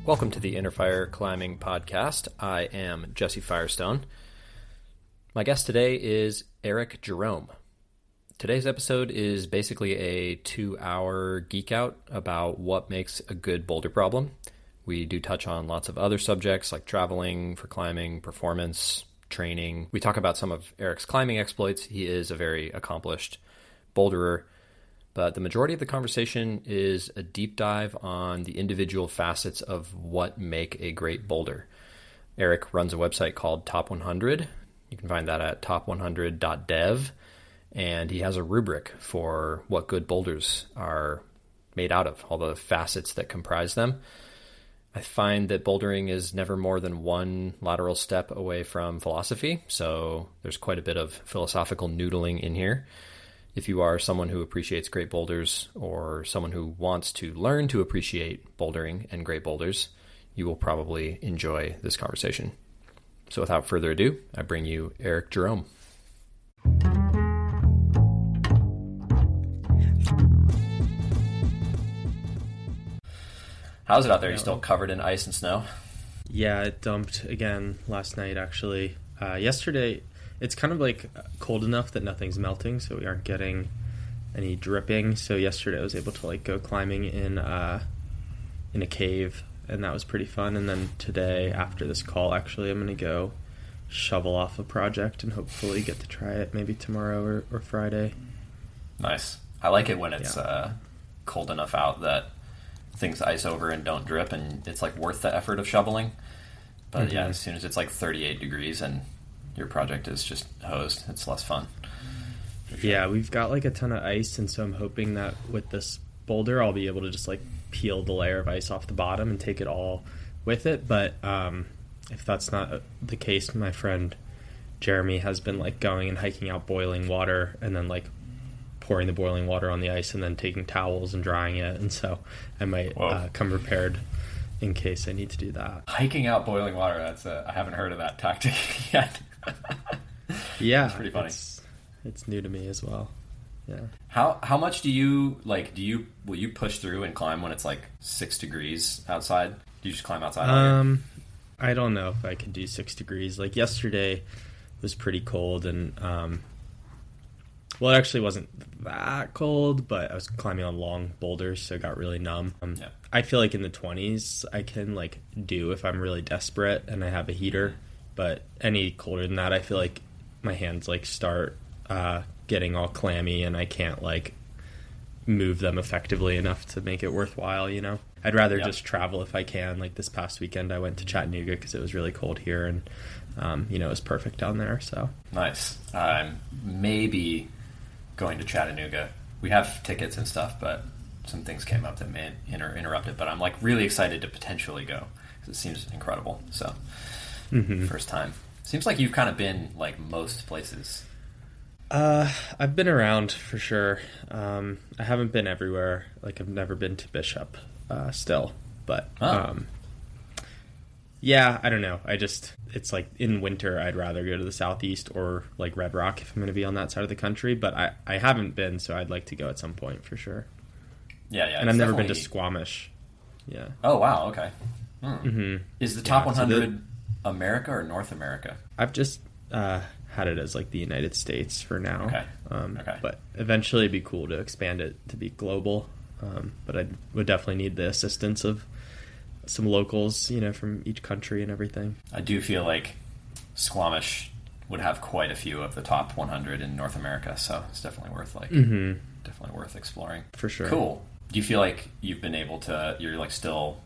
Welcome to the Inner Fire Climbing Podcast. I am Jesse Firestone. My guest today is Eric Jerome. Today's episode is basically a 2-hour geek out about what makes a good boulder problem. We do touch on lots of other subjects like traveling for climbing, performance, training. We talk about some of Eric's climbing exploits. He is a very accomplished boulderer. But the majority of the conversation is a deep dive on the individual facets of what make a great boulder. Eric runs a website called Top 100. You can find that at top100.dev. And he has a rubric for what good boulders are made out of, all the facets that comprise them. I find that bouldering is never more than one lateral step away from philosophy, so there's quite a bit of philosophical noodling in here. If you are someone who appreciates great boulders or someone who wants to learn to appreciate bouldering and great boulders, you will probably enjoy this conversation. So without further ado, I bring you Eric Jerome. How's it out there? You still covered in ice and snow? Yeah, it dumped again last night, actually. Yesterday, it's kind of like cold enough that nothing's melting, so we aren't getting any dripping. So yesterday I was able to go climbing in a cave, and that was pretty fun. And then today, after this call, actually, I'm going to go shovel off a project and hopefully get to try it maybe tomorrow or Friday. Nice. I like it when it's cold enough out that things ice over and don't drip, and it's worth the effort of shoveling. But yeah, as soon as it's 38 degrees and your project is just hosed, it's less fun. Sure. Yeah, we've got a ton of ice, and so I'm hoping that with this boulder I'll be able to just peel the layer of ice off the bottom and take it all with it. But if that's not the case, my friend Jeremy has been going and hiking out boiling water and then pouring the boiling water on the ice and then taking towels and drying it, and so I might come prepared in case I need to do that. Hiking out boiling water, I haven't heard of that tactic yet. Yeah, it's pretty funny. It's new to me as well. Yeah. How much do you will you push through and climb when it's 6 degrees outside? Do you just climb outside? I don't know if I could do 6 degrees. Yesterday was pretty cold, and well, it actually wasn't that cold, but I was climbing on long boulders, so it got really numb. Yeah. I feel in the 20s I can do if I'm really desperate and I have a heater, but any colder than that, I feel my hands start getting all clammy, and I can't move them effectively enough to make it worthwhile. I'd rather just travel if I can. This past weekend, I went to Chattanooga because it was really cold here, and it was perfect down there. So nice. Maybe going to Chattanooga. We have tickets and stuff, but some things came up that may interrupt it. But I'm really excited to potentially go because it seems incredible. So first time. Seems like you've kind of been most places. I've been around for sure. I haven't been everywhere. I've never been to Bishop still, but yeah, I don't know. It's in winter, I'd rather go to the Southeast or Red Rock if I'm going to be on that side of the country, but I haven't been, so I'd like to go at some point for sure. Yeah. And I've never been to Squamish. Yeah. Oh, wow. Okay. Is the Top 100 so America or North America? I've just had it as the United States for now. Okay. Okay. But eventually it'd be cool to expand it to be global. But I would definitely need the assistance of some locals, from each country and everything. I do feel Squamish would have quite a few of the top 100 in North America, so it's definitely worth definitely worth exploring. For sure. Cool. Do you feel you've been able to? You're still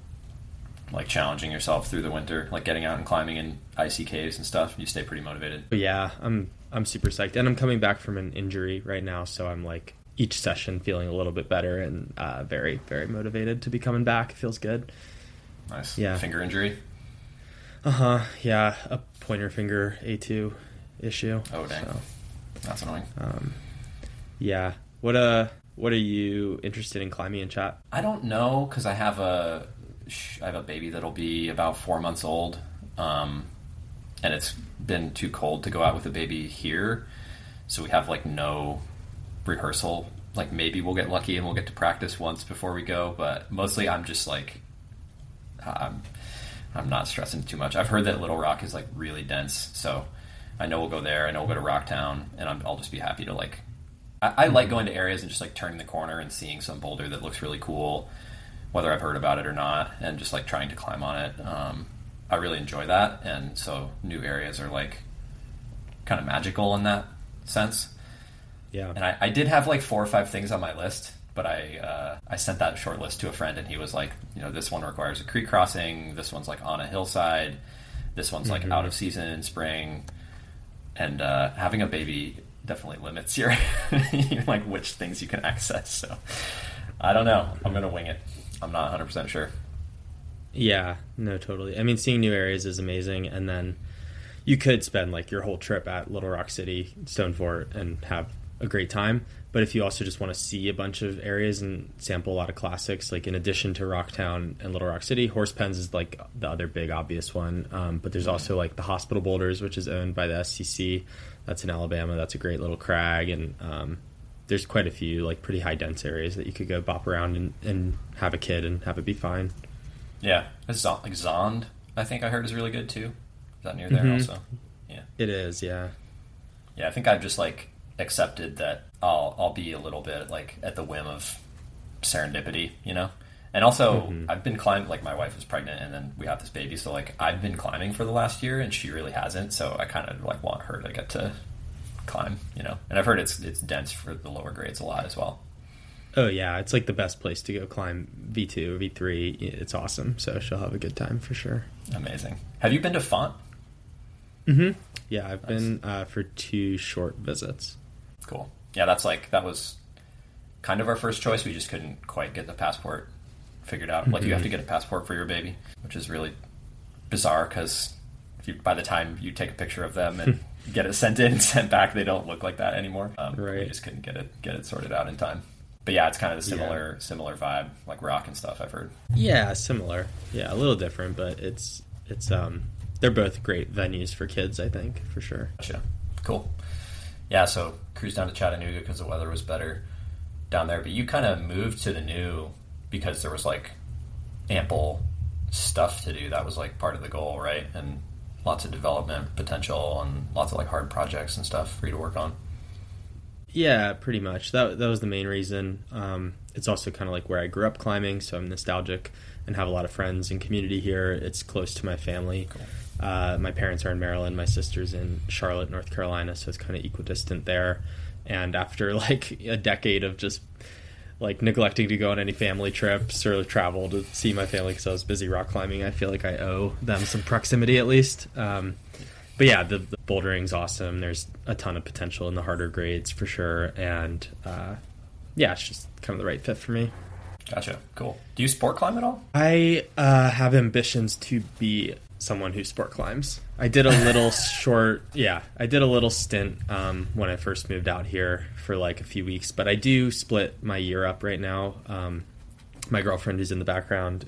challenging yourself through the winter, getting out and climbing in icy caves and stuff? You stay pretty motivated? Yeah, I'm super psyched, and I'm coming back from an injury right now, so I'm each session feeling a little bit better and very, very motivated to be coming back. It feels good. Nice. Yeah. Finger injury? Yeah, a pointer finger A2 issue. Oh, dang. So, that's annoying. Yeah. What are you interested in climbing in, chat? I don't know, because I have a baby that'll be about 4 months old, and it's been too cold to go out with a baby here, so we have no rehearsal. Maybe we'll get lucky and we'll get to practice once before we go, but mostly I'm just I'm not stressing too much. I've heard that Little Rock is like really dense, so I know we'll go there. I know we'll go to Rocktown, and I'll just be happy to like. I like going to areas and just like turning the corner and seeing some boulder that looks really cool, whether I've heard about it or not, and just like trying to climb on it. I really enjoy that, and so new areas are like kind of magical in that sense. Yeah. And I did have like 4 or 5 things on my list, but I sent that short list to a friend, and he was like, this one requires a creek crossing, this one's like on a hillside, this one's like out of season in spring, and having a baby definitely limits your like which things you can access. So I don't know. I'm gonna wing it. I'm not 100% sure. Yeah, no, totally. I mean, seeing new areas is amazing, and then you could spend like your whole trip at Little Rock City, Stone Fort, and have a great time. But if you also just want to see a bunch of areas and sample a lot of classics, like in addition to Rocktown and Little Rock City, Horse Pens is like the other big obvious one. But there's also like the Hospital Boulders, which is owned by the SCC. That's in Alabama. That's a great little crag. And there's quite a few like pretty high dense areas that you could go bop around and have a kid and have it be fine. Yeah. Like Zond, I think I heard is really good too. Is that near there also? Yeah. It is, yeah. Yeah, I think I've just like accepted that I'll be a little bit like at the whim of serendipity, And also I've been climbing, like my wife was pregnant and then we have this baby, so like I've been climbing for the last year and she really hasn't, so I kind of like want her to get to climb, And I've heard it's dense for the lower grades a lot as well. Oh yeah, it's like the best place to go climb V2 or V3. It's awesome, so she'll have a good time for sure. Amazing. Have you been to Font? Yeah, I've been for 2 short visits. Cool. Yeah, that was kind of our first choice. We just couldn't quite get the passport figured out. Like you have to get a passport for your baby, which is really bizarre because by the time you take a picture of them and get it sent in and sent back, they don't look like that anymore. Right. We just couldn't get it sorted out in time. But yeah, it's kind of a similar vibe, like rock and stuff, I've heard. Yeah, similar. Yeah, a little different, but it's they're both great venues for kids, I think, for sure. Gotcha. Cool. Yeah, so cruised down to Chattanooga because the weather was better down there. But you kind of moved to the new because there was like ample stuff to do. That was like part of the goal, right? And lots of development potential and lots of like hard projects and stuff for you to work on. Yeah, pretty much. That was the main reason. It's also kind of like where I grew up climbing, so I'm nostalgic and have a lot of friends and community here. It's close to my family. Cool. My parents are in Maryland. My sister's in Charlotte, North Carolina, so it's kind of equidistant there. And after like a decade of just like neglecting to go on any family trips or travel to see my family because I was busy rock climbing, I feel like I owe them some proximity at least. But yeah, the bouldering's awesome. There's a ton of potential in the harder grades for sure. And yeah, it's just kind of the right fit for me. Gotcha. Cool. Do you sport climb at all? I have ambitions to be someone who sport climbs. I did a little I did a little stint when I first moved out here for like a few weeks, but I do split my year up right now. My girlfriend who's in the background,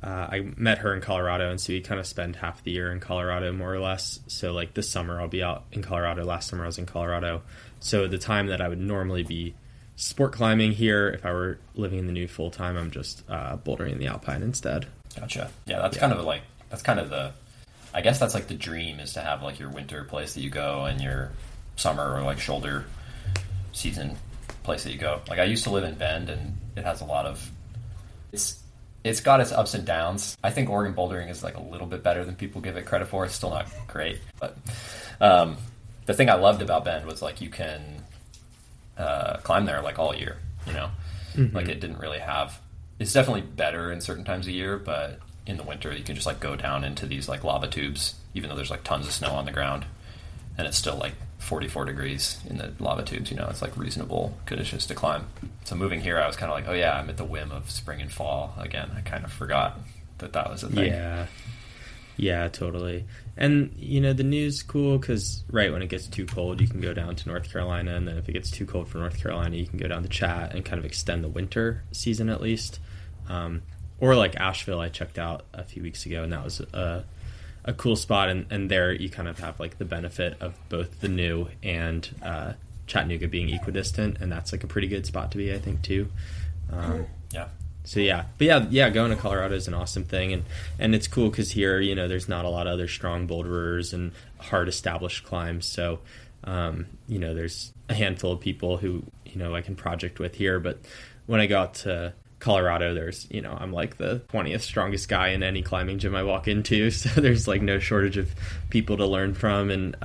I met her in Colorado, and so we kind of spend half the year in Colorado more or less. So like this summer I'll be out in Colorado. Last summer I was in Colorado. So the time that I would normally be sport climbing here, if I were living in the new full time, I'm just bouldering in the Alpine instead. Gotcha. Yeah, that's kind of I guess that's like the dream, is to have like your winter place that you go and your summer or like shoulder season place that you go. Like I used to live in Bend, and it has a lot of it's got its ups and downs. I think Oregon bouldering is like a little bit better than people give it credit for. It's still not great, but the thing I loved about Bend was like you can climb there like all year, Like it didn't really have. It's definitely better in certain times of year, but in the winter you can just like go down into these like lava tubes, even though there's like tons of snow on the ground, and it's still like 44 degrees in the lava tubes. It's like reasonable conditions to climb. So moving here, I was kind of like, oh yeah, I'm at the whim of spring and fall again. I kind of forgot that was a thing. Yeah, totally. And the new's cool because right when it gets too cold, you can go down to North Carolina, and then if it gets too cold for North Carolina, you can go down to Chat and kind of extend the winter season at least. Or like Asheville, I checked out a few weeks ago, and that was a cool spot. And there you kind of have like the benefit of both the new and Chattanooga being equidistant, and that's like a pretty good spot to be, I think, too. Yeah. So yeah, but going to Colorado is an awesome thing, and it's cool because here, there's not a lot of other strong boulderers and hard established climbs. So, there's a handful of people who I can project with here. But when I go out to Colorado, there's I'm like the 20th strongest guy in any climbing gym I walk into. So there's like no shortage of people to learn from, and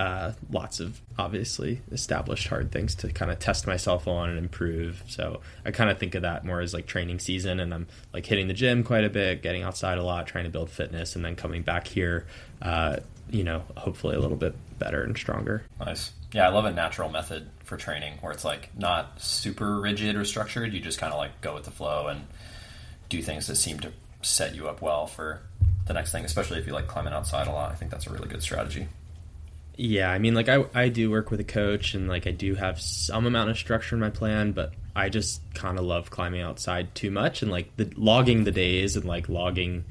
lots of obviously established hard things to kind of test myself on and improve. So I kind of think of that more as like training season, and I'm like hitting the gym quite a bit, getting outside a lot, trying to build fitness, and then coming back here, hopefully a little bit better and stronger. Nice. Yeah, I love a natural method for training where it's like not super rigid or structured. You just kind of like go with the flow and do things that seem to set you up well for the next thing, especially if you like climbing outside a lot. I think that's a really good strategy. Yeah, I mean, like I do work with a coach, and like I do have some amount of structure in my plan, but I just kind of love climbing outside too much, and like logging the days and like logging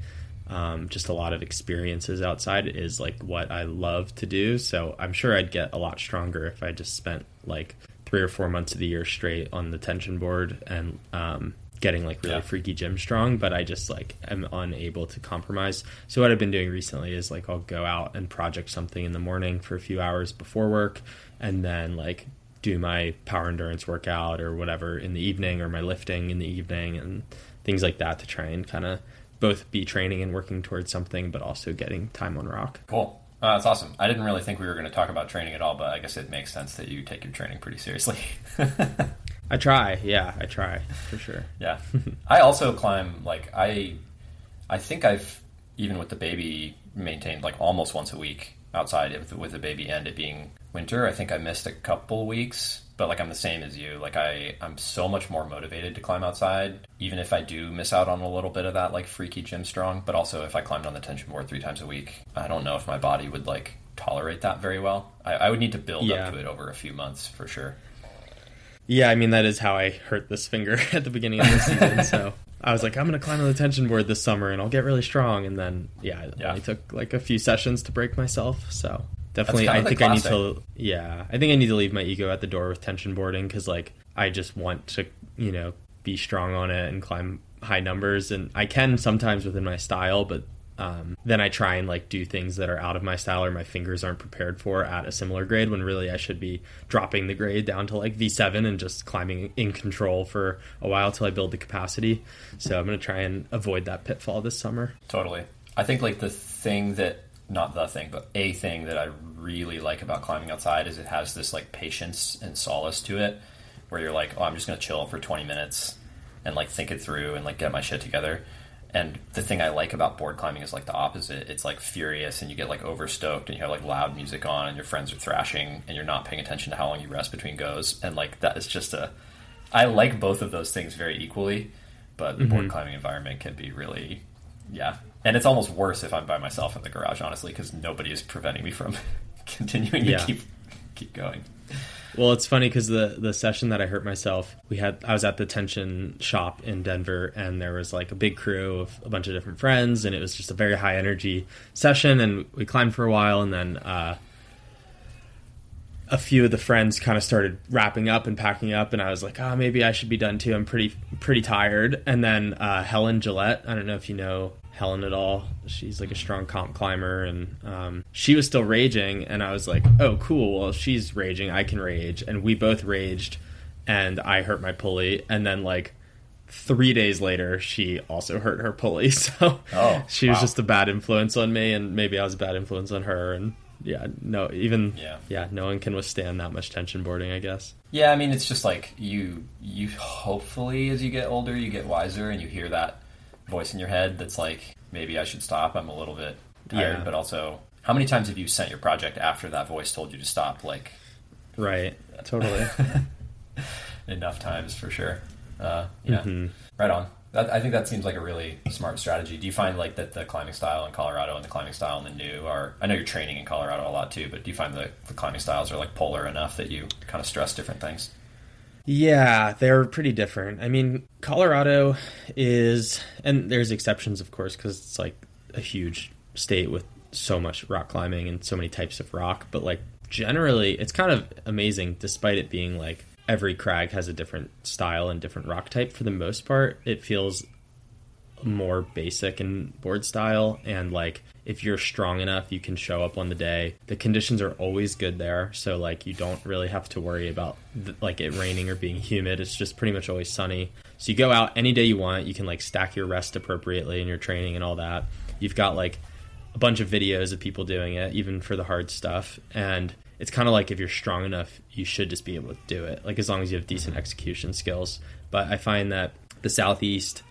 just a lot of experiences outside is like what I love to do. So I'm sure I'd get a lot stronger if I just spent like 3 or 4 months of the year straight on the tension board and getting like really freaky gym strong, but I just like am unable to compromise. So what I've been doing recently is like I'll go out and project something in the morning for a few hours before work, and then like do my power endurance workout or whatever in the evening, or my lifting in the evening and things like that, to try and kind of both be training and working towards something, but also getting time on rock. Cool. That's awesome. I didn't really think we were going to talk about training at all, but I guess it makes sense that you take your training pretty seriously. I try. Yeah, I try for sure. Yeah. I also climb, like I think I've, even with the baby, maintained like almost once a week outside with the baby and it being winter. I think I missed a couple weeks, but like I'm the same as you. Like I'm so much more motivated to climb outside, even if I do miss out on a little bit of that like freaky gym strong. But also if I climbed on the tension board 3 times a week, I don't know if my body would like tolerate that very well. I would need to build up to it over a few months for sure. Yeah, I mean, that is how I hurt this finger at the beginning of the season. So I was like, I'm going to climb on the tension board this summer and I'll get really strong. And then, it only took like a few sessions to break myself. So definitely, I think I need to leave my ego at the door with tension boarding, because like I just want to, be strong on it and climb high numbers. And I can sometimes within my style, but then I try and like do things that are out of my style or my fingers aren't prepared for at a similar grade, when really I should be dropping the grade down to like V7 and just climbing in control for a while till I build the capacity. So I'm going to try and avoid that pitfall this summer. Totally. I think like a thing that I really like about climbing outside is it has this like patience and solace to it, where you're like, oh, I'm just going to chill for 20 minutes and like think it through and like get my shit together. And the thing I like about board climbing is like the opposite. It's like furious, and you get like overstoked, and you have like loud music on and your friends are thrashing and you're not paying attention to how long you rest between goes. And like that is just I like both of those things very equally, but the board climbing environment can be really, and it's almost worse if I'm by myself in the garage, honestly, because nobody is preventing me from continuing to keep going. Well, it's funny because the session that I hurt myself, I was at the tension shop in Denver, and there was like a big crew of a bunch of different friends, and it was just a very high energy session, and we climbed for a while, and then a few of the friends kind of started wrapping up and packing up, and I was like, oh, maybe I should be done too. I'm pretty tired. And then Helen Gillette, I don't know if you know Helen at all. She's like a strong comp climber, and she was still raging, and I was like, oh cool, well if she's raging I can rage. And we both raged, and I hurt my pulley, and then like 3 days later she also hurt her pulley. So she was just a bad influence on me, and maybe I was a bad influence on her. And no one can withstand that much tension boarding, I guess. Yeah, I mean, it's just like you hopefully as you get older you get wiser, and you hear that voice in your head that's like, maybe I should stop, I'm a little bit tired. But also, how many times have you sent your project after that voice told you to stop? Like, right, totally. Enough times for sure. Right on. I think that seems like a really smart strategy. Do you find like that the climbing style in Colorado and the climbing style in the new I know you're training in Colorado a lot too, but do you find the climbing styles are like polar enough that you kind of stress different things? Yeah, they're pretty different. I mean, Colorado is, and there's exceptions, of course, because it's like a huge state with so much rock climbing and so many types of rock. But like generally, it's kind of amazing, despite it being like every crag has a different style and different rock type. For the most part, it feels more basic and board style, and like if you're strong enough, you can show up on the day. The conditions are always good there, so like you don't really have to worry about like it raining or being humid. It's just pretty much always sunny. So you go out any day you want. You can like stack your rest appropriately in your training and all that. You've got like a bunch of videos of people doing it, even for the hard stuff. And it's kind of like if you're strong enough, you should just be able to do it, like as long as you have decent execution skills. But I find that the Southeast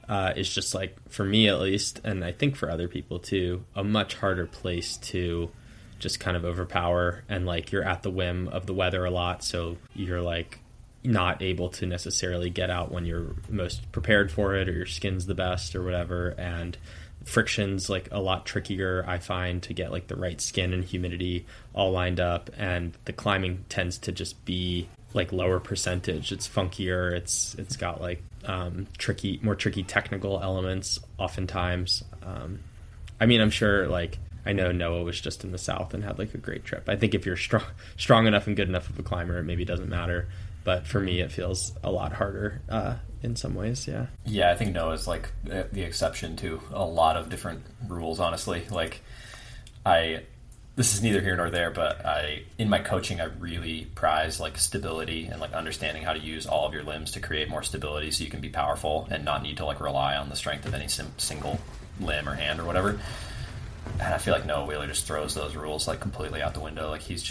is just like, for me at least, and I think for other people too, a much harder place to just kind of overpower. And like you're at the whim of the weather a lot, so you're like not able to necessarily get out when you're most prepared for it, or your skin's the best or whatever. And friction's like a lot trickier, I find, to get like the right skin and humidity all lined up. And the climbing tends to just be like lower percentage. It's funkier. It's got like more tricky technical elements oftentimes. I mean, I'm sure, like, I know Noah was just in the South and had like a great trip. I think if you're strong enough and good enough of a climber, it maybe doesn't matter. But for me, it feels a lot harder in some ways, yeah. Yeah, I think Noah's like the exception to a lot of different rules, honestly. Like, this is neither here nor there, but in my coaching, I really prize like stability and like understanding how to use all of your limbs to create more stability so you can be powerful and not need to like rely on the strength of any single limb or hand or whatever. And I feel like Noah Wheeler just throws those rules like completely out the window. Like he's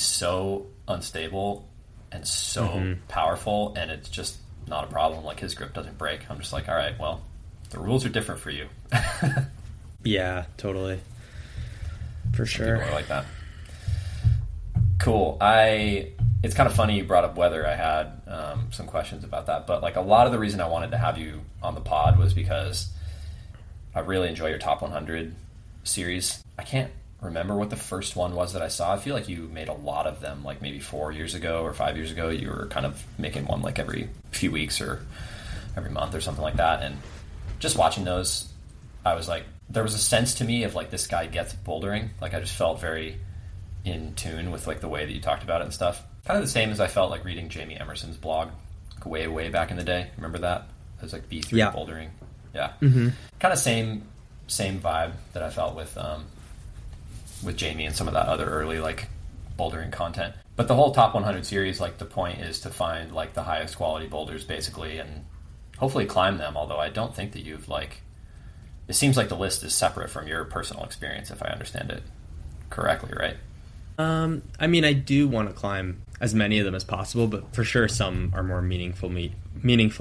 so unstable and so powerful, and it's just not a problem. Like his grip doesn't break. I'm just like, all right, well, the rules are different for you. Yeah, totally. For sure. People are like that. Cool. It's kind of funny you brought up weather. I had some questions about that, but like a lot of the reason I wanted to have you on the pod was because I really enjoy your top 100 series. I can't remember what the first one was that I saw. I feel like you made a lot of them, like maybe 4 years ago or 5 years ago. You were kind of making one like every few weeks or every month or something like that. And just watching those, I was like, there was a sense to me of like, this guy gets bouldering. Like I just felt very in tune with like the way that you talked about it and stuff. Kind of the same as I felt like reading Jamie Emerson's blog like way back in the day. Remember that? It was like B3 bouldering. Yeah. Mm-hmm. Kind of same vibe that I felt with Jamie and some of that other early like bouldering content. But the whole top 100 series, like the point is to find like the highest quality boulders basically and hopefully climb them. Although I don't think that you've like, it seems like the list is separate from your personal experience, if I understand it correctly, right? I mean, I do want to climb as many of them as possible, but for sure some are more meaningful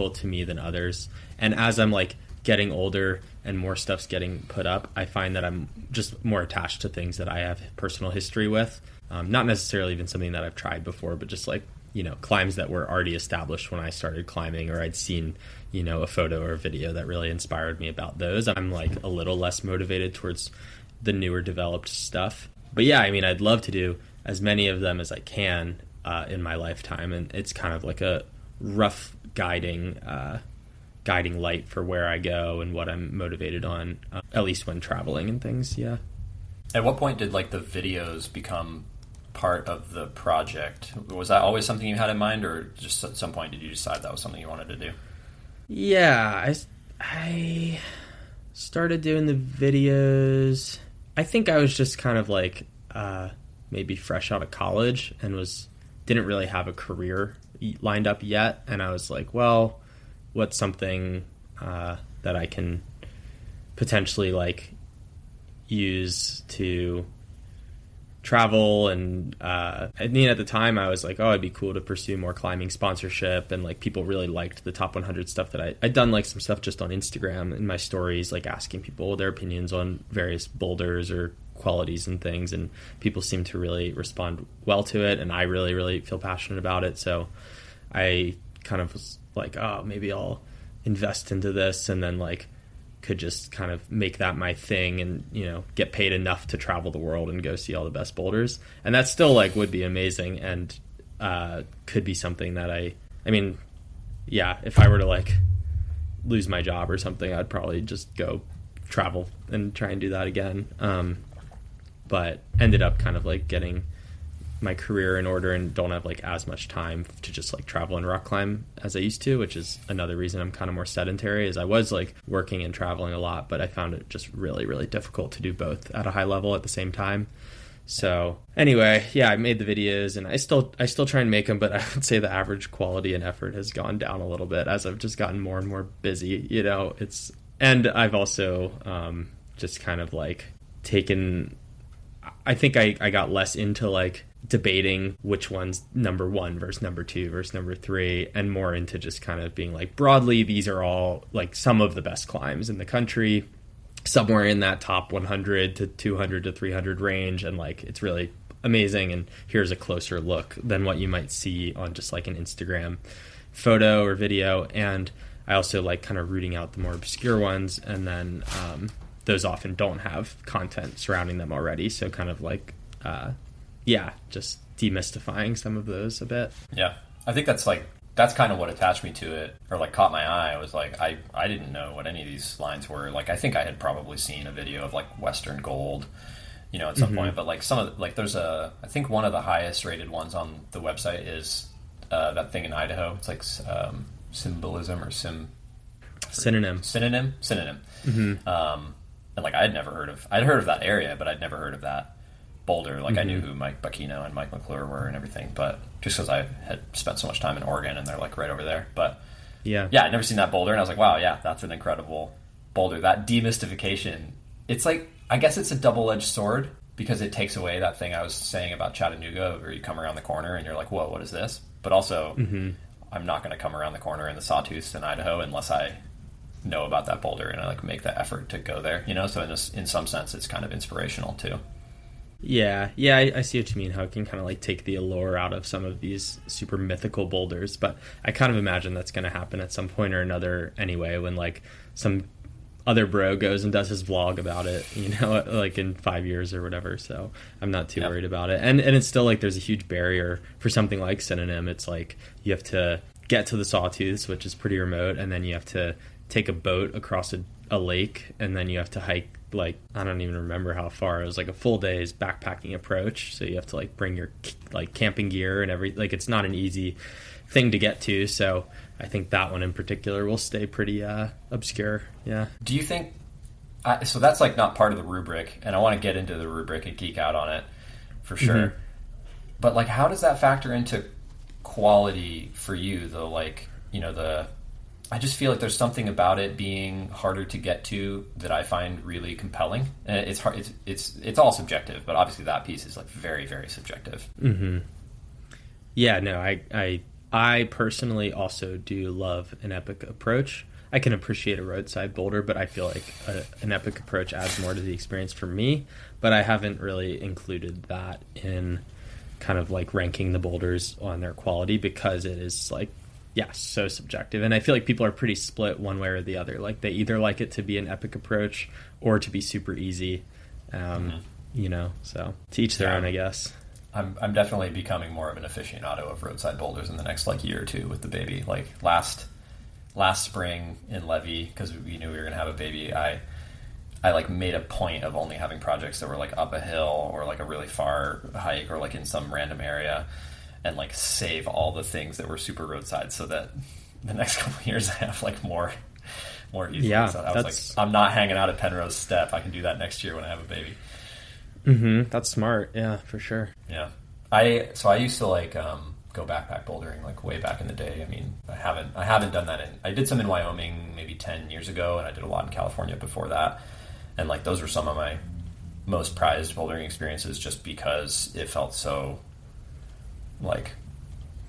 to me than others. And as I'm like getting older and more stuff's getting put up, I find that I'm just more attached to things that I have personal history with. Not necessarily even something that I've tried before, but just like, you know, climbs that were already established when I started climbing, or I'd seen, you know, a photo or a video that really inspired me about those. I'm like a little less motivated towards the newer developed stuff. But yeah, I mean, I'd love to do as many of them as I can in my lifetime. And it's kind of like a rough guiding light for where I go and what I'm motivated on, at least when traveling and things. Yeah. At what point did like the videos become part of the project? Was that always something you had in mind, or just at some point did you decide that was something you wanted to do? Yeah, I started doing the videos. I think I was just kind of like maybe fresh out of college and didn't really have a career lined up yet, and I was like, well, what's something that I can potentially like use to travel? And I mean, at the time I was like, oh, it'd be cool to pursue more climbing sponsorship, and like people really liked the top 100 stuff that I'd done, like some stuff just on Instagram in my stories, like asking people their opinions on various boulders or qualities and things, and people seemed to really respond well to it, and I really feel passionate about it. So I kind of was like, oh, maybe I'll invest into this, and then like could just kind of make that my thing and, you know, get paid enough to travel the world and go see all the best boulders. And that still like would be amazing, and could be something that I mean, yeah, if I were to like lose my job or something, I'd probably just go travel and try and do that again. But ended up kind of like getting my career in order and don't have like as much time to just like travel and rock climb as I used to, which is another reason I'm kind of more sedentary. Is I was like working and traveling a lot, but I found it just really, really difficult to do both at a high level at the same time. So anyway, yeah, I made the videos and I still try and make them, but I would say the average quality and effort has gone down a little bit as I've just gotten more and more busy, you know. And I've also just kind of like taken, I think I got less into like debating which one's number one versus number two versus number three, and more into just kind of being like, broadly, these are all like some of the best climbs in the country, somewhere in that top 100 to 200 to 300 range, and like it's really amazing, and here's a closer look than what you might see on just like an Instagram photo or video. And I also like kind of rooting out the more obscure ones, and then those often don't have content surrounding them already, so kind of like just demystifying some of those a bit. Yeah, I think that's kind of what attached me to it, or like caught my eye. I was like, I didn't know what any of these lines were. Like, I think I had probably seen a video of like Western Gold, you know, at some point, but like some of the, like there's I think one of the highest rated ones on the website is that thing in Idaho. It's like symbolism or synonym. And like I'd heard of that area, but I'd never heard of that boulder. Like I knew who Mike Bacchino and Mike McClure were and everything, but just because I had spent so much time in Oregon and they're like right over there. But yeah, I'd never seen that boulder, and I was like, wow, yeah, that's an incredible boulder. That demystification, it's like, I guess it's a double-edged sword, because it takes away that thing I was saying about Chattanooga, where you come around the corner and you're like, whoa, what is this? But also, I'm not going to come around the corner in the Sawtooth in Idaho unless I know about that boulder and I like make that effort to go there, you know? So in some sense, it's kind of inspirational too. Yeah, I see what you mean, how it can kind of like take the allure out of some of these super mythical boulders, but I kind of imagine that's going to happen at some point or another anyway, when like some other bro goes and does his vlog about it, you know, like in 5 years or whatever. So I'm not too worried about it. And it's still like there's a huge barrier for something like Synonym. It's like you have to get to the Sawtooths, which is pretty remote, and then you have to take a boat across a lake, and then you have to hike, like, I don't even remember how far. It was like a full day's backpacking approach, so you have to like bring your like camping gear and like it's not an easy thing to get to. So I think that one in particular will stay pretty obscure. Yeah. Do you think so that's like not part of the rubric, and I want to get into the rubric and geek out on it for sure, but like how does that factor into quality for you though? Like, you know, I just feel like there's something about it being harder to get to that I find really compelling. And it's hard. It's all subjective, but obviously that piece is like very, very subjective. Yeah, no, I personally also do love an epic approach. I can appreciate a roadside boulder, but I feel like an epic approach adds more to the experience for me. But I haven't really included that in kind of like ranking the boulders on their quality, because it is like, so subjective. And I feel like people are pretty split one way or the other. Like they either like it to be an epic approach or to be super easy, you know, so to each their own, I guess. I'm definitely becoming more of an aficionado of roadside boulders in the next like year or two with the baby. Like last spring in Levy, because we knew we were going to have a baby, I like made a point of only having projects that were like up a hill or like a really far hike or like in some random area, and like save all the things that were super roadside, so that the next couple of years I have like more easily. Yeah, so I was like, I'm not hanging out at Penrose Step. I can do that next year when I have a baby. That's smart. Yeah, for sure. Yeah. I used to like go backpack bouldering like way back in the day. I mean, I haven't done that I did some in Wyoming maybe 10 years ago, and I did a lot in California before that. And like those were some of my most prized bouldering experiences, just because it felt so like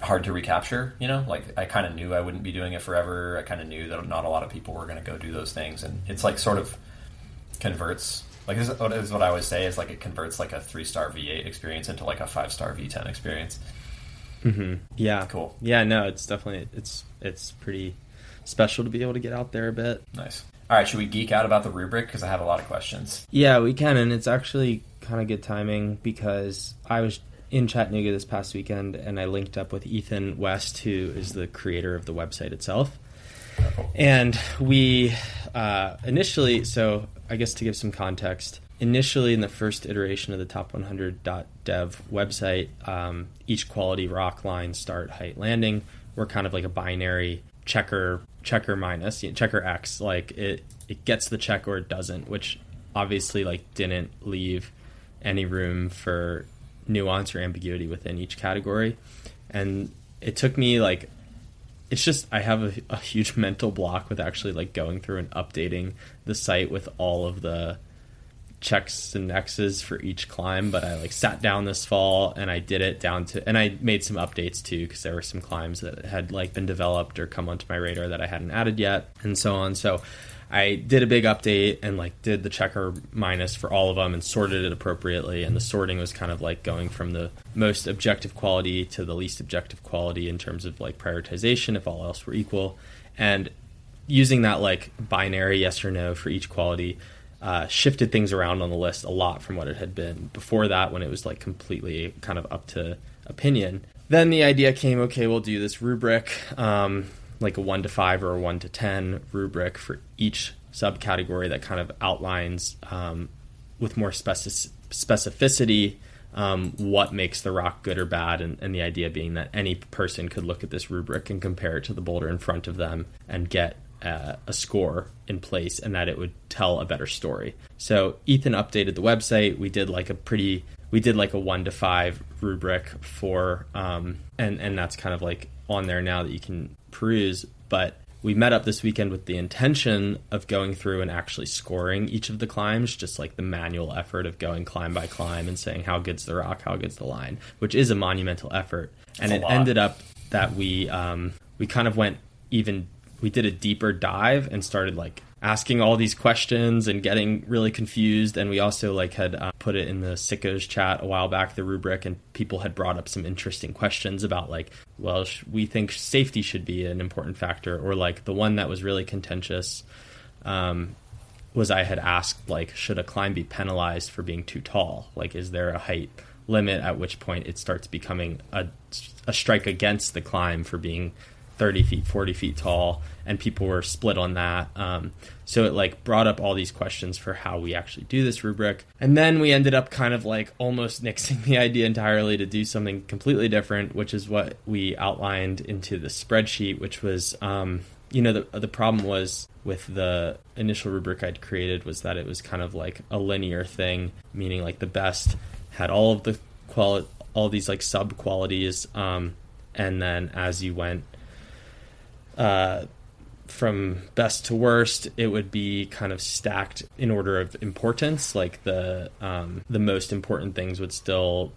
hard to recapture, you know? Like I kind of knew I wouldn't be doing it forever. I kind of knew that not a lot of people were going to go do those things, and it's like sort of converts, like this is what I always say, is like it converts like a 3-star V8 experience into like a 5-star V10 experience. Yeah, cool. Yeah, no, it's definitely it's pretty special to be able to get out there a bit. Nice. All right, should we geek out about the rubric, because I have a lot of questions? Yeah, we can. And it's actually kind of good timing, because I was in Chattanooga this past weekend, and I linked up with Ethan West, who is the creator of the website itself. And we initially, so I guess to give some context, initially in the first iteration of the top100.dev website, each quality rock line, start, height, landing, were kind of like a binary checker minus, checker X. Like it gets the check or it doesn't, which obviously like didn't leave any room for nuance or ambiguity within each category. And it took me like, it's just, I have a huge mental block with actually like going through and updating the site with all of the checks and X's for each climb. But I like sat down this fall and I did it down to, and I made some updates too, because there were some climbs that had like been developed or come onto my radar that I hadn't added yet and so on. So I did a big update and like did the checker minus for all of them and sorted it appropriately. And the sorting was kind of like going from the most objective quality to the least objective quality in terms of like prioritization if all else were equal. And using that like binary yes or no for each quality shifted things around on the list a lot from what it had been before that, when it was like completely kind of up to opinion. Then the idea came, okay, we'll do this rubric, like a 1 to 5 or a 1 to 10 rubric for each subcategory that kind of outlines with more specificity what makes the rock good or bad. And the idea being that any person could look at this rubric and compare it to the boulder in front of them and get a score in place, and that it would tell a better story. So Ethan updated the website. We did like a 1 to 5 rubric for, and that's kind of like on there now that you can peruse. But we met up this weekend with the intention of going through and actually scoring each of the climbs, just like the manual effort of going climb by climb and saying how good's the rock, how good's the line, which is a monumental effort. And it ended up that we kind of went we did a deeper dive and started like asking all these questions and getting really confused. And we also like had put it in the sickos chat a while back, the rubric, and people had brought up some interesting questions about like, well, we think safety should be an important factor, or like the one that was really contentious was I had asked like, should a climb be penalized for being too tall? Like, is there a height limit at which point it starts becoming a strike against the climb for being 30 feet, 40 feet tall? And people were split on that. So it like brought up all these questions for how we actually do this rubric. And then we ended up kind of like almost nixing the idea entirely to do something completely different, which is what we outlined into the spreadsheet, which was, the problem was with the initial rubric I'd created was that it was kind of like a linear thing, meaning like the best had all of the all these like sub qualities. And then as you went, from best to worst, it would be kind of stacked in order of importance. Like the most important things would still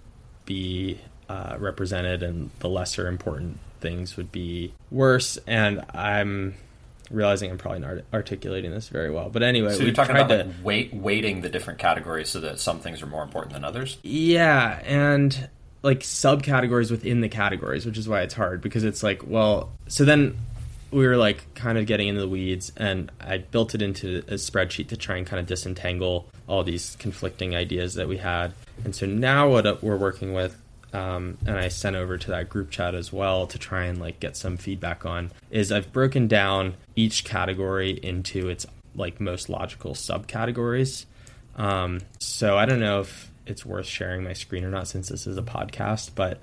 be represented, and the lesser important things would be worse. And I'm realizing I'm probably not articulating this very well, but anyway, so you're talking about like weighting the different categories so that some things are more important than others. Yeah, and like subcategories within the categories, which is why it's hard, because it's like, well, so then we were like kind of getting into the weeds, and I built it into a spreadsheet to try and kind of disentangle all these conflicting ideas that we had. And so now what we're working with, and I sent over to that group chat as well to try and like get some feedback on, is I've broken down each category into its like most logical subcategories. So I don't know if it's worth sharing my screen or not, since this is a podcast, but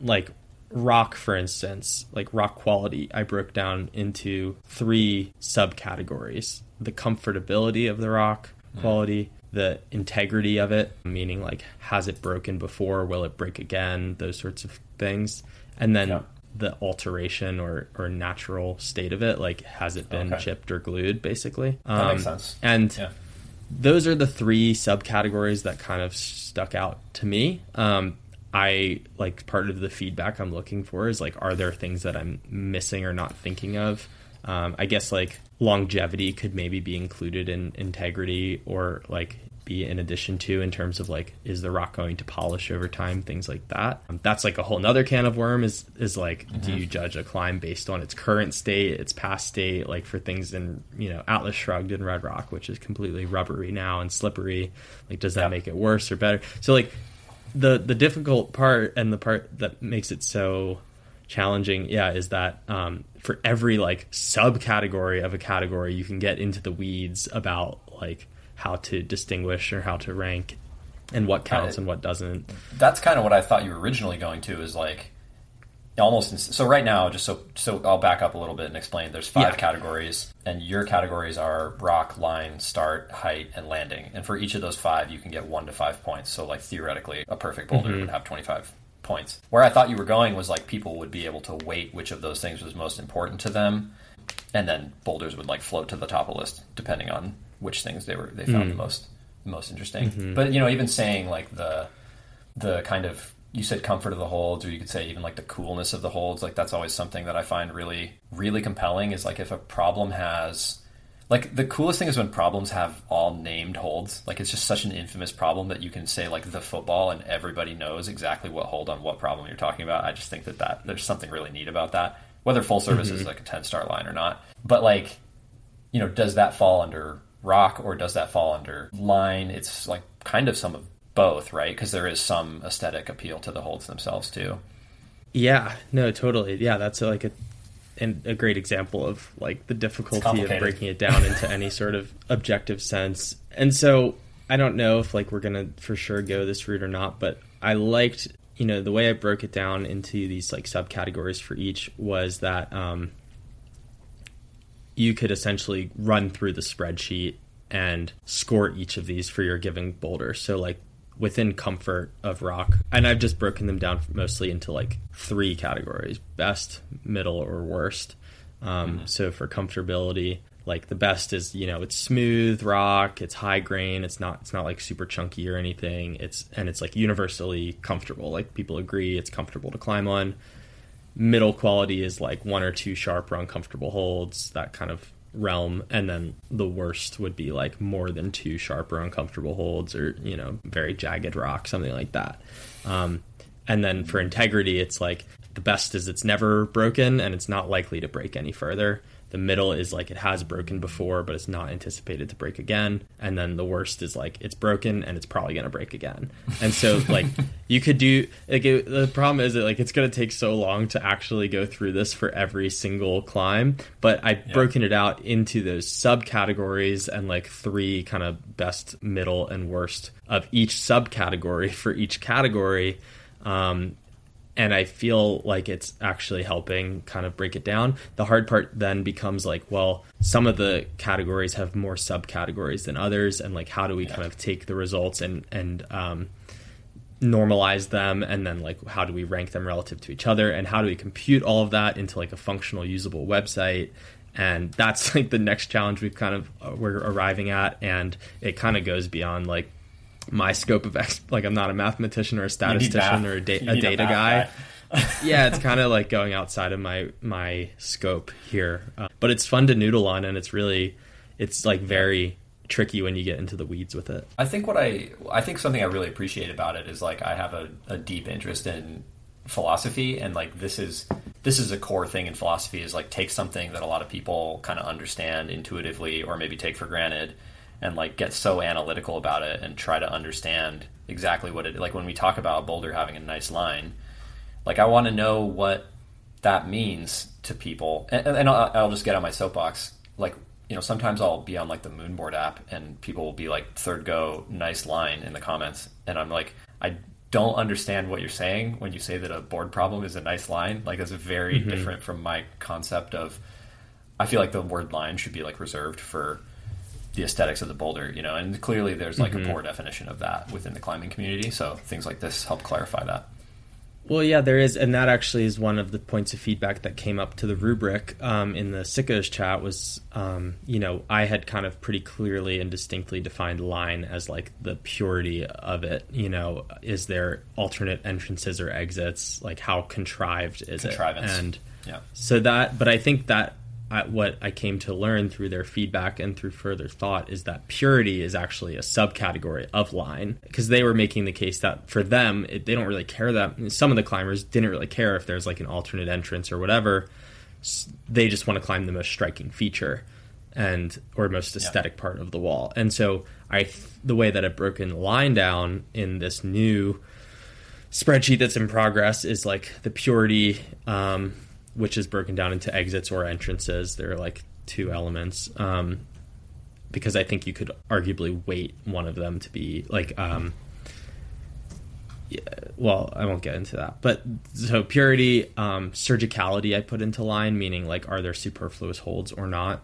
like rock, for instance, like rock quality, I broke down into 3 subcategories: the comfortability of the rock quality, the integrity of it, meaning like, has it broken before, will it break again, those sorts of things, and then the alteration or natural state of it, like has it been chipped or glued, basically. That makes sense. And those are the 3 subcategories that kind of stuck out to me. I like, part of the feedback I'm looking for is like, are there things that I'm missing or not thinking of? I guess like longevity could maybe be included in integrity, or like be in addition to, in terms of like, is the rock going to polish over time, things like that. That's like a whole nother can of worm, is like, do you judge a climb based on its current state, its past state, like for things in, Atlas Shrugged and Red Rock, which is completely rubbery now and slippery, like does that make it worse or better? So like the difficult part, and the part that makes it so challenging, is that for every like subcategory of a category, you can get into the weeds about like how to distinguish or how to rank and what counts and what doesn't. That's kind of what I thought you were originally going to, is like so right now, just so I'll back up a little bit and explain. There's 5 categories, and your categories are rock, line, start, height, and landing. And for each of those 5, you can get 1 to 5 points. So like theoretically, a perfect boulder would have 25 points. Where I thought you were going was like people would be able to weight which of those things was most important to them, and then boulders would like float to the top of the list depending on which things they found the most interesting. But even saying like the kind of, you said comfort of the holds, or you could say even like the coolness of the holds, like that's always something that I find really, really compelling, is like if a problem has, like the coolest thing is when problems have all named holds. Like it's just such an infamous problem that you can say like the football and everybody knows exactly what hold on what problem you're talking about. I just think that there's something really neat about that, whether full service is like a 10 start line or not. But like, does that fall under rock or does that fall under line? It's like kind of some of both, right? Because there is some aesthetic appeal to the holds themselves too. Yeah, no, totally. Yeah, that's like a great example of like the difficulty of breaking it down into any sort of objective sense. And so I don't know if like we're gonna for sure go this route or not, but I liked the way I broke it down into these like subcategories for each was that you could essentially run through the spreadsheet and score each of these for your given boulder. So like within comfort of rock, and I've just broken them down mostly into like 3 categories: best, middle, or worst. So for comfortability, like the best is it's smooth rock, it's high grain, it's not like super chunky or anything, it's like universally comfortable, like people agree it's comfortable to climb on. Middle quality is like 1 or 2 sharp or uncomfortable holds, that kind of realm. And then the worst would be like more than 2 sharp or uncomfortable holds, or very jagged rock, something like that. And then for integrity, it's like the best is it's never broken and it's not likely to break any further. The middle is like it has broken before, but it's not anticipated to break again. And then the worst is like it's broken and it's probably going to break again. And so like you could do like the problem is that like it's going to take so long to actually go through this for every single climb. But I've broken it out into those subcategories and like 3 kind of best, middle, and worst of each subcategory for each category. And I feel like it's actually helping kind of break it down. The hard part then becomes like, well, some of the categories have more subcategories than others. And like, how do we kind of take the results and normalize them? And then like, how do we rank them relative to each other? And how do we compute all of that into like a functional, usable website? And that's like the next challenge we're arriving at. And it kind of goes beyond like my scope of like I'm not a mathematician or a statistician or a data guy. Yeah, it's kind of like going outside of my scope here, but it's fun to noodle on, and it's like very tricky when you get into the weeds with it. I think I think something I really appreciate about it is like I have a deep interest in philosophy, and like this is a core thing in philosophy, is like take something that a lot of people kind of understand intuitively or maybe take for granted, and like get so analytical about it and try to understand exactly what it, like when we talk about a boulder having a nice line, like I want to know what that means to people. And I'll just get on my soapbox. Like, sometimes I'll be on like the Moonboard app and people will be like, third go, nice line in the comments. And I'm like, I don't understand what you're saying when you say that a board problem is a nice line. Like that's very different from my concept of, I feel like the word line should be like reserved for the aesthetics of the boulder, and clearly there's like a poor definition of that within the climbing community. So things like this help clarify that. Well, yeah, there is. And that actually is one of the points of feedback that came up to the rubric in the Sickos chat was, I had kind of pretty clearly and distinctly defined line as like the purity of it. Is there alternate entrances or exits? Like how contrived is it? And so but I think that what I came to learn through their feedback and through further thought is that purity is actually a subcategory of line, because they were making the case that for them, they don't really care that some of the climbers didn't really care if there's like an alternate entrance or whatever. They just want to climb the most striking feature or most aesthetic part of the wall. And so the way that I've broken the line down in this new spreadsheet that's in progress is like the purity, which is broken down into exits or entrances. There are like 2 elements. because I think you could arguably weight one of them to be like, yeah, well, I won't get into that. But so purity, surgicality I put into line, meaning like, are there superfluous holds or not?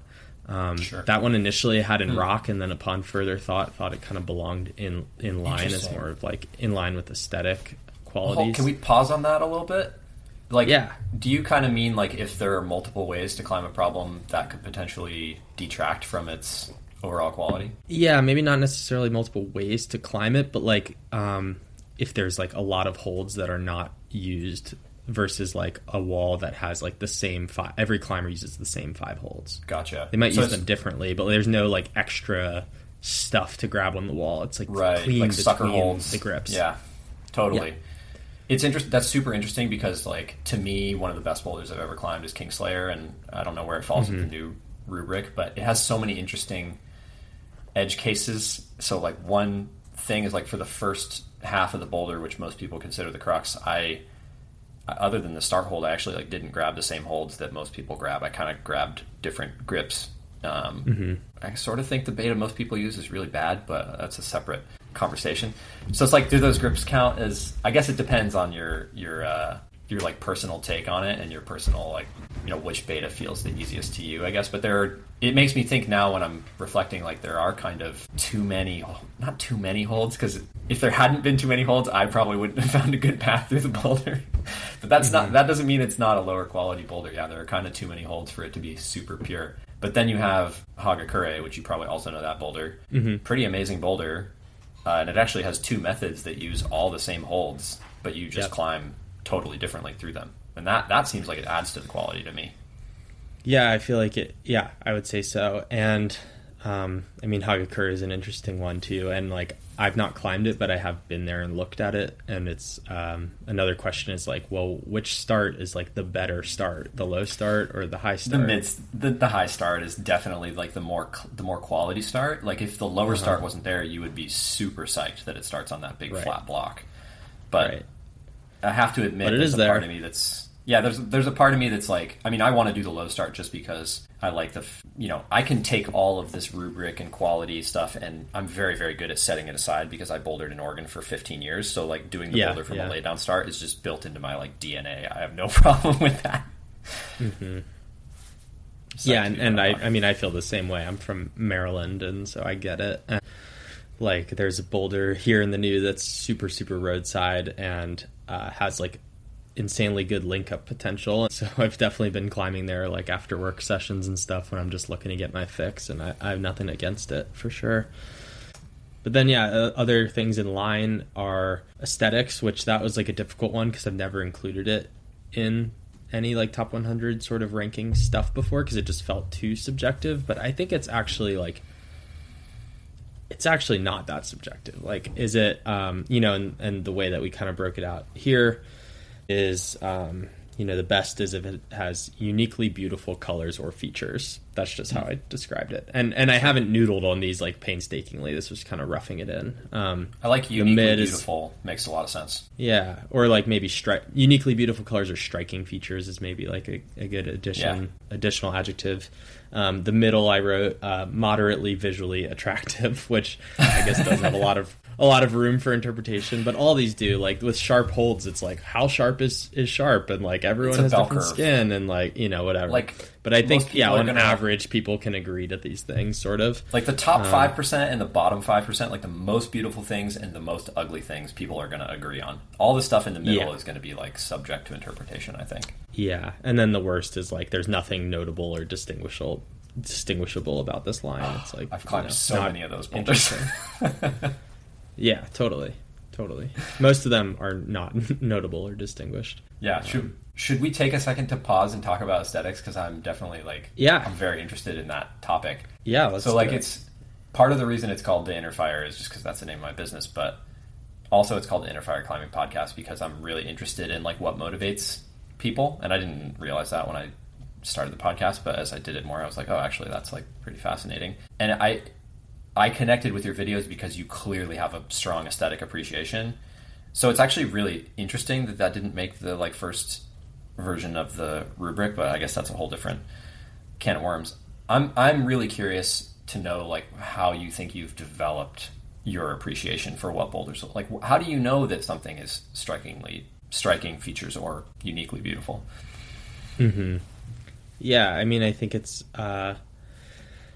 Sure. That one initially I had in rock, and then upon further thought it kind of belonged in line as more of like in line with aesthetic qualities. Can we pause on that a little bit? Like, yeah. Do you kind of mean like if there are multiple ways to climb a problem, that could potentially detract from its overall quality? Yeah, maybe not necessarily multiple ways to climb it, but like if there's like a lot of holds that are not used versus like a wall that has like the same five. Every climber uses the same 5 holds. Gotcha. They might use them differently, but there's no like extra stuff to grab on the wall. It's like clean like sucker holds, the grips. Yeah, totally. Yeah. It's that's super interesting because, like, to me, one of the best boulders I've ever climbed is Kingslayer, and I don't know where it falls in the new rubric, but it has so many interesting edge cases. So, like, one thing is, like, for the first half of the boulder, which most people consider the crux, I other than the start hold, I actually, like, didn't grab the same holds that most people grab. I kind of grabbed different grips. I sort of think the beta most people use is really bad, but that's a separate conversation. So it's like, do those grips count as? I guess it depends on your like personal take on it and your personal, like, you know, which beta feels the easiest to you, I guess. But it makes me think now when I'm reflecting, like, there are kind of not too many holds, because if there hadn't been too many holds, I probably wouldn't have found a good path through the boulder. But that doesn't mean it's not a lower quality boulder. Yeah, there are kind of too many holds for it to be super pure. But then you have Hagakure, which you probably also know that boulder. Pretty amazing boulder. And it actually has 2 methods that use all the same holds, but you just climb totally differently through them. And that seems like it adds to the quality to me. Yeah, I feel like it. Yeah, I would say so. And I mean, Hagakure is an interesting one too. And like, I've not climbed it, but I have been there and looked at it. And it's another question is like, well, which start is like the better start, the low start or the high start? The high start is definitely like the more quality start. Like, if the lower start wasn't there, you would be super psyched that it starts on that big flat block. But I have to admit, there's a part of me that's there's a part of me that's like, I mean, I want to do the low start just because I like I can take all of this rubric and quality stuff, and I'm very, very good at setting it aside because I bouldered in Oregon for 15 years. So, like, doing the boulder from a lay down start is just built into my, like, DNA. I have no problem with that. Yeah, and I mean, I feel the same way. I'm from Maryland, and so I get it. And, like, there's a boulder here in the new that's super, super roadside and has, like, insanely good link up potential. So I've definitely been climbing there, like, after work sessions and stuff when I'm just looking to get my fix, and I have nothing against it for sure. But then other things in line are aesthetics, which that was like a difficult one because I've never included it in any like top 100 sort of ranking stuff before because it just felt too subjective. But I think it's actually not that subjective. Like, is it and the way that we kind of broke it out here is the best is if it has uniquely beautiful colors or features. That's just how I described it. And I haven't noodled on these like painstakingly. This was kind of roughing it in. I like uniquely beautiful. Makes a lot of sense. Yeah, or like maybe uniquely beautiful colors or striking features is maybe like a good additional adjective. The middle I wrote moderately visually attractive, which I guess doesn't have a lot of room for interpretation, but all these do. Like with sharp holds, it's like how sharp is sharp, and like everyone has different skin, and like whatever. Like, but I think on average, people can agree to these things, sort of. Like the top 5% and the bottom 5%, like the most beautiful things and the most ugly things, people are going to agree on. All the stuff in the middle is going to be like subject to interpretation, I think. Yeah, and then the worst is like there's nothing notable or distinguishable about this line. It's like I've climbed so many of those boulders. Yeah, totally. Most of them are not notable or distinguished. Yeah, should we take a second to pause and talk about aesthetics? Because I'm definitely I'm very interested in that topic. Yeah, let's do it. It's part of the reason it's called The Inner Fire is just because that's the name of my business, but also it's called The Inner Fire Climbing Podcast because I'm really interested in like what motivates people, and I didn't realize that when I started the podcast, but as I did it more, I was like, oh, actually, that's like pretty fascinating. And I connected with your videos because you clearly have a strong aesthetic appreciation. So it's actually really interesting that didn't make the like first version of the rubric, but I guess that's a whole different can of worms. I'm really curious to know like how you think you've developed your appreciation for what boulders look like. How do you know that something is striking features or uniquely beautiful? Mm-hmm. Yeah, I mean, I think it's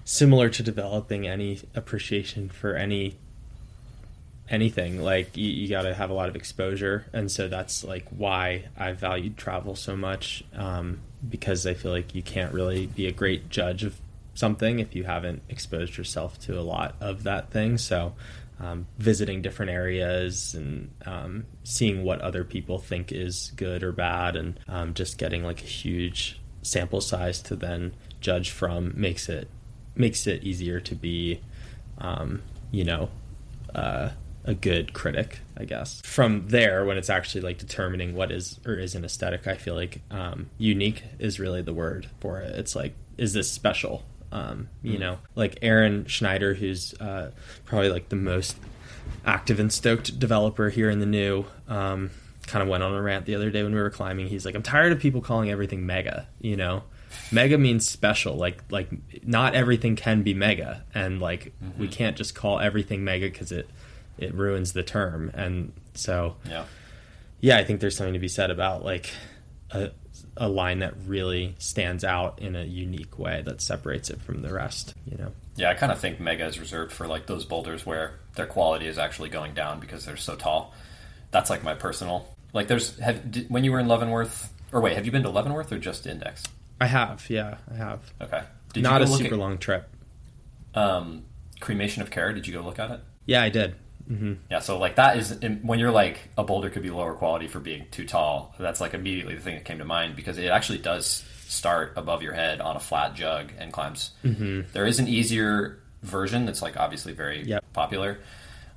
similar to developing any appreciation for anything. Like you got to have a lot of exposure, and so that's like why I valued travel so much, because I feel like you can't really be a great judge of something if you haven't exposed yourself to a lot of that thing. So visiting different areas and seeing what other people think is good or bad, and just getting like a huge sample size to then judge from makes it easier to be a good critic, I guess. From there, when it's actually like determining what is or isn't aesthetic, I feel like unique is really the word for it. It's like, is this special? Like Aaron Schneider, who's probably like the most active and stoked developer here in the new, kind of went on a rant the other day when we were climbing. He's like, I'm tired of people calling everything mega, Mega means special. Like not everything can be mega, and like we can't just call everything mega because it ruins the term. And so I think there's something to be said about like a line that really stands out in a unique way that separates it from the rest. Yeah, I kind of think mega is reserved for like those boulders where their quality is actually going down because they're so tall. That's like my personal, like when you were in Leavenworth, or wait, have you been to Leavenworth or just Index? I have. Okay. Not a super long trip. Cremation of Care, did you go look at it? Yeah, I did. Mm-hmm. Yeah, so like that is, when you're like, a boulder could be lower quality for being too tall, that's like immediately the thing that came to mind, because it actually does start above your head on a flat jug and climbs. Mm-hmm. There is an easier version that's like obviously very popular,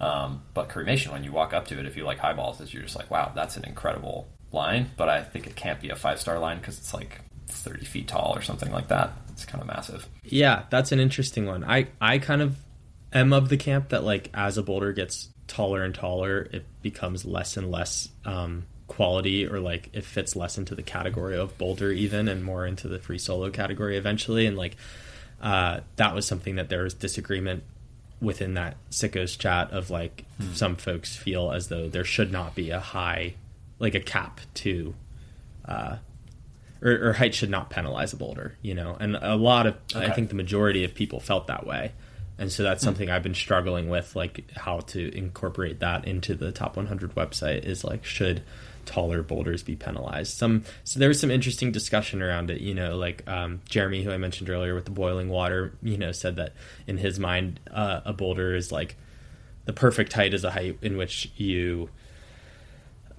but Cremation, when you walk up to it, if you like highballs, you're just like, wow, that's an incredible line, but I think it can't be a 5-star line because it's like 30 feet tall or something like that. It's kind of massive. Yeah, that's an interesting one. I kind of am of the camp that like as a boulder gets taller and taller, it becomes less and less quality, or like it fits less into the category of boulder even, and more into the free solo category eventually. And like that was something that there was disagreement within that Sickos chat of like some folks feel as though there should not be a high, like a cap to or height should not penalize a boulder, and a lot of I think the majority of people felt that way. And so that's something I've been struggling with, like how to incorporate that into the Top 100 website, is like, should taller boulders be penalized? So there was some interesting discussion around it, like Jeremy, who I mentioned earlier with the boiling water, said that in his mind, a boulder is like the perfect height is a height in which you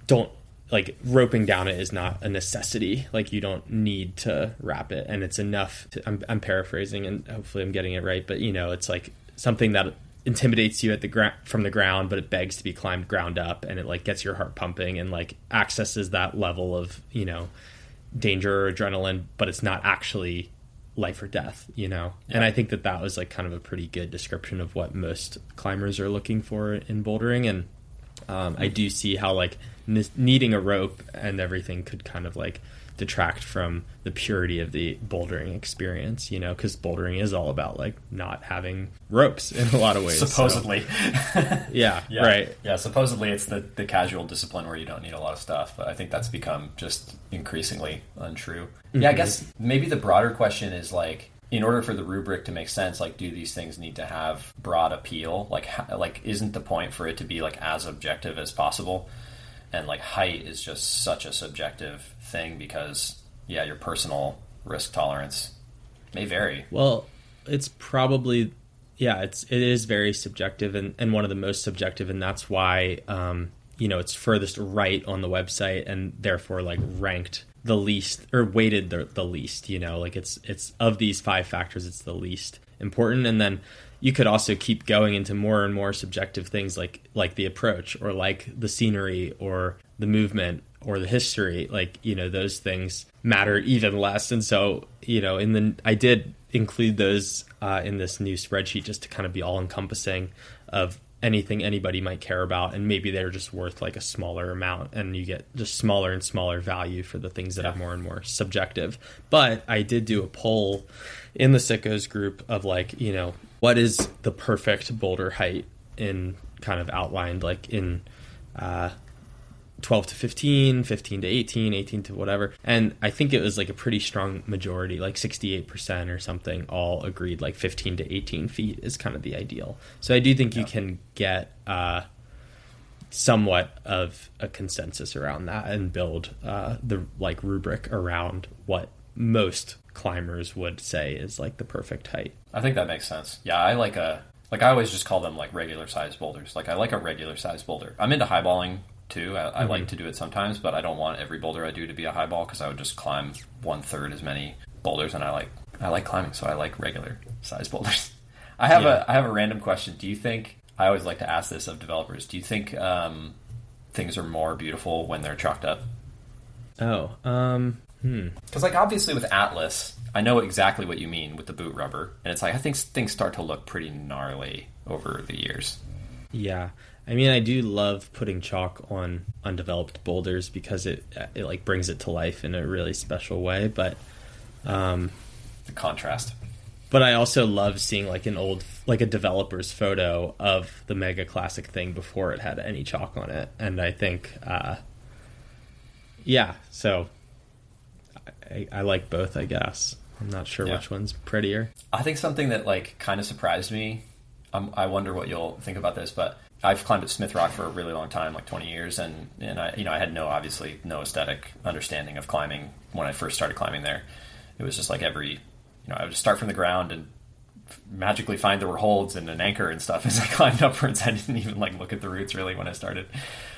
don't, like roping down it is not a necessity. Like you don't need to wrap it, and it's enough to, I'm paraphrasing and hopefully I'm getting it right, but it's like something that intimidates you from the ground, but it begs to be climbed ground up, and it like gets your heart pumping and like accesses that level of, danger or adrenaline, but it's not actually life or death, And I think that was like kind of a pretty good description of what most climbers are looking for in bouldering. And I do see how like needing a rope and everything could kind of like detract from the purity of the bouldering experience, because bouldering is all about like not having ropes in a lot of ways. Supposedly. So. Yeah, right. Yeah, supposedly it's the casual discipline where you don't need a lot of stuff, but I think that's become just increasingly untrue. Mm-hmm. Yeah, I guess maybe the broader question is like, in order for the rubric to make sense, like, do these things need to have broad appeal? Like isn't the point for it to be like as objective as possible? And like height is just such a subjective thing because your personal risk tolerance may vary. Well, it's probably, it is very subjective and one of the most subjective. And that's why, it's furthest right on the website and therefore like ranked the least or weighted the least, like it's of these 5 factors, it's the least important. And then you could also keep going into more and more subjective things like the approach or like the scenery or the movement or the history, like, those things matter even less. And so, I did include those in this new spreadsheet just to kind of be all encompassing of anything anybody might care about, and maybe they're just worth like a smaller amount, and you get just smaller and smaller value for the things that are more and more subjective. But I did do a poll in the Sickos group of like, you know, what is the perfect boulder height, in kind of outlined like in 12 to 15, 15 to 18, 18 to whatever. And I think it was like a pretty strong majority, like 68% or something, all agreed like 15 to 18 feet is kind of the ideal. So I do think you can get somewhat of a consensus around that and build the like rubric around what most climbers would say is like the perfect height. I think that makes sense. Yeah, I I always just call them like regular size boulders. Like I like a regular size boulder. I'm into highballing too. I like to do it sometimes, but I don't want every boulder I do to be a highball, because I would just climb 1/3 as many boulders, and I like climbing, so I like regular size boulders. I have a random question. Do you think, I always like to ask this of developers, do you think things are more beautiful when they're chalked up? Because like obviously with Atlas, I know exactly what you mean with the boot rubber, and it's like I think things start to look pretty gnarly over the years. Yeah. I mean, I do love putting chalk on undeveloped boulders because it like brings it to life in a really special way. But the contrast. But I also love seeing like a developer's photo of the Mega Classic thing before it had any chalk on it. And I think, so I like both, I guess. I'm not sure which one's prettier. I think something that like kind of surprised me, I wonder what you'll think about this, but I've climbed at Smith Rock for a really long time, like 20 years, and I had obviously no aesthetic understanding of climbing when I first started climbing there. It was just like I would just start from the ground and magically find there were holds and an anchor and stuff as I climbed upwards. I didn't even like look at the roots really when I started.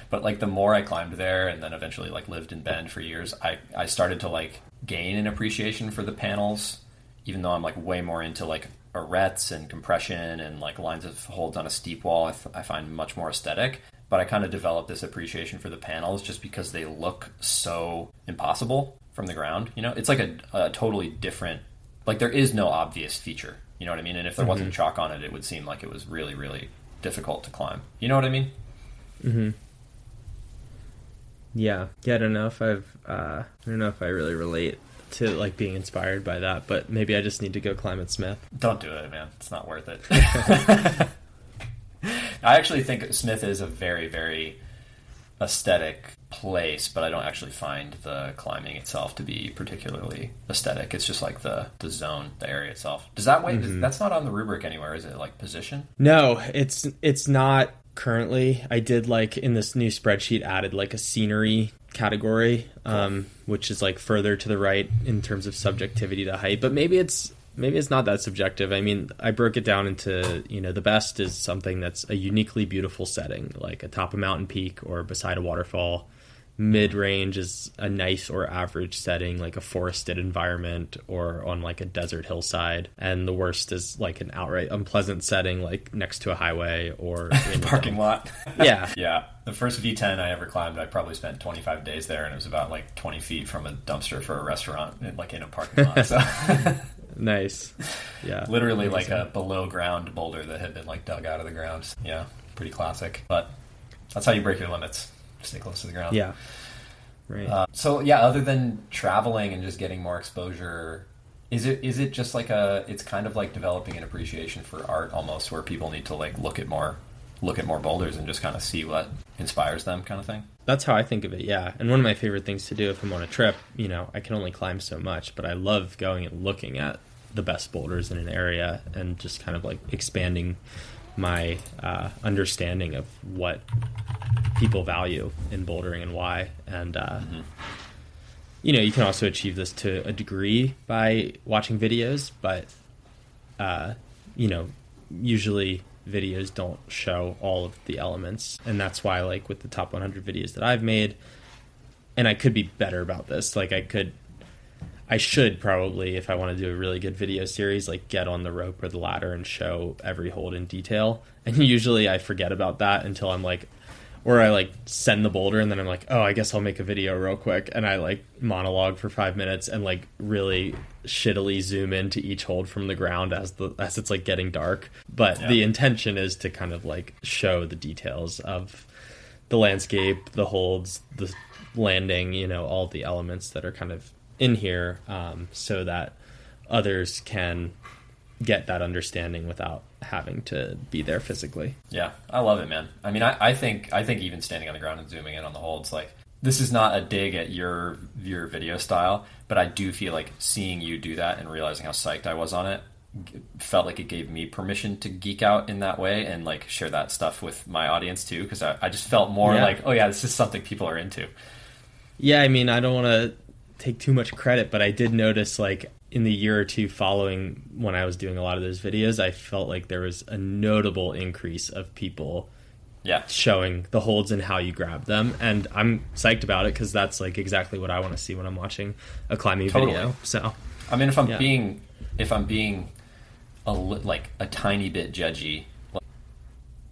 But like the more I climbed there and then eventually like lived in Bend for years, I started to like gain an appreciation for the panels, even though I'm like way more into like arretes and compression and like lines of holds on a steep wall. I find much more aesthetic, but I kind of developed this appreciation for the panels just because they look so impossible from the ground. You know, it's like a totally different, like there is no obvious feature, you know what I mean? And if there wasn't chalk on it, it would seem like it was really, really difficult to climb. You know what I mean? Mm-hmm. Yeah. I don't know if I really relate to like being inspired by that, but maybe I just need to go climb at Smith. Don't do it, man. It's not worth it. I actually think Smith is a very, very aesthetic place, but I don't actually find the climbing itself to be particularly aesthetic. It's just like the zone, the area itself. Does that way? That's not on the rubric anywhere, is it? Like position? No, it's not currently. I did like in this new spreadsheet added like a scenery category, which is like further to the right in terms of subjectivity to height, but maybe it's not that subjective. I mean, I broke it down into, the best is something that's a uniquely beautiful setting, like atop a mountain peak or beside a waterfall. Mid-range is a nice or average setting, like a forested environment or on like a desert hillside. And the worst is like an outright unpleasant setting, like next to a highway or in parking lot. Yeah. Yeah. The first V10 I ever climbed, I probably spent 25 days there, and it was about like 20 feet from a dumpster for a restaurant, like in a parking lot. So nice. Yeah. Literally amazing. Like a below ground boulder that had been like dug out of the ground. Yeah. Pretty classic. But that's how you break your limits. Stay close to the ground. Yeah. Right. So yeah, other than traveling and just getting more exposure, is it just like it's kind of like developing an appreciation for art almost, where people need to like look at more boulders and just kind of see what inspires them, kind of thing? That's how I think of it, yeah. And one of my favorite things to do if I'm on a trip, I can only climb so much, but I love going and looking at the best boulders in an area and just kind of like expanding my understanding of what people value in bouldering and why. And you can also achieve this to a degree by watching videos, but usually videos don't show all of the elements, and that's why like with the top 100 videos that I've made, and I could be better about this, like I should probably, if I want to do a really good video series, like get on the rope or the ladder and show every hold in detail. And usually I forget about that until I'm like Or I like send the boulder and then I'm like, oh, I guess I'll make a video real quick. And I like monologue for 5 minutes and like really shittily zoom into each hold from the ground as it's like getting dark. But the intention is to kind of like show the details of the landscape, the holds, the landing, you know, all the elements that are kind of in here, so that others can get that understanding without having to be there physically. Yeah, I love it, man. I mean, I think even standing on the ground and zooming in on the holds, like, this is not a dig at your video style, but I do feel like seeing you do that and realizing how psyched I was on it felt like it gave me permission to geek out in that way and like share that stuff with my audience too, because I just felt more like, oh yeah, this is something people are into. Yeah, I mean, I don't want to take too much credit, but I did notice like in the year or two following when I was doing a lot of those videos, I felt like there was a notable increase of people showing the holds and how you grab them. And I'm psyched about it because that's like exactly what I want to see when I'm watching a climbing video. So, I mean, if I'm being a tiny bit judgy,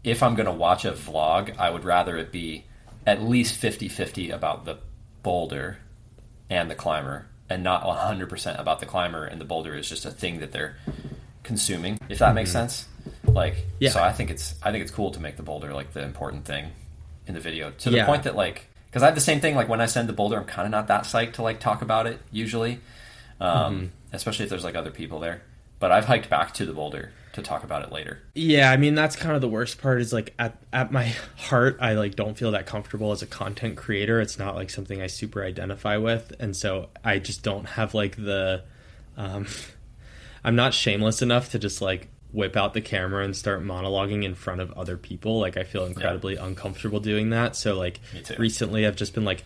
if I'm going to watch a vlog, I would rather it be at least 50-50 about the boulder and the climber, and not 100% about the climber and the boulder is just a thing that they're consuming, if that makes sense. Like, so I think it's cool to make the boulder like the important thing in the video, to the point that like, because I have the same thing, like when I send the boulder, I'm kind of not that psyched to like talk about it usually, especially if there's like other people there, but I've hiked back to the boulder to talk about it later. Yeah, I mean, that's kind of the worst part is like at my heart, I like don't feel that comfortable as a content creator. It's not like something I super identify with. And so I just don't have like the, I'm not shameless enough to just like whip out the camera and start monologuing in front of other people. Like I feel incredibly uncomfortable doing that. So like recently I've just been like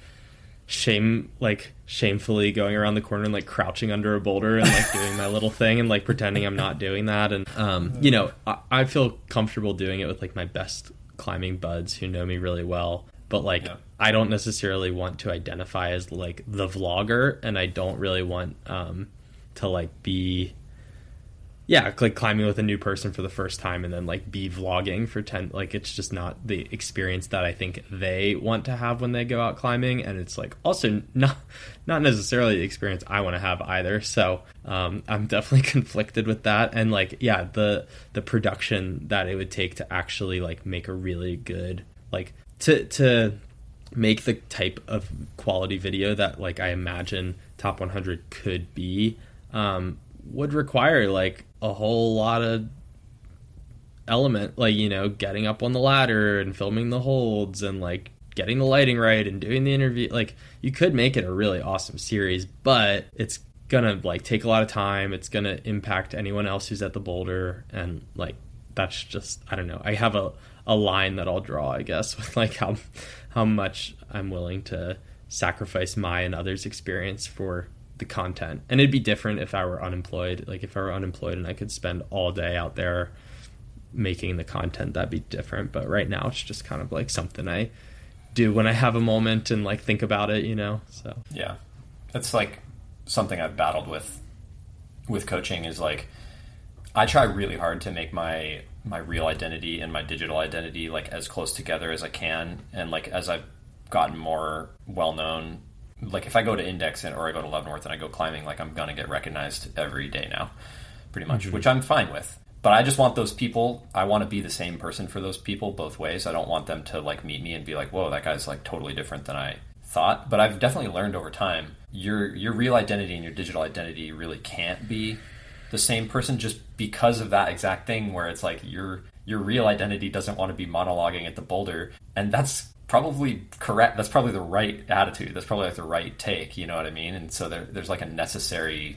shamefully going around the corner and like crouching under a boulder and like doing my little thing and like pretending I'm not doing that. And you know, I feel comfortable doing it with like my best climbing buds who know me really well, but like I don't necessarily want to identify as like the vlogger, and I don't really want to like be like climbing with a new person for the first time and then like be vlogging for 10, like it's just not the experience that I think they want to have when they go out climbing. And it's like also not necessarily the experience I want to have either. So I'm definitely conflicted with that. And like, the production that it would take to actually like make a really good, like to make the type of quality video that like I imagine Top 100 could be, would require like a whole lot of element, like, you know, getting up on the ladder and filming the holds and like getting the lighting right and doing the interview. Like you could make it a really awesome series, but it's gonna like take a lot of time. It's gonna impact anyone else who's at the boulder, and like that's just, I don't know, I have a line that I'll draw, I guess, with like how much I'm willing to sacrifice my and others' experience for the content. And it'd be different if I were unemployed. Like if I were unemployed and I could spend all day out there making the content, that'd be different. But right now it's just kind of like something I do when I have a moment and like think about it, you know? So yeah, it's like something I've battled with coaching is like, I try really hard to make my real identity and my digital identity like as close together as I can. And like, as I've gotten more well-known, like if I go to Index or I go to Love North and I go climbing, like I'm going to get recognized every day now, pretty much, which I'm fine with. But I just want those people, I want to be the same person for those people both ways. I don't want them to like meet me and be like, whoa, that guy's like totally different than I thought. But I've definitely learned over time, your real identity and your digital identity really can't be the same person, just because of that exact thing where it's like your real identity doesn't want to be monologuing at the boulder. And that's probably correct. That's probably the right attitude. That's probably like the right take, you know what I mean? And so there's like a necessary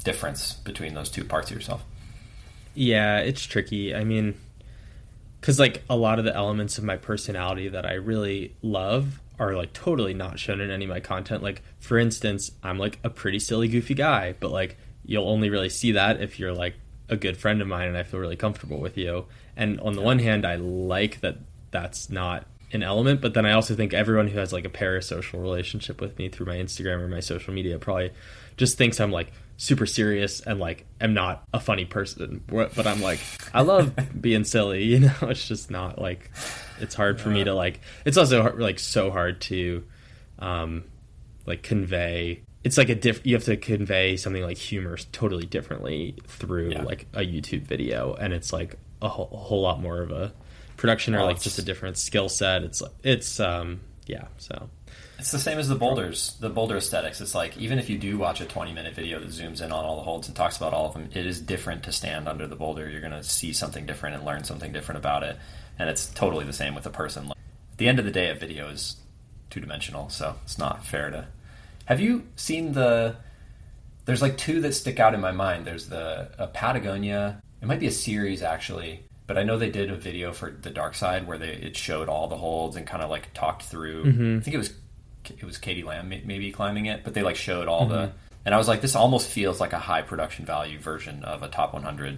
difference between those two parts of yourself. Yeah, it's tricky. I mean, because like a lot of the elements of my personality that I really love are like totally not shown in any of my content. Like for instance, I'm like a pretty silly, goofy guy, but like you'll only really see that if you're like a good friend of mine and I feel really comfortable with you. And on the one hand, I like that that's not an element, but then I also think everyone who has like a parasocial relationship with me through my Instagram or my social media probably just thinks I'm like super serious and like am not a funny person, but I'm like, I love being silly, you know. It's just not like, it's hard for me to like, it's also like so hard to like convey. It's like you have to convey something like humor totally differently through like a YouTube video, and it's like a whole lot more of a production or like just a different skill set. So it's the same as the boulders, the boulder aesthetics. It's like, even if you do watch a 20-minute video that zooms in on all the holds and talks about all of them, it is different to stand under the boulder. You're going to see something different and learn something different about it, and it's totally the same with a person. At the end of the day, a video is two-dimensional, so it's not fair to... Have you seen there's like two that stick out in my mind. There's a Patagonia, it might be a series actually, but I know they did a video for the Dark Side where it showed all the holds and kind of like talked through. I think it was Katie Lamb maybe climbing it, but they like showed all and I was like, this almost feels like a high production value version of a top 100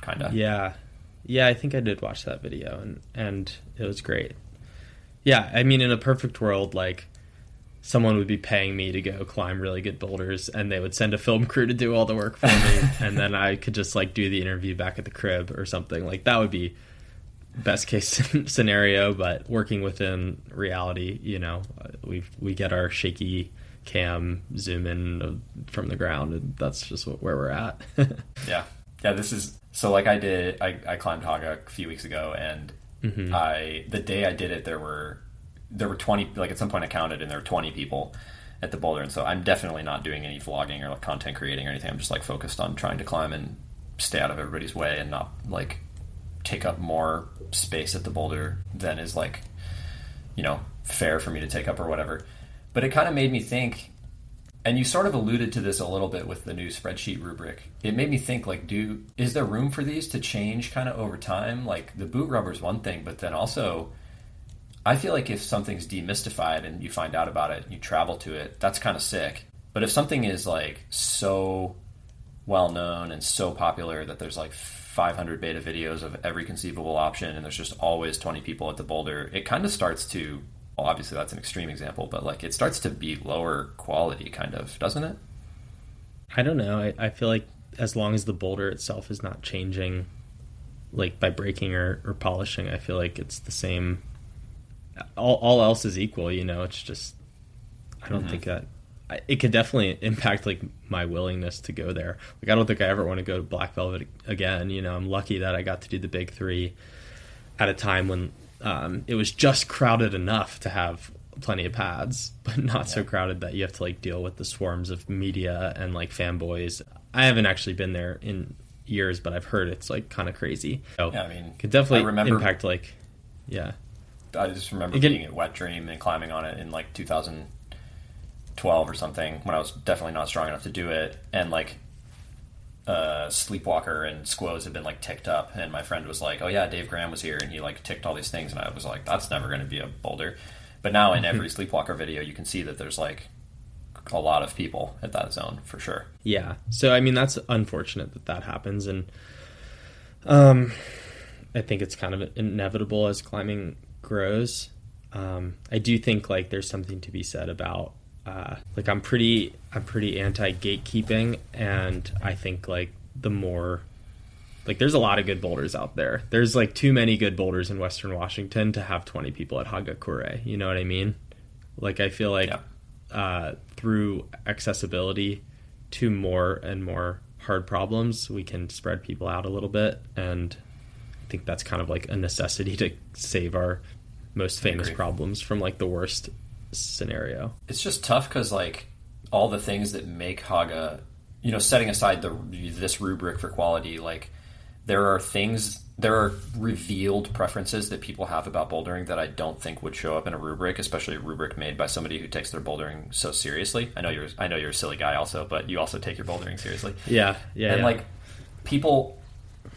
kind of. Yeah, I think I did watch that video, and it was great. Yeah, I mean, in a perfect world, like, someone would be paying me to go climb really good boulders, and they would send a film crew to do all the work for me, and then I could just like do the interview back at the crib or something. Like, that would be best case scenario, but working within reality, you know, we get our shaky cam zoom in from the ground, and that's just where we're at. yeah This is so like I climbed Haga a few weeks ago, and the day I did it, there were 20, like at some point I counted, and there were 20 people at the boulder. And so I'm definitely not doing any vlogging or like content creating or anything. I'm just like focused on trying to climb and stay out of everybody's way and not like take up more space at the boulder than is like, you know, fair for me to take up or whatever. But it kind of made me think, and you sort of alluded to this a little bit with the new spreadsheet rubric. It made me think, like, is there room for these to change kind of over time? Like, the boot rubber is one thing, but then also I feel like if something's demystified and you find out about it and you travel to it, that's kind of sick. But if something is like so well known and so popular that there's like 500 beta videos of every conceivable option and there's just always 20 people at the boulder, it kind of starts to, well, obviously that's an extreme example, but like it starts to be lower quality kind of, doesn't it? I don't know. I feel like as long as the boulder itself is not changing, like by breaking or polishing, I feel like it's the same. All else is equal, you know. It's just, I don't think that it could definitely impact like my willingness to go there. Like, I don't think I ever want to go to Black Velvet again. You know, I'm lucky that I got to do the big three at a time when it was just crowded enough to have plenty of pads, but not so crowded that you have to like deal with the swarms of media and like fanboys. I haven't actually been there in years, but I've heard it's like kind of crazy. So yeah, I mean, could definitely impact like, yeah. I just remember being at Wet Dream and climbing on it in like 2012 or something, when I was definitely not strong enough to do it, and like Sleepwalker and Squoze had been like ticked up, and my friend was like, oh yeah, Dave Graham was here and he like ticked all these things, and I was like, that's never going to be a boulder. But now in every Sleepwalker video you can see that there's like a lot of people at that zone for sure. Yeah, so I mean, that's unfortunate that happens, and I think it's kind of inevitable as climbing grows. I do think like there's something to be said about like I'm pretty anti gatekeeping, and I think like the more like there's a lot of good boulders out there. There's like too many good boulders in Western Washington to have 20 people at Hagakure. You know what I mean? Like, I feel like through accessibility to more and more hard problems, we can spread people out a little bit, and I think that's kind of like a necessity to save our most famous problems from like the worst scenario. It's just tough because like all the things that make Haga, you know, setting aside this rubric for quality, like there are revealed preferences that people have about bouldering that I don't think would show up in a rubric, especially a rubric made by somebody who takes their bouldering so seriously. I know you're a silly guy also, but you also take your bouldering seriously. Yeah. Like people,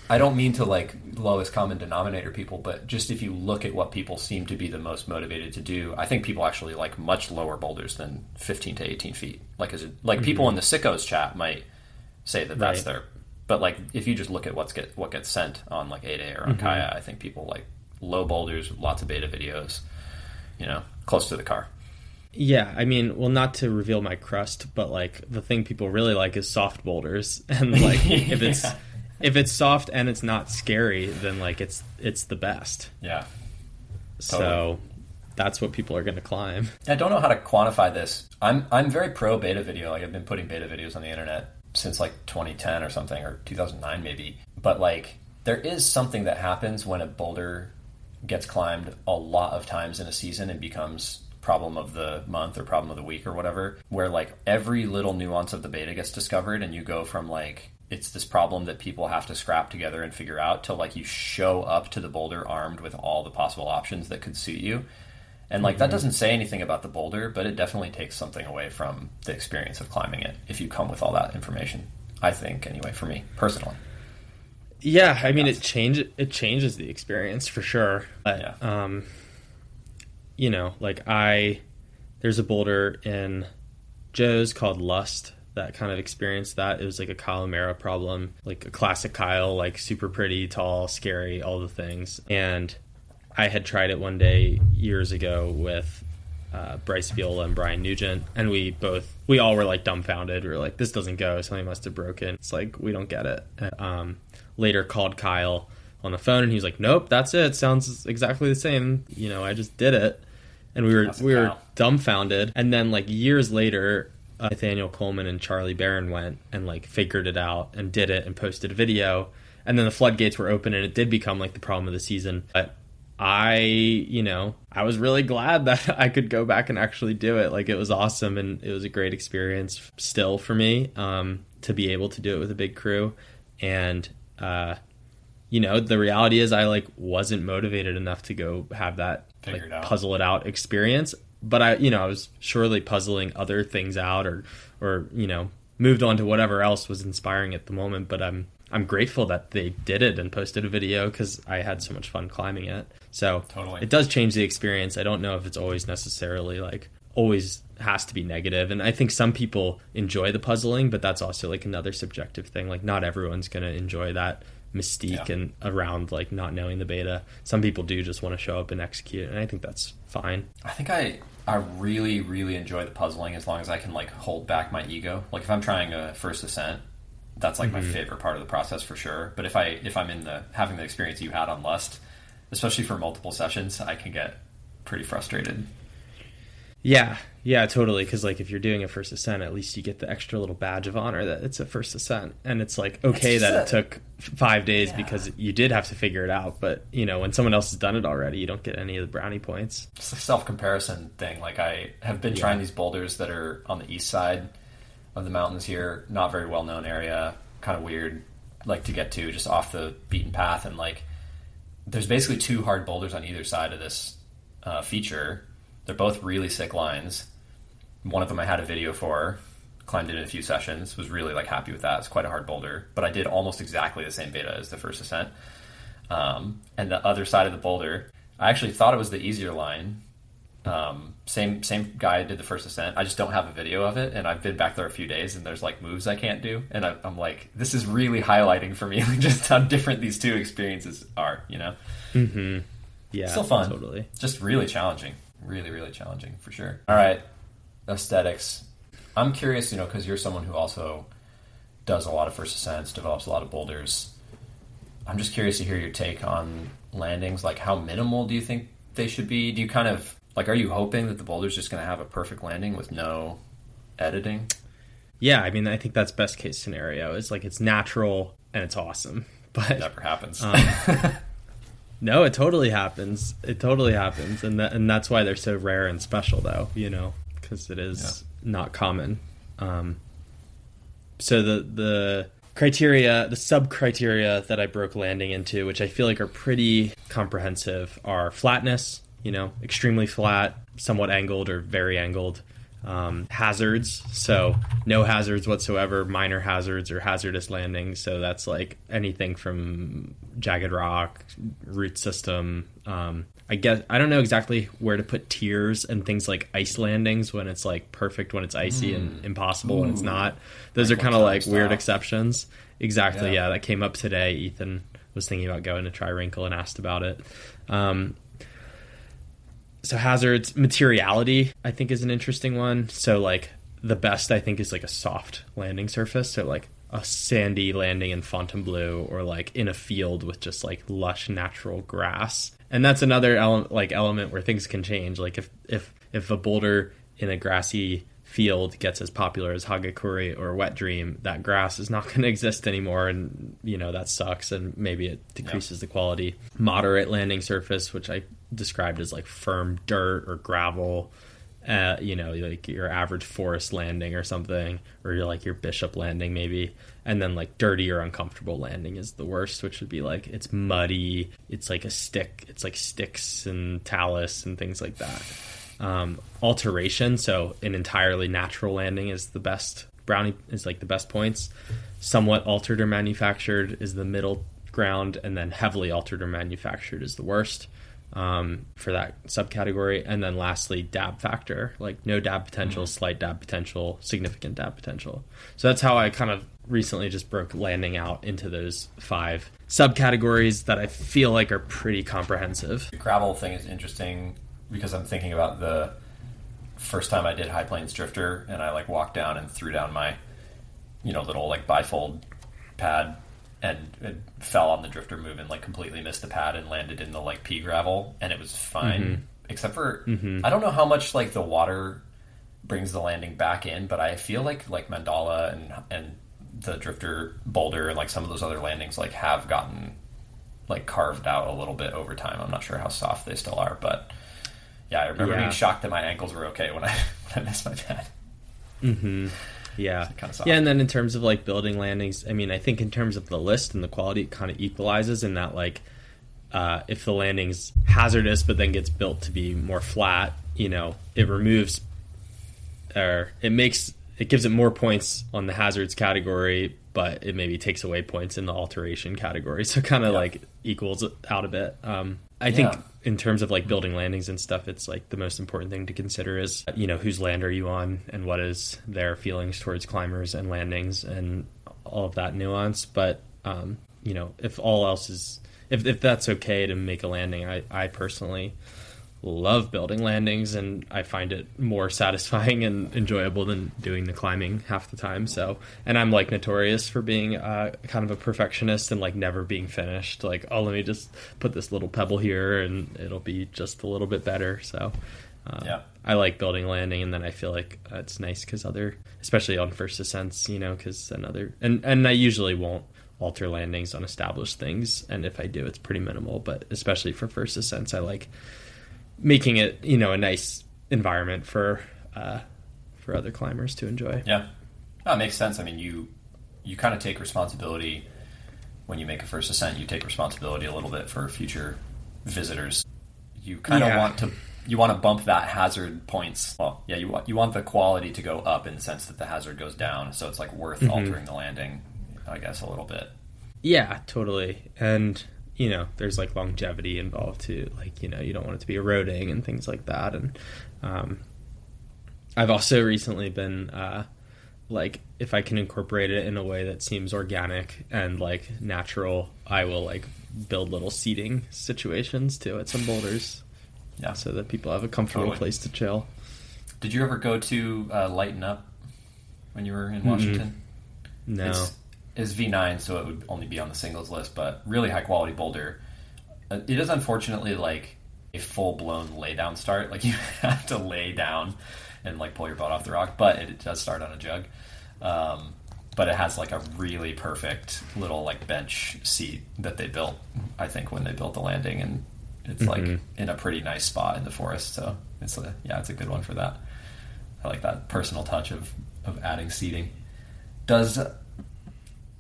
I don't mean to like lowest common denominator people, but just if you look at what people seem to be the most motivated to do, I think people actually like much lower boulders than 15 to 18 feet. Like, people in the sickos chat might say that that's their, but like if you just look at what gets sent on like 8A or on Kaya, I think people like low boulders, lots of beta videos. close to the car. Yeah, I mean, well, not to reveal my crust, but like the thing people really like is soft boulders, and like if it's soft and it's not scary, then like it's the best. Yeah. Totally. So that's what people are going to climb. I don't know how to quantify this. I'm very pro beta video. Like I've been putting beta videos on the internet since like 2010 or something, or 2009 maybe. But like there is something that happens when a boulder gets climbed a lot of times in a season and becomes problem of the month or problem of the week or whatever, where like every little nuance of the beta gets discovered, and you go from like it's this problem that people have to scrap together and figure out to like you show up to the boulder armed with all the possible options that could suit you. And like that doesn't say anything about the boulder, but it definitely takes something away from the experience of climbing it if you come with all that information, I think, anyway, for me personally. Yeah, I mean, it changes the experience for sure. But, like there's a boulder in Joe's called Lust that kind of experienced that. It was like a Kyle O'Mara problem, like a classic Kyle, like super pretty, tall, scary, all the things. And I had tried it one day years ago with Bryce Viola and Brian Nugent, and we all were like dumbfounded. We were like, this doesn't go. Something must have broken. It's like, we don't get it. Later called Kyle on the phone, and he was like, nope, that's it. Sounds exactly the same. I just did it. And we were dumbfounded. And then like years later, Nathaniel Coleman and Charlie Barron went and like figured it out and did it and posted a video. And then the floodgates were open, and it did become like the problem of the season. But I was really glad that I could go back and actually do it. Like it was awesome, and it was a great experience still for me to be able to do it with a big crew. And the reality is I like wasn't motivated enough to go have that like puzzle it out experience. But I was surely puzzling other things out or moved on to whatever else was inspiring at the moment. But I'm grateful that they did it and posted a video because I had so much fun climbing it. So totally. It does change the experience. I don't know if it's always necessarily like always has to be negative. And I think some people enjoy the puzzling, but that's also like another subjective thing. Like not everyone's going to enjoy that mystique and around like not knowing the beta. Some people do just want to show up and execute, and I think that's fine. I think I really, really enjoy the puzzling as long as I can like hold back my ego. Like if I'm trying a first ascent, that's like my favorite part of the process for sure. But if I'm in having the experience you had on Lust, especially for multiple sessions, I can get pretty frustrated. Yeah, totally. Because like if you're doing a first ascent, at least you get the extra little badge of honor that it's a first ascent, and it's like okay that it took 5 days because you did have to figure it out. But when someone else has done it already, you don't get any of the brownie points. It's a self-comparison thing. Like I have been trying these boulders that are on the east side of the mountains here, not very well known area, kind of weird, like to get to, just off the beaten path, and like there's basically 2 hard boulders on either side of this feature. They're both really sick lines. One of them I had a video for, climbed it in a few sessions, was really like happy with that. It's quite a hard boulder, but I did almost exactly the same beta as the first ascent. And the other side of the boulder, I actually thought it was the easier line. Same guy did the first ascent. I just don't have a video of it, and I've been back there a few days, and there's like moves I can't do, and I'm like, this is really highlighting for me just how different these 2 experiences are. Yeah, still fun, totally. Just really challenging, really challenging for sure. All right, aesthetics. I'm curious, because you're someone who also does a lot of first ascents, develops a lot of boulders. I'm just curious to hear your take on landings. Like, how minimal do you think they should be? Do you kind of like, are you hoping that the boulder's just going to have a perfect landing with no editing? Yeah, I mean, I think that's best case scenario. It's like it's natural and it's awesome, but it never happens. No, it totally happens. And that's why they're so rare and special, though. Because it is not common. So the criteria, the sub-criteria that I broke landing into, which I feel like are pretty comprehensive, are flatness, extremely flat, somewhat angled or very angled. Hazards, so no hazards whatsoever, minor hazards or hazardous landings. So that's like anything from jagged rock, root system. I guess I don't know exactly where to put tiers and things like ice landings when it's like perfect when it's icy and impossible when it's not. Those are kind of like weird exceptions. Exactly. Yeah, that came up today. Ethan was thinking about going to try Wrinkle and asked about it. So hazards, materiality, I think is an interesting one. So like the best I think is like a soft landing surface. So like a sandy landing in Fontainebleau, or like in a field with just like lush natural grass. And that's another element where things can change. Like if a boulder in a grassy field gets as popular as Hagakure or Wet Dream, that grass is not going to exist anymore, and that sucks, and maybe it decreases the quality. Moderate landing surface, which I described as like firm dirt or gravel, like your average forest landing or something, or like your bishop landing maybe. And then like dirty or uncomfortable landing is the worst, which would be like it's muddy, it's like it's like sticks and talus and things like that. Alteration, so an entirely natural landing is the best. Brownie is like the best points. Somewhat altered or manufactured is the middle ground, and then heavily altered or manufactured is the worst for that subcategory. And then lastly, dab factor, like no dab potential, slight dab potential, significant dab potential. So that's how I kind of recently just broke landing out into those 5 subcategories that I feel like are pretty comprehensive. The gravel thing is interesting, because I'm thinking about the first time I did High Plains Drifter, and I like walked down and threw down my, little like bifold pad, and it fell on the drifter move and like completely missed the pad and landed in the like pea gravel, and it was fine, except for I don't know how much like the water brings the landing back in, but I feel like Mandala and the drifter boulder and like some of those other landings like have gotten like carved out a little bit over time. I'm not sure how soft they still are, but yeah, I remember being shocked that my ankles were okay when I missed my pad. Yeah. So kind of soft. Yeah, and then in terms of like building landings, I mean, I think in terms of the list and the quality, it kind of equalizes in that like if the landing's hazardous but then gets built to be more flat, it removes, or it gives it more points on the hazards category, but it maybe takes away points in the alteration category. So kind of like equals it out a bit. I think in terms of like building landings and stuff, it's like the most important thing to consider is, whose land are you on and what is their feelings towards climbers and landings and all of that nuance. But, if all else is, if that's okay to make a landing, I personally love building landings, and I find it more satisfying and enjoyable than doing the climbing half the time. So, and I'm like notorious for being kind of a perfectionist and like never being finished. Like, oh, let me just put this little pebble here and it'll be just a little bit better. So I like building landing, and then I feel like it's nice because especially on first ascents, because and I usually won't alter landings on established things, and if I do, it's pretty minimal. But especially for first ascents, I like making it, a nice environment for other climbers to enjoy. Yeah, that makes sense. I mean, you kind of take responsibility when you make a first ascent. You take responsibility a little bit for future visitors. You kind of want to bump that hazard points. Well, yeah, you want the quality to go up in the sense that the hazard goes down. So it's like worth altering the landing, I guess, a little bit. Yeah, totally. And there's like longevity involved too. Like, you don't want it to be eroding and things like that. And I've also recently been like, if I can incorporate it in a way that seems organic and like natural, I will like build little seating situations too at some boulders. Yeah, so that people have a comfortable place to chill. Did you ever go to Lighten Up when you were in Washington? No. It's V9, so it would only be on the singles list, but really high quality boulder. It is unfortunately like a full blown lay down start. Like you have to lay down and like pull your butt off the rock, but it does start on a jug. But it has like a really perfect little like bench seat that they built, I think, when they built the landing, and it's like in a pretty nice spot in the forest. So it's a good one for that. I like that personal touch of adding seating.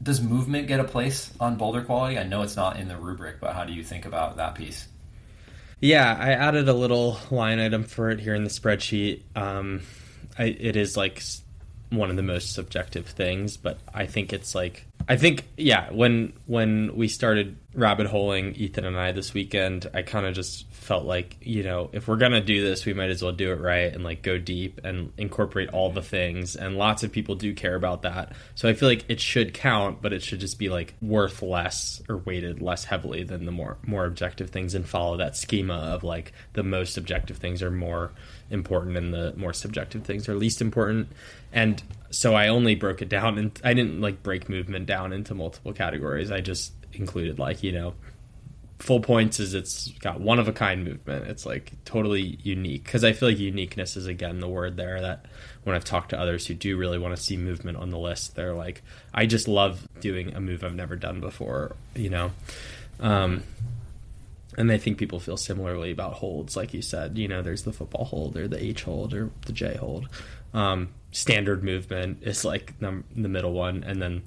Does movement get a place on boulder quality? I know it's not in the rubric, but how do you think about that piece? Yeah, I added a little line item for it here in the spreadsheet. It is like one of the most subjective things, but I think it's like, when we started rabbit holing Ethan and I this weekend, I kind of just felt like, if we're going to do this, we might as well do it right and like go deep and incorporate all the things. And lots of people do care about that. So I feel like it should count, but it should just be like worth less or weighted less heavily than the more objective things, and follow that schema of like the most objective things are more important and the more subjective things are least important. And so I only broke it down, and I didn't like break movement down into multiple categories. I just included like, full points is it's got one of a kind movement. It's like totally unique, because I feel like uniqueness is again the word there, that when I've talked to others who do really want to see movement on the list, they're like, I just love doing a move I've never done before, and I think people feel similarly about holds, like you said. There's the football hold or the H hold or the J hold. Standard movement is like the middle one, and then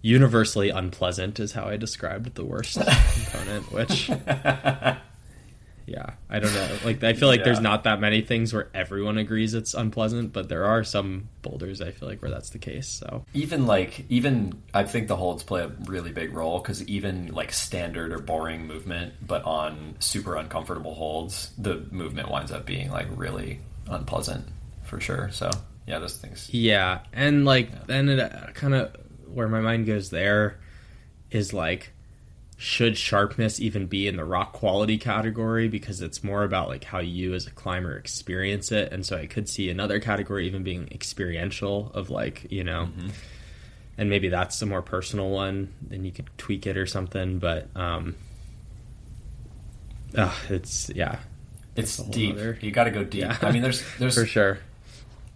universally unpleasant is how I described the worst component, which, yeah, I don't know. Like, I feel like there's not that many things where everyone agrees it's unpleasant, but there are some boulders, I feel like, where that's the case. So even I think the holds play a really big role, because even like standard or boring movement, but on super uncomfortable holds, the movement winds up being like really unpleasant for sure. So yeah, those things. Yeah, and like then it kind of, where my mind goes there is like, should sharpness even be in the rock quality category? Because it's more about like how you as a climber experience it. And so I could see another category even being experiential, of like, and maybe that's a more personal one, then you could tweak it or something. But it's deep. You got to go deep. Yeah. I mean, there's for sure.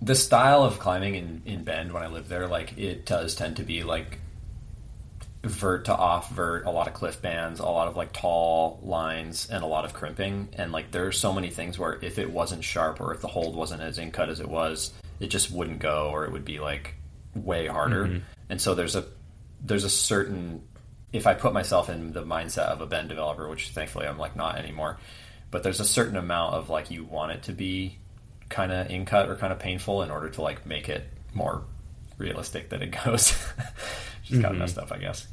The style of climbing in Bend when I lived there, like, it does tend to be like vert to off vert, a lot of cliff bands, a lot of like tall lines, and a lot of crimping. And like, there are so many things where if it wasn't sharp, or if the hold wasn't as in cut as it was, it just wouldn't go, or it would be like way harder. Mm-hmm. And so there's a certain, if I put myself in the mindset of a Bend developer, which thankfully I'm like not anymore, but there's a certain amount of like, you want it to be kind of in cut or kind of painful in order to like make it more realistic that it goes. Just got messed up, I guess.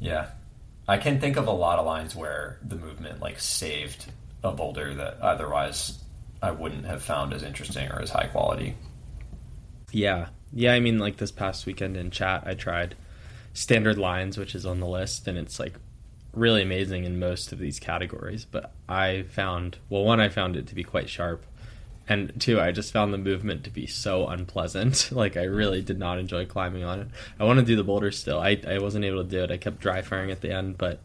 Yeah, I can think of a lot of lines where the movement like saved a boulder that otherwise I wouldn't have found as interesting or as high quality. Yeah, I mean, like this past weekend in chat, I tried standard lines, which is on the list, and it's like really amazing in most of these categories. But I found it to be quite sharp, and two, I just found the movement to be so unpleasant. Like, I really did not enjoy climbing on it. I want to do the boulder still. I wasn't able to do it. I kept dry firing at the end, but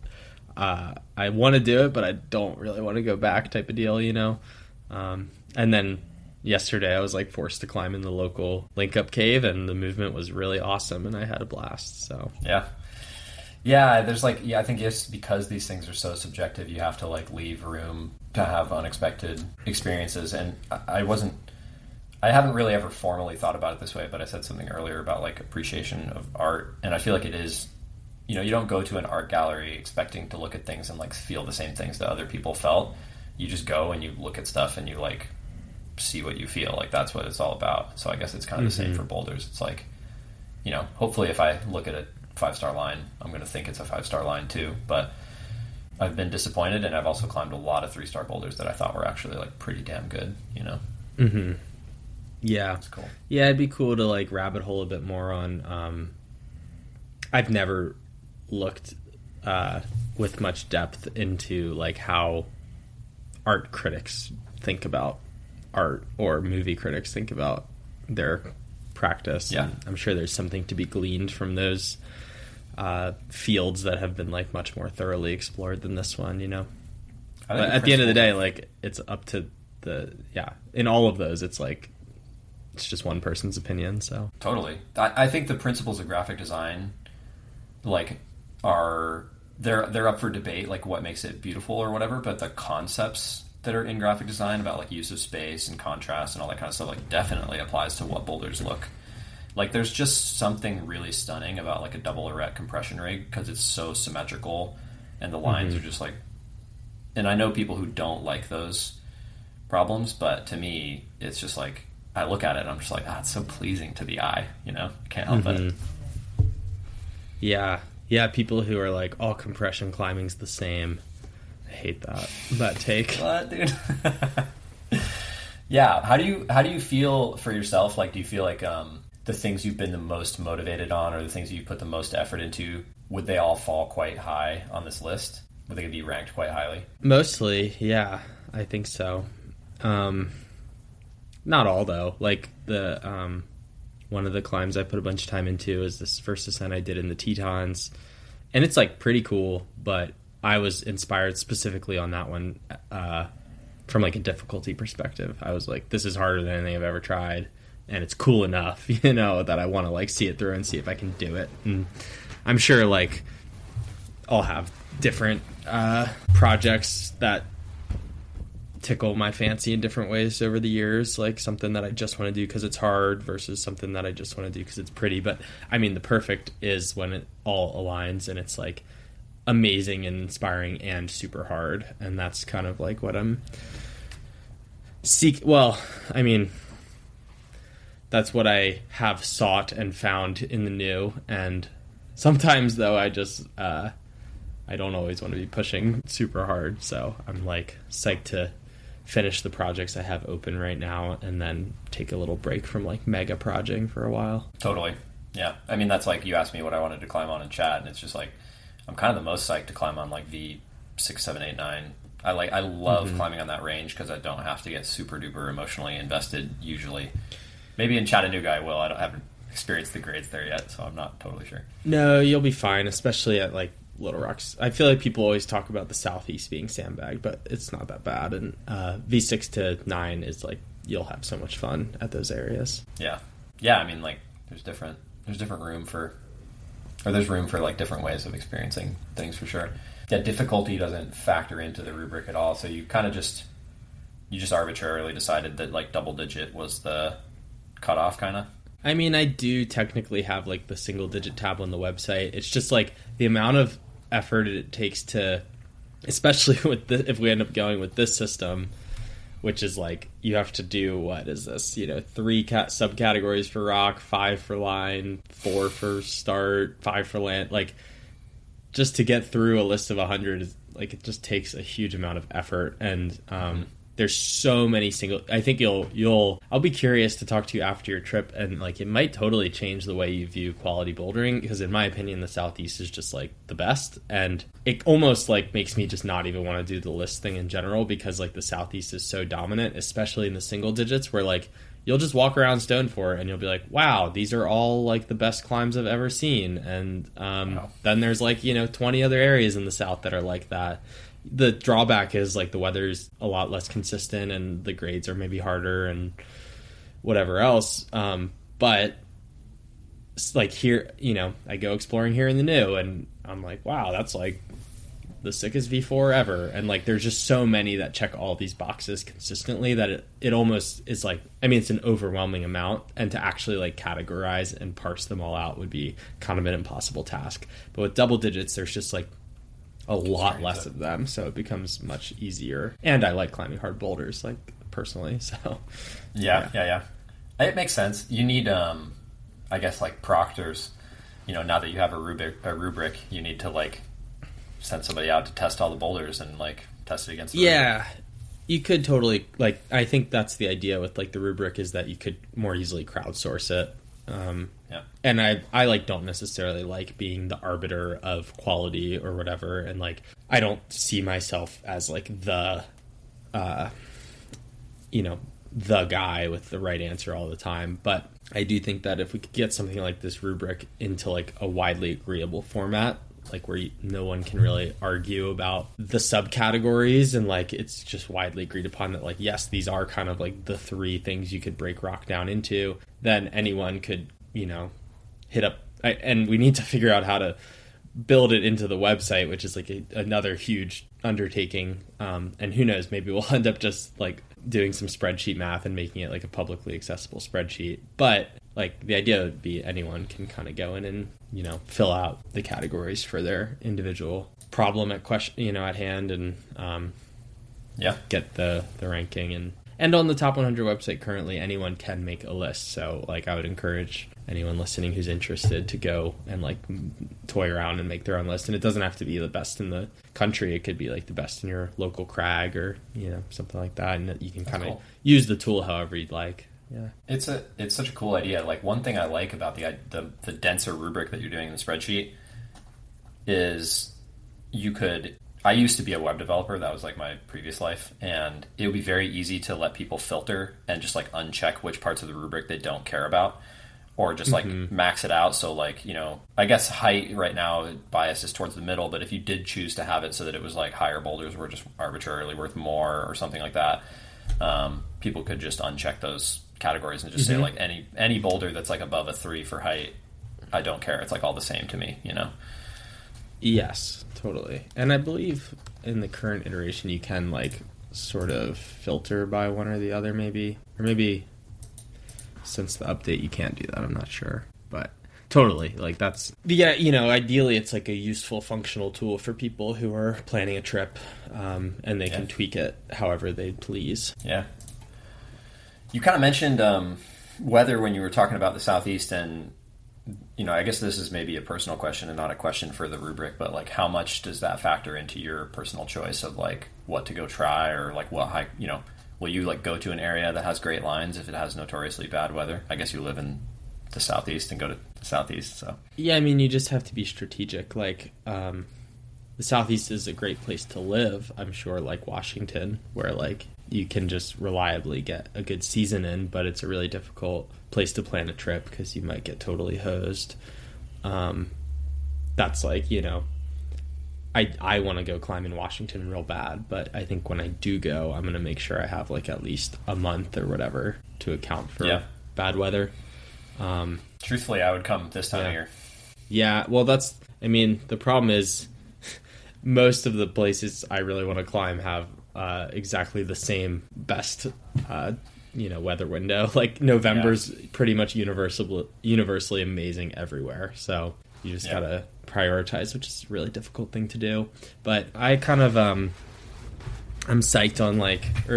I want to do it, but I don't really want to go back, type of deal, and then yesterday I was like forced to climb in the local link up cave, and the movement was really awesome, and I had a blast. So there's like, I think it's because these things are so subjective, you have to like leave room to have unexpected experiences. And I haven't really ever formally thought about it this way, but I said something earlier about like appreciation of art, and I feel like it is, you don't go to an art gallery expecting to look at things and like feel the same things that other people felt. You just go and you look at stuff and you like see what you feel. Like, that's what it's all about. So I guess it's kind of the same for boulders. It's like, hopefully if I look at a 5-star line, I'm going to think it's a 5-star line too. But I've been disappointed, and I've also climbed a lot of 3-star boulders that I thought were actually like pretty damn good. Yeah, it's cool. Yeah, it'd be cool to like rabbit hole a bit more on. I've never looked with much depth into like how art critics think about art, or movie critics think about their practice. Yeah, and I'm sure there's something to be gleaned from those fields that have been like much more thoroughly explored than this one. But at the end of the day, like, it's up to in all of those, it's like, it's just one person's opinion. So totally, I think the principles of graphic design like they're up for debate, like what makes it beautiful or whatever, but the concepts that are in graphic design about like use of space and contrast and all that kind of stuff like definitely applies to what boulders look like. There's just something really stunning about like a double arete compression rig, because it's so symmetrical and the lines are just like, and I know people who don't like those problems, but to me it's just like, I look at it and I'm just like, it's so pleasing to the eye, can't help it. Yeah, Yeah, people who are like, all compression climbing's the same. I hate that take. What, dude? Yeah. How do you feel for yourself? Like, do you feel like the things you've been the most motivated on, or the things that you put the most effort into, would they all fall quite high on this list? Would they be ranked quite highly? Mostly, yeah, I think so. Not all though. Like the one of the climbs I put a bunch of time into is this first ascent I did in the Tetons, and it's like pretty cool. But I was inspired specifically on that one from like a difficulty perspective. I was like, this is harder than anything I've ever tried, and it's cool enough, you know, that I want to like see it through and see if I can do it. And I'm sure like I'll have different projects that tickle my fancy in different ways over the years, like something that I just want to do because it's hard versus something that I just want to do because it's pretty. But I mean, the perfect is when it all aligns and it's like amazing and inspiring and super hard, and that's kind of like what I'm well, I mean, that's what I have sought and found in the new. And sometimes though I just I don't always want to be pushing super hard, so I'm like psyched to finish the projects I have open right now and then take a little break from like mega projecting for a while. Totally. Yeah. I mean, that's like, you asked me what I wanted to climb on in chat, and it's just like, I'm kind of the most psyched to climb on like V6, 7, 8, 9. I love climbing on that range because I don't have to get super duper emotionally invested usually. Maybe in Chattanooga I will. I haven't experienced the grades there yet, so I'm not totally sure. No, you'll be fine, especially at like Little Rocks. I feel like people always talk about the Southeast being sandbagged, but it's not that bad. And V6 to 9 is like, you'll have so much fun at those areas. Yeah. Yeah, I mean, like, there's room for like different ways of experiencing things for sure. Yeah, difficulty doesn't factor into the rubric at all. So you kind of just arbitrarily decided that like double digit was the cutoff kind of. I mean, I do technically have like the single digit tab on the website. It's just like the amount of effort it takes to, especially with if we end up going with this system, which is like, you have to do, what is this, 3 subcategories for rock, 5 for line, 4 for start, 5 for land. Like, just to get through a list of 100 is like, it just takes a huge amount of effort. And there's so many I think I'll be curious to talk to you after your trip, and like, it might totally change the way you view quality bouldering, because in my opinion the Southeast is just like the best, and it almost like makes me just not even want to do the list thing in general, because like the Southeast is so dominant, especially in the single digits, where like you'll just walk around Stone Fort and you'll be like, wow, these are all like the best climbs I've ever seen. And then there's like 20 other areas in the South that are like that. The drawback is like the weather's a lot less consistent and the grades are maybe harder and whatever else. But like here, I go exploring here in the new and I'm like, wow, that's like the sickest V4 ever. And like, there's just so many that check all these boxes consistently that it almost is like, I mean, it's an overwhelming amount, and to actually like categorize and parse them all out would be kind of an impossible task. But with double digits, there's just like a lot less of them, so it becomes much easier. And I like climbing hard boulders, like, personally, so yeah. It makes sense. You need I guess like proctors, now that you have a rubric, you need to like send somebody out to test all the boulders and like test it against the rubric. You could totally, like, I think that's the idea with like the rubric, is that you could more easily crowdsource it. And I like don't necessarily like being the arbiter of quality or whatever, and like I don't see myself as like the the guy with the right answer all the time. But I do think that if we could get something like this rubric into like a widely agreeable format, like where no one can really argue about the subcategories, and like it's just widely agreed upon that like, yes, these are kind of like the 3 things you could break rock down into, then anyone could hit up, and we need to figure out how to build it into the website, which is like another huge undertaking, and who knows, maybe we'll end up just like doing some spreadsheet math and making it like a publicly accessible spreadsheet. But like, the idea would be anyone can kind of go in and fill out the categories for their individual problem at hand, and get the ranking. And on the Top 100 website currently, anyone can make a list. So, like, I would encourage anyone listening who's interested to go and, like, toy around and make their own list. And it doesn't have to be the best in the country. It could be, like, the best in your local crag or, you know, something like that. And you can kind of use the tool however you'd like. Yeah, it's such a cool idea. Like, one thing I like about the denser rubric that you're doing in the spreadsheet is I used to be a web developer. That was like my previous life. And it would be very easy to let people filter and just like uncheck which parts of the rubric they don't care about, or just like max it out. So like, you know, I guess height right now bias is towards the middle, but if you did choose to have it so that it was like higher boulders were just arbitrarily worth more or something like that, people could just uncheck those categories and just say like any boulder that's like above a 3 for height, I don't care. It's like all the same to me, you know? Yes, totally. And I believe in the current iteration you can like sort of filter by one or the other maybe. Or maybe since the update you can't do that, I'm not sure. But totally, like that's... Yeah, you know, ideally it's like a useful functional tool for people who are planning a trip, and they can tweak it however they please. Yeah. You kind of mentioned weather when you were talking about the Southeast, and you know, I guess this is maybe a personal question and not a question for the rubric, but like how much does that factor into your personal choice of like what to go try, or like what hike, you know, will you like go to an area that has great lines if it has notoriously bad weather? I guess you live in the Southeast and go to the Southeast, so. Yeah, I mean, you just have to be strategic. Like, the Southeast is a great place to live, I'm sure, like Washington, where like you can just reliably get a good season in, but it's a really difficult place to plan a trip because you might get totally hosed. That's like, you know, I want to go climb in Washington real bad, but I think when I do go, I'm going to make sure I have like at least a month or whatever to account for bad weather. Truthfully, I would come this time of year. Yeah, well, I mean, the problem is most of the places I really want to climb have exactly the same best weather window. Like November's pretty much universally amazing everywhere, so you just gotta prioritize, which is a really difficult thing to do. But I kind of I'm psyched on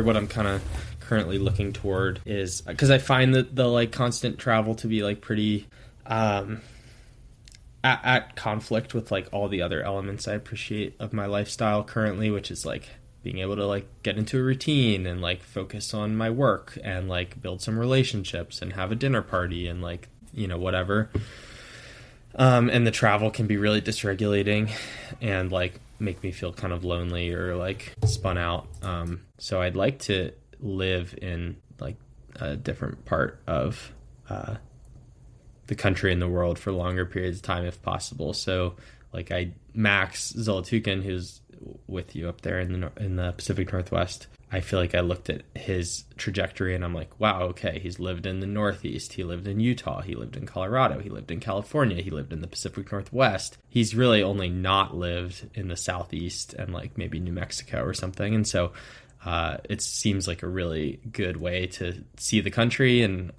what I'm kind of currently looking toward is because I find that the like constant travel to be like pretty at conflict with like all the other elements I appreciate of my lifestyle currently, which is like being able to like get into a routine and like focus on my work and like build some relationships and have a dinner party and like, you know, whatever. And the travel can be really dysregulating and like make me feel kind of lonely or like spun out. So I'd like to live in like a different part of the country and the world for longer periods of time if possible. So like Max Zolotukin, who's with you up there in the Pacific Northwest, I feel like I looked at his trajectory and I'm like, wow, okay, he's lived in the Northeast, he lived in Utah, he lived in Colorado, he lived in California, he lived in the Pacific Northwest. He's really only not lived in the Southeast and like maybe New Mexico or something. And so it seems like a really good way to see the country and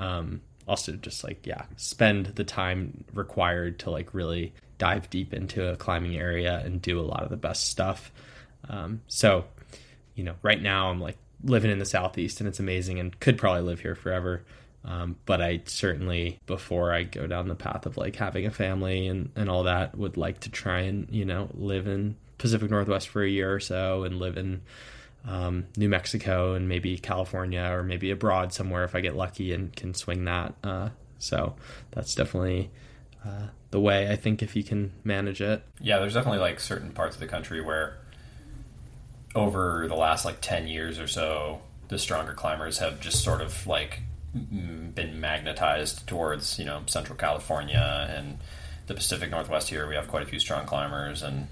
also just like, spend the time required to like really dive deep into a climbing area and do a lot of the best stuff. So, you know, right now I'm like living in the Southeast and it's amazing and could probably live here forever. But I certainly, before I go down the path of like having a family and all that, would like to try and, you know, live in Pacific Northwest for a year or so and live in New Mexico and maybe California or maybe abroad somewhere if I get lucky and can swing that. So that's definitely the way, I think, if you can manage it. Yeah, there's definitely like certain parts of the country where over the last like 10 years or so, the stronger climbers have just sort of like been magnetized towards, you know, Central California and the Pacific Northwest here. We have quite a few strong climbers, and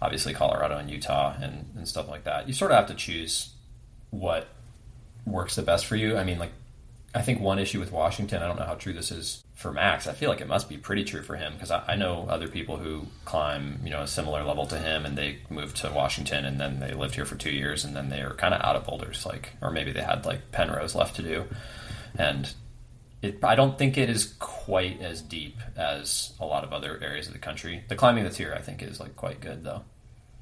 obviously Colorado and Utah and stuff like that. You sort of have to choose what works the best for you. I mean, like, I think one issue with Washington, I don't know how true this is for Max. I feel like it must be pretty true for him because I know other people who climb, you know, a similar level to him, and they moved to Washington and then they lived here for 2 years and then they were kind of out of boulders, like, or maybe they had like Penrose left to do. And I don't think it is quite as deep as a lot of other areas of the country. The climbing that's here, I think, is like quite good though.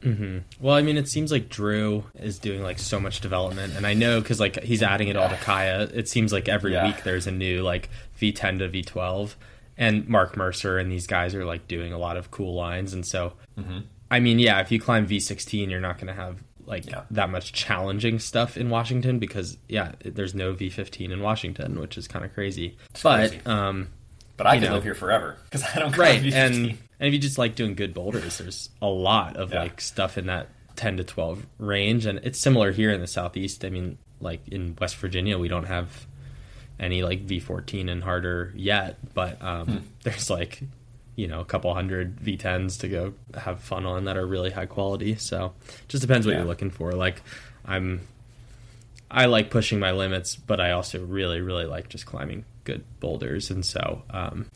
Mm-hmm. Well, I mean, it seems like Drew is doing like so much development, and I know because like he's adding it all to Kaya. It seems like every week there's a new like V10 to V12, and Mark Mercer and these guys are like doing a lot of cool lines. And so, I mean, if you climb V16, you're not going to have like that much challenging stuff in Washington because there's no V15 in Washington, which is kind of crazy. But I could live here forever because I don't climb V15. And if you just like doing good boulders, there's a lot of like stuff in that 10 to 12 range. And it's similar here in the Southeast. I mean, like in West Virginia, we don't have any like V14 and harder yet, but there's like, a couple hundred V10s to go have fun on that are really high quality. So it just depends what you're looking for. Like I like pushing my limits, but I also really, really like just climbing good boulders. And so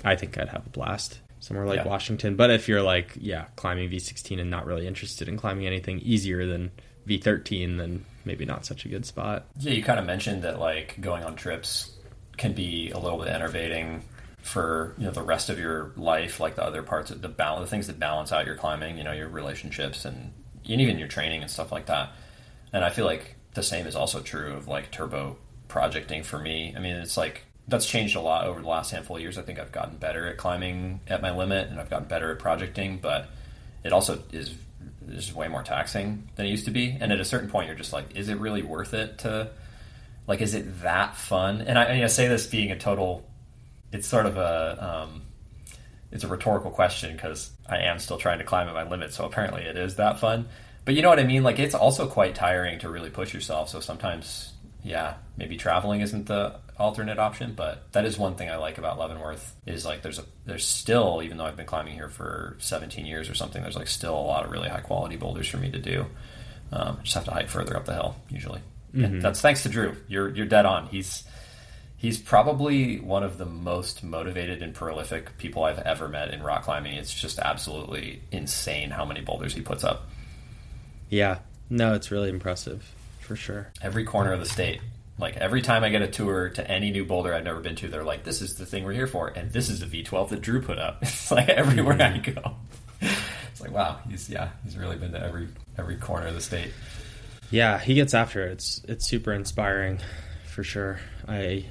I think I'd have a blast somewhere like Washington. But if you're like, climbing V16 and not really interested in climbing anything easier than V13, then maybe not such a good spot. Yeah, you kind of mentioned that like going on trips can be a little bit enervating for the rest of your life, like the other parts of the things that balance out your climbing, your relationships and even your training and stuff like that. And I feel like the same is also true of like turbo projecting for me. I mean, it's like that's changed a lot over the last handful of years. I think I've gotten better at climbing at my limit and I've gotten better at projecting, but it also is way more taxing than it used to be. And at a certain point, you're just like, is it really worth it to, like, is it that fun? And I say this being it's sort of it's a rhetorical question because I am still trying to climb at my limit. So apparently it is that fun, but you know what I mean? Like it's also quite tiring to really push yourself. So sometimes, maybe traveling isn't the alternate option, but that is one thing I like about Leavenworth is like there's still, even though I've been climbing here for 17 years or something, there's like still a lot of really high quality boulders for me to do. Just have to hike further up the hill usually. And that's thanks to Drew. You're dead on. He's probably one of the most motivated and prolific people I've ever met in rock climbing. It's just absolutely insane how many boulders he puts up. Yeah, no, it's really impressive for sure. Every corner of the state. Like every time I get a tour to any new boulder I've never been to, they're like, this is the thing we're here for. And this is the V12 that Drew put up. It's like everywhere I go. It's like, wow, he's really been to every corner of the state. Yeah, he gets after it. It's super inspiring for sure. I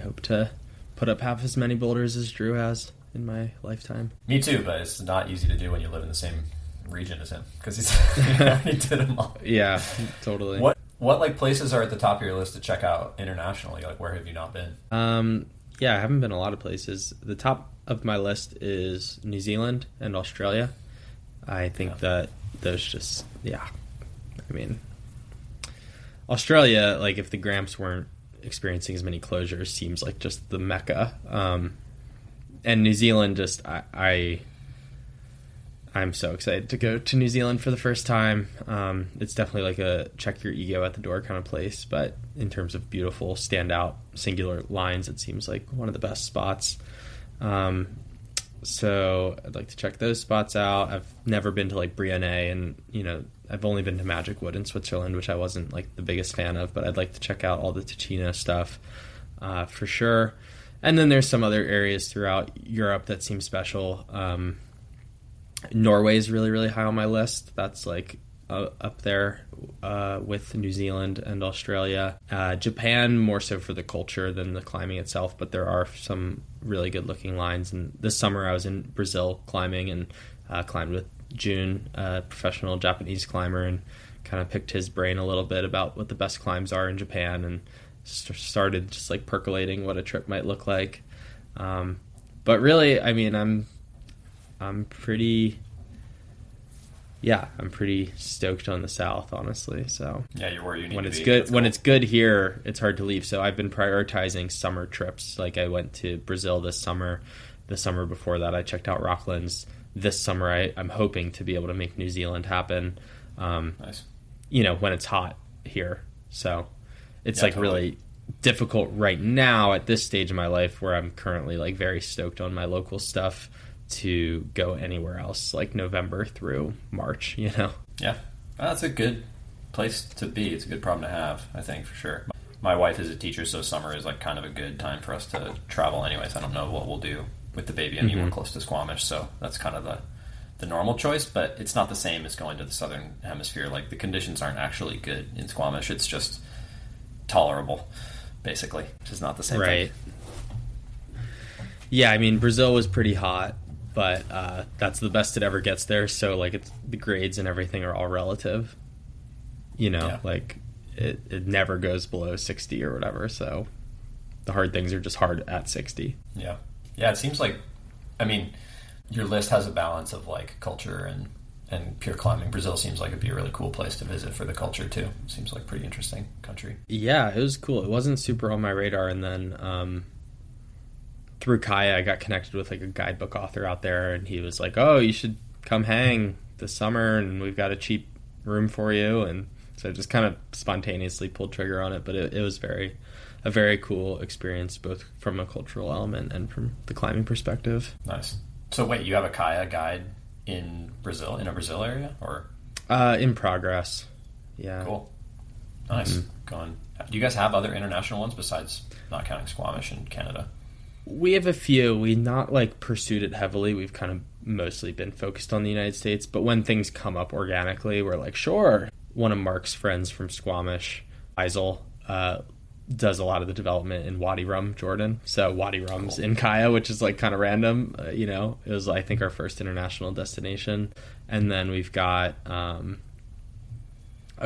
hope to put up half as many boulders as Drew has in my lifetime. Me too, but it's not easy to do when you live in the same region as him because he did them all. Yeah, totally. What like places are at the top of your list to check out internationally? Like where have you not been? I haven't been a lot of places. The top of my list is New Zealand and Australia. I think that those just I mean, Australia, like if the Gramps weren't experiencing as many closures, seems like just the mecca. And New Zealand, just I'm so excited to go to New Zealand for the first time. It's definitely like a check your ego at the door kind of place, but in terms of beautiful, standout, singular lines, it seems like one of the best spots. So I'd like to check those spots out. I've never been to like Brienne, and I've only been to Magic Wood in Switzerland, which I wasn't like the biggest fan of, but I'd like to check out all the Ticino stuff for sure. And then there's some other areas throughout Europe that seem special. Norway is really, really high on my list. That's like up there with New Zealand and Australia. Japan, more so for the culture than the climbing itself, but there are some really good looking lines. And this summer I was in Brazil climbing and climbed with Jun, a professional Japanese climber, and kind of picked his brain a little bit about what the best climbs are in Japan, and started just like percolating what a trip might look like. But really, I mean, I'm pretty stoked on the South, honestly. So you're where you need when to it's be. good. That's when cool. It's good here, it's hard to leave. So I've been prioritizing summer trips. Like I went to Brazil this summer. The summer before that, I checked out Rocklands. This summer, I'm hoping to be able to make New Zealand happen. Nice. When it's hot here. So it's totally. Really difficult right now at this stage of my life where I'm currently like very stoked on my local stuff to go anywhere else like November through March, Yeah. Well, that's a good place to be. It's a good problem to have, I think, for sure. My wife is a teacher, so summer is like kind of a good time for us to travel anyways. I don't know what we'll do with the baby. I mean, we're close to Squamish, so that's kind of the normal choice, but it's not the same as going to the southern hemisphere. Like, the conditions aren't actually good in Squamish. It's just tolerable, basically, which is not the same thing. Yeah, I mean, Brazil was pretty hot, but that's the best it ever gets there. So, like, the grades and everything are all relative. Like, it never goes below 60 or whatever. So the hard things are just hard at 60. Yeah. Yeah, it seems like, I mean, your list has a balance of, like, culture and pure climbing. Brazil seems like it'd be a really cool place to visit for the culture, too. It seems like a pretty interesting country. Yeah, it was cool. It wasn't super on my radar, and then through Kaya, I got connected with, like, a guidebook author out there, and he was like, oh, you should come hang this summer, and we've got a cheap room for you, and so I just kind of spontaneously pulled trigger on it, but it was a very cool experience, both from a cultural element and from the climbing perspective. Nice. So wait, you have a Kaya guide in Brazil, in a Brazil area, or? In progress. Yeah. Cool. Nice. Do you guys have other international ones besides, not counting Squamish in Canada? We have a few. We not, like, pursued it heavily. We've kind of mostly been focused on the United States, but when things come up organically, we're like, sure. One of Mark's friends from Squamish, Faisal, does a lot of the development in Wadi Rum, Jordan. So Wadi Rum's in Kaya, which is, like, kind of random. It was, I think, our first international destination. And then we've got a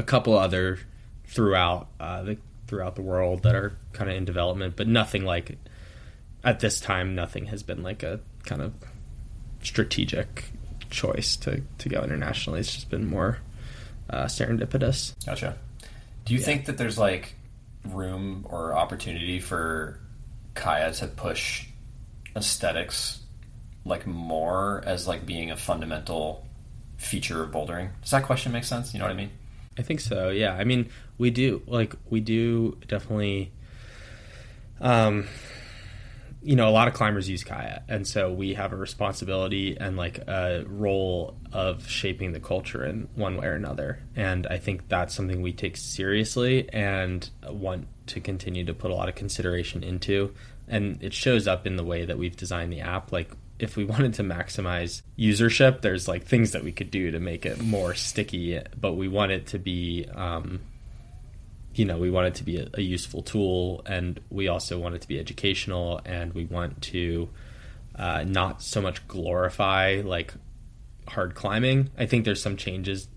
couple other throughout the world that are kind of in development, but nothing like, at this time, nothing has been like a kind of strategic choice to go internationally. It's just been more serendipitous. Gotcha. Do you think that there's, like, room or opportunity for Kaya to push aesthetics, like, more as, like, being a fundamental feature of bouldering? Does that question make sense? You know what I mean? I think so, yeah. I mean, we do definitely, a lot of climbers use Kaya, and so we have a responsibility and, like, a role of shaping the culture in one way or another. And I think that's something we take seriously and want to continue to put a lot of consideration into. And it shows up in the way that we've designed the app. Like, if we wanted to maximize usership, there's, like, things that we could do to make it more sticky, but we want it to be we want it to be a useful tool, and we also want it to be educational, and we want to not so much glorify, like, hard climbing. I think there's some changes,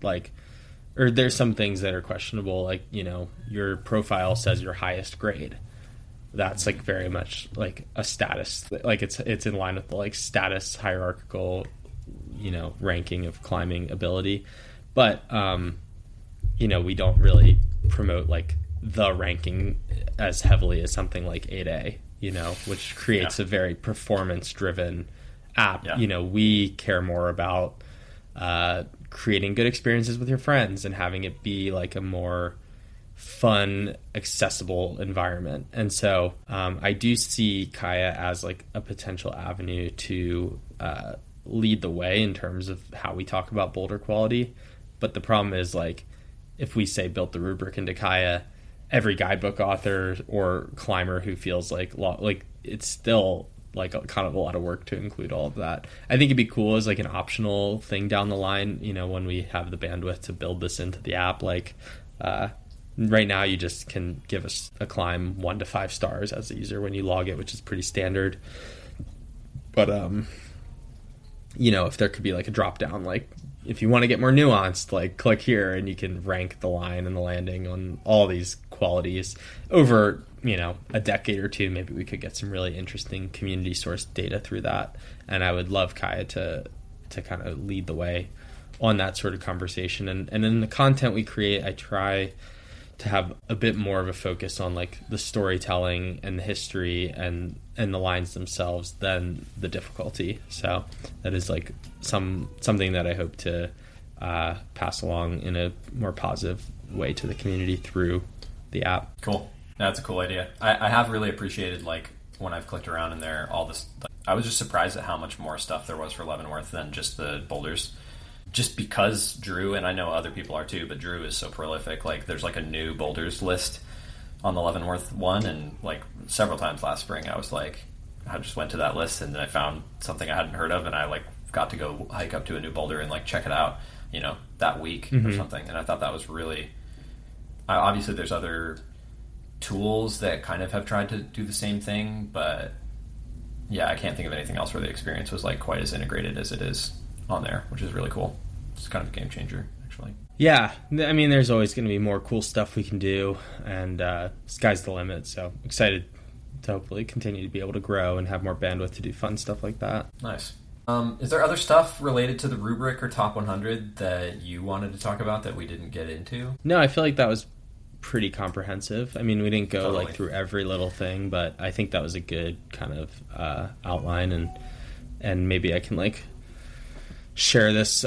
or there's some things that are questionable, like, your profile says your highest grade. That's, like, very much like a status, like, it's in line with the, like, status hierarchical, ranking of climbing ability. But we don't really promote, like, the ranking as heavily as something like 8A, which creates a very performance driven app. Yeah. We care more about creating good experiences with your friends and having it be, like, a more fun, accessible environment. And so I do see Kaya as, like, a potential avenue to lead the way in terms of how we talk about boulder quality. But the problem is, like, if we say built the rubric into Kaya, every guidebook author or climber who feels like it's still, like, kind of a lot of work to include all of that. I think it'd be cool as, like, an optional thing down the line, when we have the bandwidth to build this into the app. Like, right now you just can give us a climb 1 to 5 stars as a user when you log it, which is pretty standard. But if there could be, like, a drop down, like, if you want to get more nuanced, like, click here and you can rank the line and the landing on all these qualities over, a decade or two. Maybe we could get some really interesting community source data through that. And I would love Kaya to kind of lead the way on that sort of conversation. And in the content we create, I try to have a bit more of a focus on, like, the storytelling and the history and the lines themselves than the difficulty. So that is, like, something that I hope to pass along in a more positive way to the community through the app. Cool. That's a cool idea. I have really appreciated, like, when I've clicked around in there, all this. I was just surprised at how much more stuff there was for Leavenworth than just the boulders. Just because Drew, and I know other people are too, but Drew is so prolific. Like, there's, like, a new boulders list on the Leavenworth one, and, like, several times last spring I just went to that list, and then I found something I hadn't heard of, and I, like, got to go hike up to a new boulder and like check it out, that week or something. And I thought that was really, obviously there's other tools that kind of have tried to do the same thing, but yeah, I can't think of anything else where the experience was like quite as integrated as it is on there, which is really cool. It's kind of a game changer, actually. Yeah, I mean, there's always going to be more cool stuff we can do, and sky's the limit, so excited to hopefully continue to be able to grow and have more bandwidth to do fun stuff like that. Nice. Is there other stuff related to the rubric or top 100 that you wanted to talk about that we didn't get into? No, I feel like that was pretty comprehensive. I mean, we didn't go Totally. like through every little thing, but I think that was a good kind of outline, and maybe I can like share this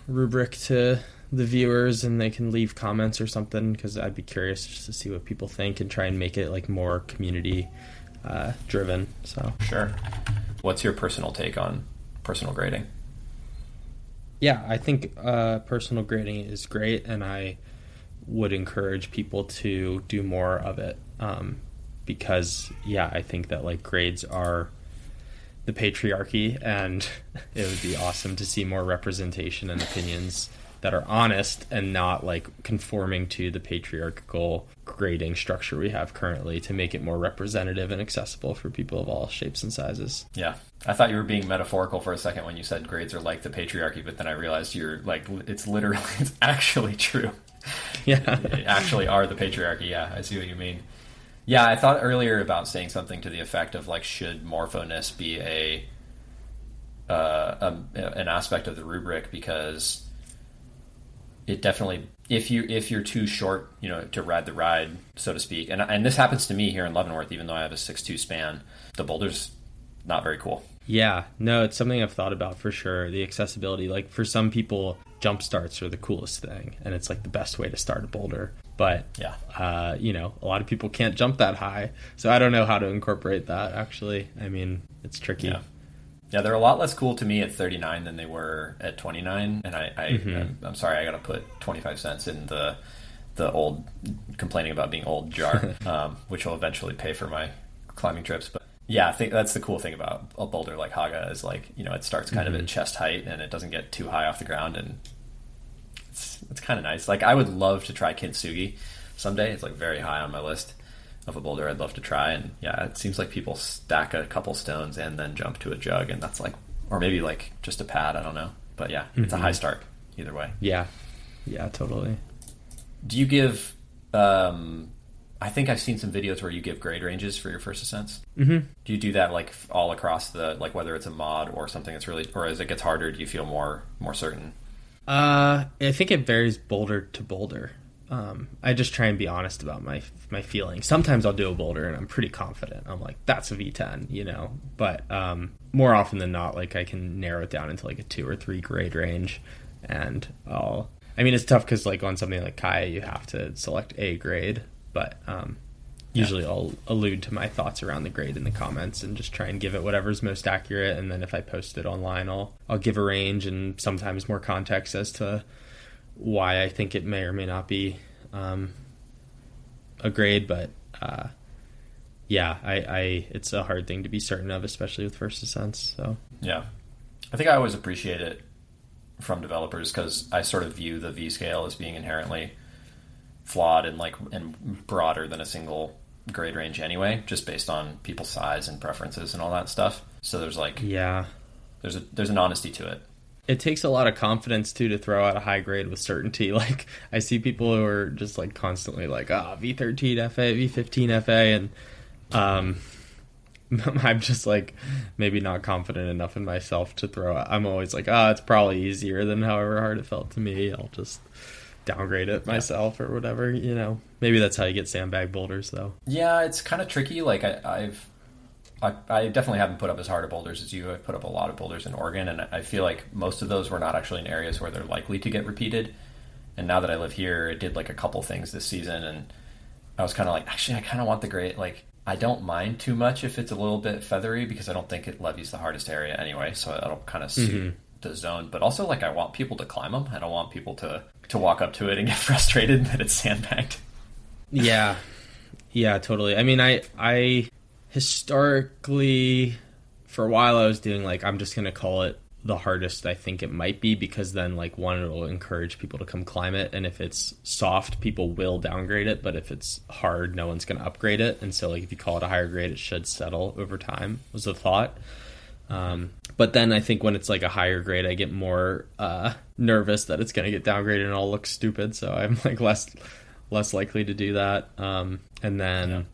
rubric to the viewers and they can leave comments or something, because I'd be curious just to see what people think and try and make it like more community driven. So Sure. What's your personal take on personal grading? yeah, I think personal grading is great, and I would encourage people to do more of it, because yeah, I think that like grades are the patriarchy, and it would be awesome to see more representation and opinions that are honest and not like conforming to the patriarchal grading structure we have currently, to make it more representative and accessible for people of all shapes and sizes. Yeah. I thought you were being metaphorical for a second when you said grades are like the patriarchy, but then I realized you're like, it's actually true. Yeah. They actually are the patriarchy. Yeah, I see what you mean. Yeah, I thought earlier about saying something to the effect of like, should morpho-ness be an aspect of the rubric, because it definitely, if you're too short, to ride the ride, so to speak, and this happens to me here in Leavenworth, even though I have a 6'2" span, the boulder's not very cool. Yeah, no, it's something I've thought about for sure. The accessibility, like for some people, jump starts are the coolest thing, and it's like the best way to start a boulder. But yeah, a lot of people can't jump that high, so I don't know how to incorporate that. Actually, I mean, it's tricky. Yeah, they're a lot less cool to me at 39 than they were at 29, and I'm sorry, I got to put 25 cents in the old complaining about being old jar, which will eventually pay for my climbing trips. But yeah, I think that's the cool thing about a boulder like Haga is like, it starts kind of at chest height and it doesn't get too high off the ground, and it's kind of nice. Like, I would love to try Kintsugi someday. It's like very high on my list of a boulder I'd love to try. And yeah, it seems like people stack a couple stones and then jump to a jug, and that's like, or maybe like just a pad, I don't know. But yeah, it's a high start either way. Yeah, totally. Do you give I think I've seen some videos where you give grade ranges for your first ascents. Do you do that like all across the, like whether it's a mod or something that's really, or as it gets harder, do you feel more certain? I think it varies boulder to boulder. I just try and be honest about my feelings. Sometimes I'll do a boulder and I'm pretty confident. I'm like, that's a V10, But more often than not, like I can narrow it down into like a 2 or 3 grade range, and it's tough because like on something like Kaya, you have to select a grade, but usually I'll allude to my thoughts around the grade in the comments and just try and give it whatever's most accurate. And then if I post it online, I'll give a range and sometimes more context as to why I think it may or may not be a grade. But it's a hard thing to be certain of, especially with first ascents. So yeah, I think I always appreciate it from developers because I sort of view the V scale as being inherently flawed and broader than a single grade range anyway, just based on people's size and preferences and all that stuff. So there's like, there's an honesty to it. It takes a lot of confidence too to throw out a high grade with certainty. Like I see people who are just like constantly like, V13 FA, V15 FA, and I'm just like maybe not confident enough in myself to throw out. I'm always like, it's probably easier than however hard it felt to me. I'll just downgrade it myself or whatever, Maybe that's how you get sandbag boulders though. Yeah, it's kind of tricky. Like I definitely haven't put up as hard of boulders as you. I've put up a lot of boulders in Oregon, and I feel like most of those were not actually in areas where they're likely to get repeated. And now that I live here, it did like a couple things this season, and I was kind of like, actually, I kind of want the grade. Like, I don't mind too much if it's a little bit feathery because I don't think it levies the hardest area anyway, so it'll kind of suit the zone. But also, like, I want people to climb them. I don't want people to walk up to it and get frustrated that it's sandbagged. Yeah, totally. I mean, I historically, for a while I was doing like, I'm just going to call it the hardest I think it might be, because then like one, it'll encourage people to come climb it, and if it's soft, people will downgrade it, but if it's hard, no one's going to upgrade it. And so like if you call it a higher grade, it should settle over time, was the thought. But then I think when it's like a higher grade, I get more nervous that it's going to get downgraded and all look stupid, so I'm like less likely to do that. And then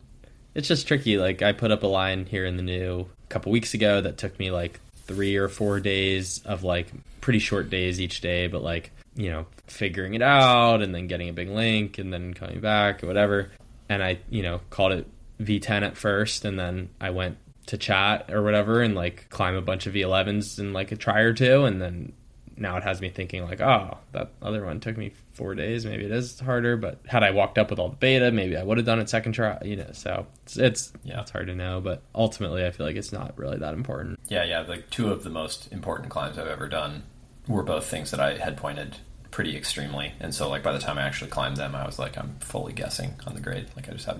it's just tricky. Like I put up a line here in the new a couple weeks ago that took me like 3 or 4 days of like pretty short days each day, but like, you know, figuring it out and then getting a big link and then coming back or whatever. And I, you know, called it V10 at first, and then I went to chat or whatever and like climb a bunch of V11s in like a try or two, and then now it has me thinking like, oh, that other one took me 4 days, maybe it is harder, but had I walked up with all the beta, maybe I would have done it second try, you know. So it's hard to know, but ultimately I feel like it's not really that important. Like 2 of the most important climbs I've ever done were both things that I had pointed pretty extremely, and so like by the time I actually climbed them, I was like, I'm fully guessing on the grade. Like I just have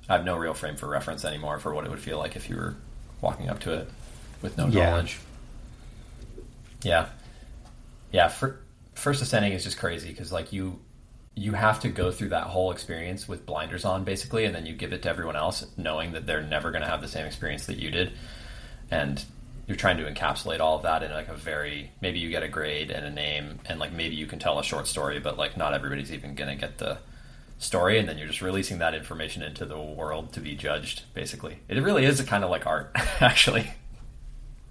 I have no real frame for reference anymore for what it would feel like if you were walking up to it with no knowledge. First ascending is just crazy because like you have to go through that whole experience with blinders on basically, and then you give it to everyone else knowing that they're never going to have the same experience that you did, and you're trying to encapsulate all of that in like a very, maybe you get a grade and a name, and like maybe you can tell a short story, but like not everybody's even going to get the story, and then you're just releasing that information into the world to be judged basically. It really is a kind of like art actually.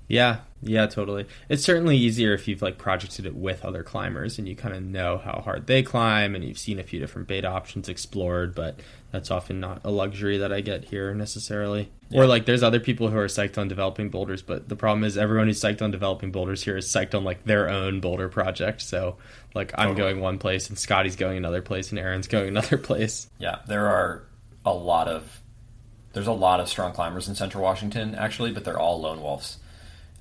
Yeah, totally. It's certainly easier if you've like projected it with other climbers and you kind of know how hard they climb and you've seen a few different beta options explored, but that's often not a luxury that I get here necessarily. Yeah. Or like there's other people who are psyched on developing boulders, but the problem is everyone who's psyched on developing boulders here is psyched on like their own boulder project. So like I'm going one place and Scotty's going another place and Aaron's going another place. Yeah, there's a lot of strong climbers in Central Washington actually, but they're all lone wolves.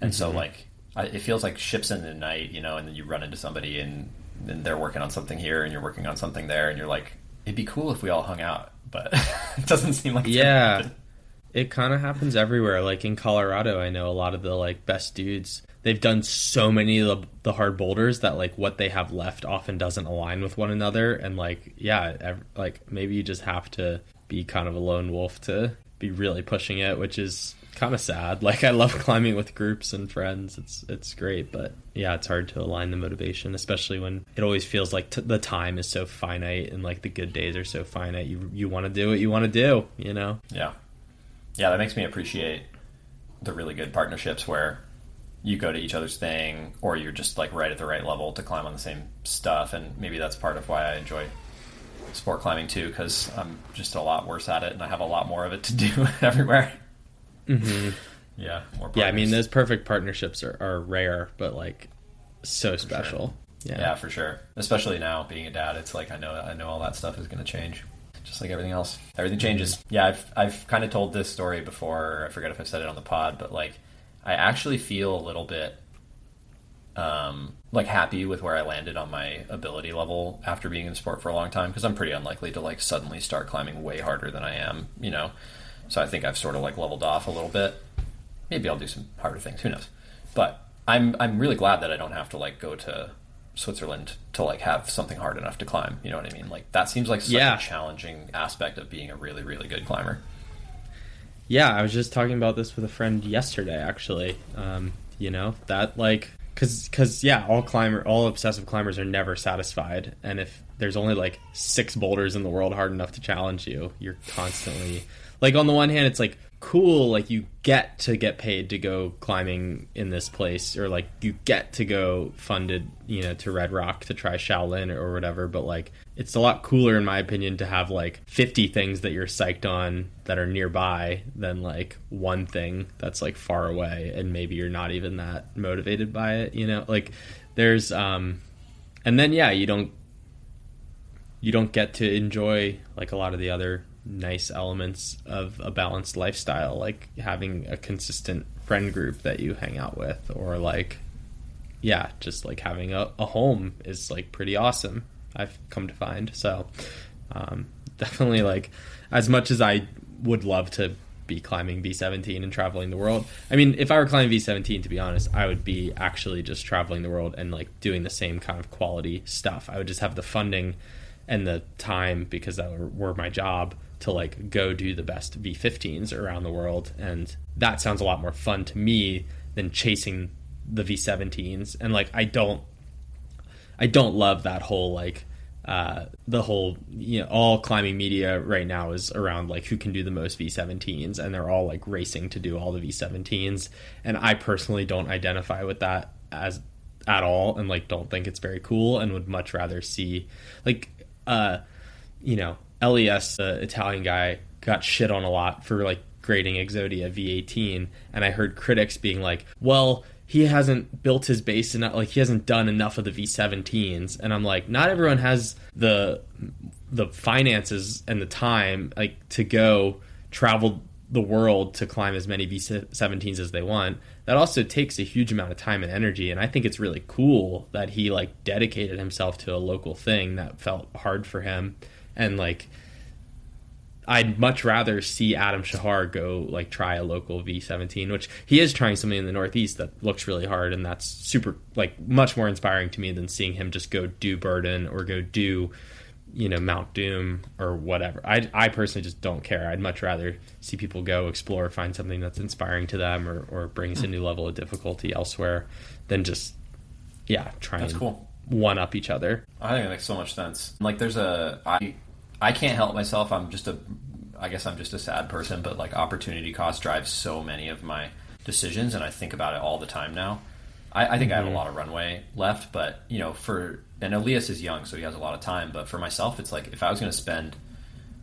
And so, like, it feels like ships in the night, you know, and then you run into somebody and they're working on something here and you're working on something there, and you're like, it'd be cool if we all hung out, but it doesn't seem like it kind of happens everywhere. Like in Colorado, I know a lot of the, like, best dudes, they've done so many of the hard boulders that, like, what they have left often doesn't align with one another. And, like, like, maybe you just have to be kind of a lone wolf to be really pushing it, which is kind of sad. Like I love climbing with groups and friends, it's great, but yeah, it's hard to align the motivation, especially when it always feels like the time is so finite and like the good days are so finite. You want to do what you want to do, you know. Yeah, that makes me appreciate the really good partnerships where you go to each other's thing, or you're just like right at the right level to climb on the same stuff. And maybe that's part of why I enjoy sport climbing too, because I'm just a lot worse at it and I have a lot more of it to do everywhere. Mm-hmm. Yeah, more partners. Yeah, I mean those perfect partnerships are rare, but like so special. Sure. Yeah, for sure. Especially now being a dad, it's like I know all that stuff is going to change, just like everything else. Everything changes. Yeah, I've kind of told this story before. I forget if I said it on the pod, but like I actually feel a little bit like happy with where I landed on my ability level after being in sport for a long time, because I'm pretty unlikely to like suddenly start climbing way harder than I am, you know. So I think I've sort of like leveled off a little bit. Maybe I'll do some harder things. Who knows? But I'm really glad that I don't have to like go to Switzerland to like have something hard enough to climb. You know what I mean? Like that seems like such a challenging aspect of being a really, really good climber. Yeah, I was just talking about this with a friend yesterday, actually. You know, that like, cause yeah, all obsessive climbers are never satisfied. And if there's only like 6 boulders in the world hard enough to challenge you, you're constantly like, on the one hand, it's like cool, like you get to get paid to go climbing in this place, or like you get to go funded, you know, to Red Rock to try Shaolin or whatever. But like, it's a lot cooler, in my opinion, to have like 50 things that you're psyched on that are nearby than like one thing that's like far away and maybe you're not even that motivated by it, you know. Like there's and then yeah, you don't get to enjoy like a lot of the other nice elements of a balanced lifestyle, like having a consistent friend group that you hang out with, or like just like having a home is like pretty awesome, I've come to find. So definitely, like, as much as I would love to be climbing V17 and traveling the world. I mean, if I were climbing V17, to be honest, I would be actually just traveling the world and like doing the same kind of quality stuff. I would just have the funding and the time, because that were my job, to like go do the best V15s around the world. And that sounds a lot more fun to me than chasing the V17s. And like I don't love that whole like the whole, you know, all climbing media right now is around like who can do the most V17s, and they're all like racing to do all the V17s. And I personally don't identify with that as at all, and like don't think it's very cool, and would much rather see like you know, Les, the Italian guy, got shit on a lot for like grading Exodia V18, and I heard critics being like, well, he hasn't built his base enough, like he hasn't done enough of the V17s. And I'm like, not everyone has the finances and the time like to go travel the world to climb as many V17s as they want. That also takes a huge amount of time and energy, and I think it's really cool that he like dedicated himself to a local thing that felt hard for him. And like I'd much rather see Adam Shahar go like try a local V17, which he is trying something in the Northeast that looks really hard, and that's super like much more inspiring to me than seeing him just go do Burden or go do, you know, Mount Doom or whatever. I personally just don't care. I'd much rather see people go explore, find something that's inspiring to them, or brings a new level of difficulty elsewhere, than just try that's and cool. one up each other. I think it makes so much sense. Like there's I can't help myself. I guess I'm just a sad person, but like opportunity cost drives so many of my decisions, and I think about it all the time now. I think I have a lot of runway left, but you know, and Elias is young, so he has a lot of time. But for myself, it's like if I was going to spend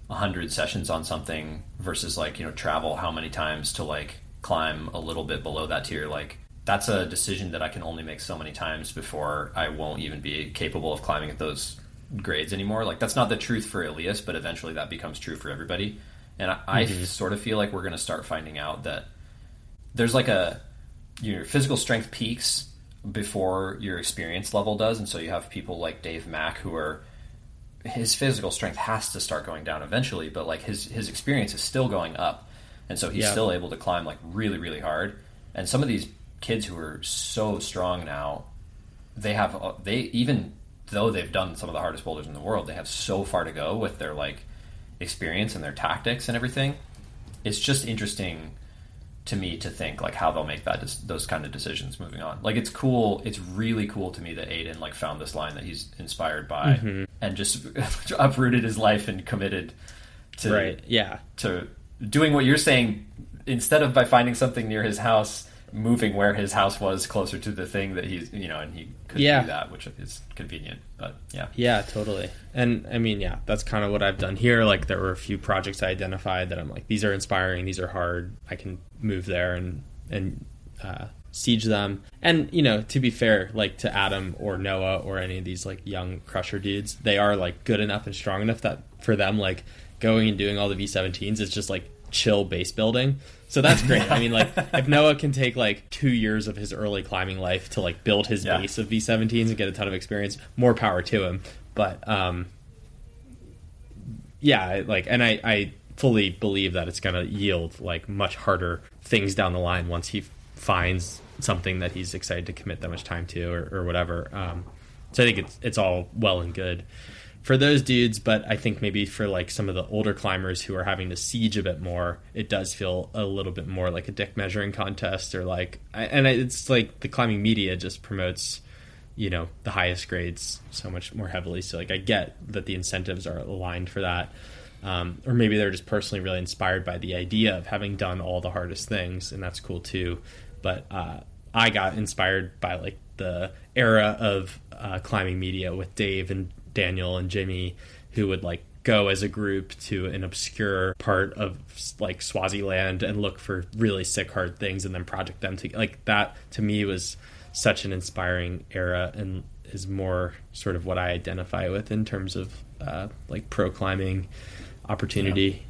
100 sessions on something versus like, you know, travel how many times to like climb a little bit below that tier, like that's a decision that I can only make so many times before I won't even be capable of climbing at those grades anymore. Like that's not the truth for Elias, but eventually that becomes true for everybody. And I sort of feel like we're going to start finding out that there's like your physical strength peaks before your experience level does. And so you have people like Dave Mack his physical strength has to start going down eventually, but like his experience is still going up. And so he's still able to climb like really, really hard. And some of these kids who are so strong now, they even though they've done some of the hardest boulders in the world, they have so far to go with their like experience and their tactics and everything. It's just interesting to me to think like how they'll make those kind of decisions moving on. Like it's cool. It's really cool to me that Aiden like found this line that he's inspired by and just uprooted his life and committed to to doing what you're saying, instead of by finding something near his house, moving where his house was closer to the thing that he's, you know, and he could do that, which is convenient. But yeah, totally. And I mean, that's kind of what I've done here. Like there were a few projects I identified that I'm like, these are inspiring, these are hard, I can move there and siege them. And you know, to be fair, like to Adam or Noah or any of these like young crusher dudes, they are like good enough and strong enough that for them, like going and doing all the V17s is just like chill base building. So that's great. I mean, like if Noah can take like 2 years of his early climbing life to like build his base of V17s and get a ton of experience, more power to him. But like, and I fully believe that it's going to yield like much harder things down the line once he finds something that he's excited to commit that much time to or whatever. So I think it's all well and good for those dudes, but I think maybe for like some of the older climbers who are having to siege a bit more, it does feel a little bit more like a dick measuring contest, or like, it's like the climbing media just promotes, you know, the highest grades so much more heavily. So like I get that the incentives are aligned for that, or maybe they're just personally really inspired by the idea of having done all the hardest things, and that's cool too. But I got inspired by like the era of climbing media with Dave and Daniel and Jimmy, who would like go as a group to an obscure part of like Swaziland and look for really sick hard things and then project them to like that. To me was such an inspiring era and is more sort of what I identify with in terms of like pro climbing opportunity.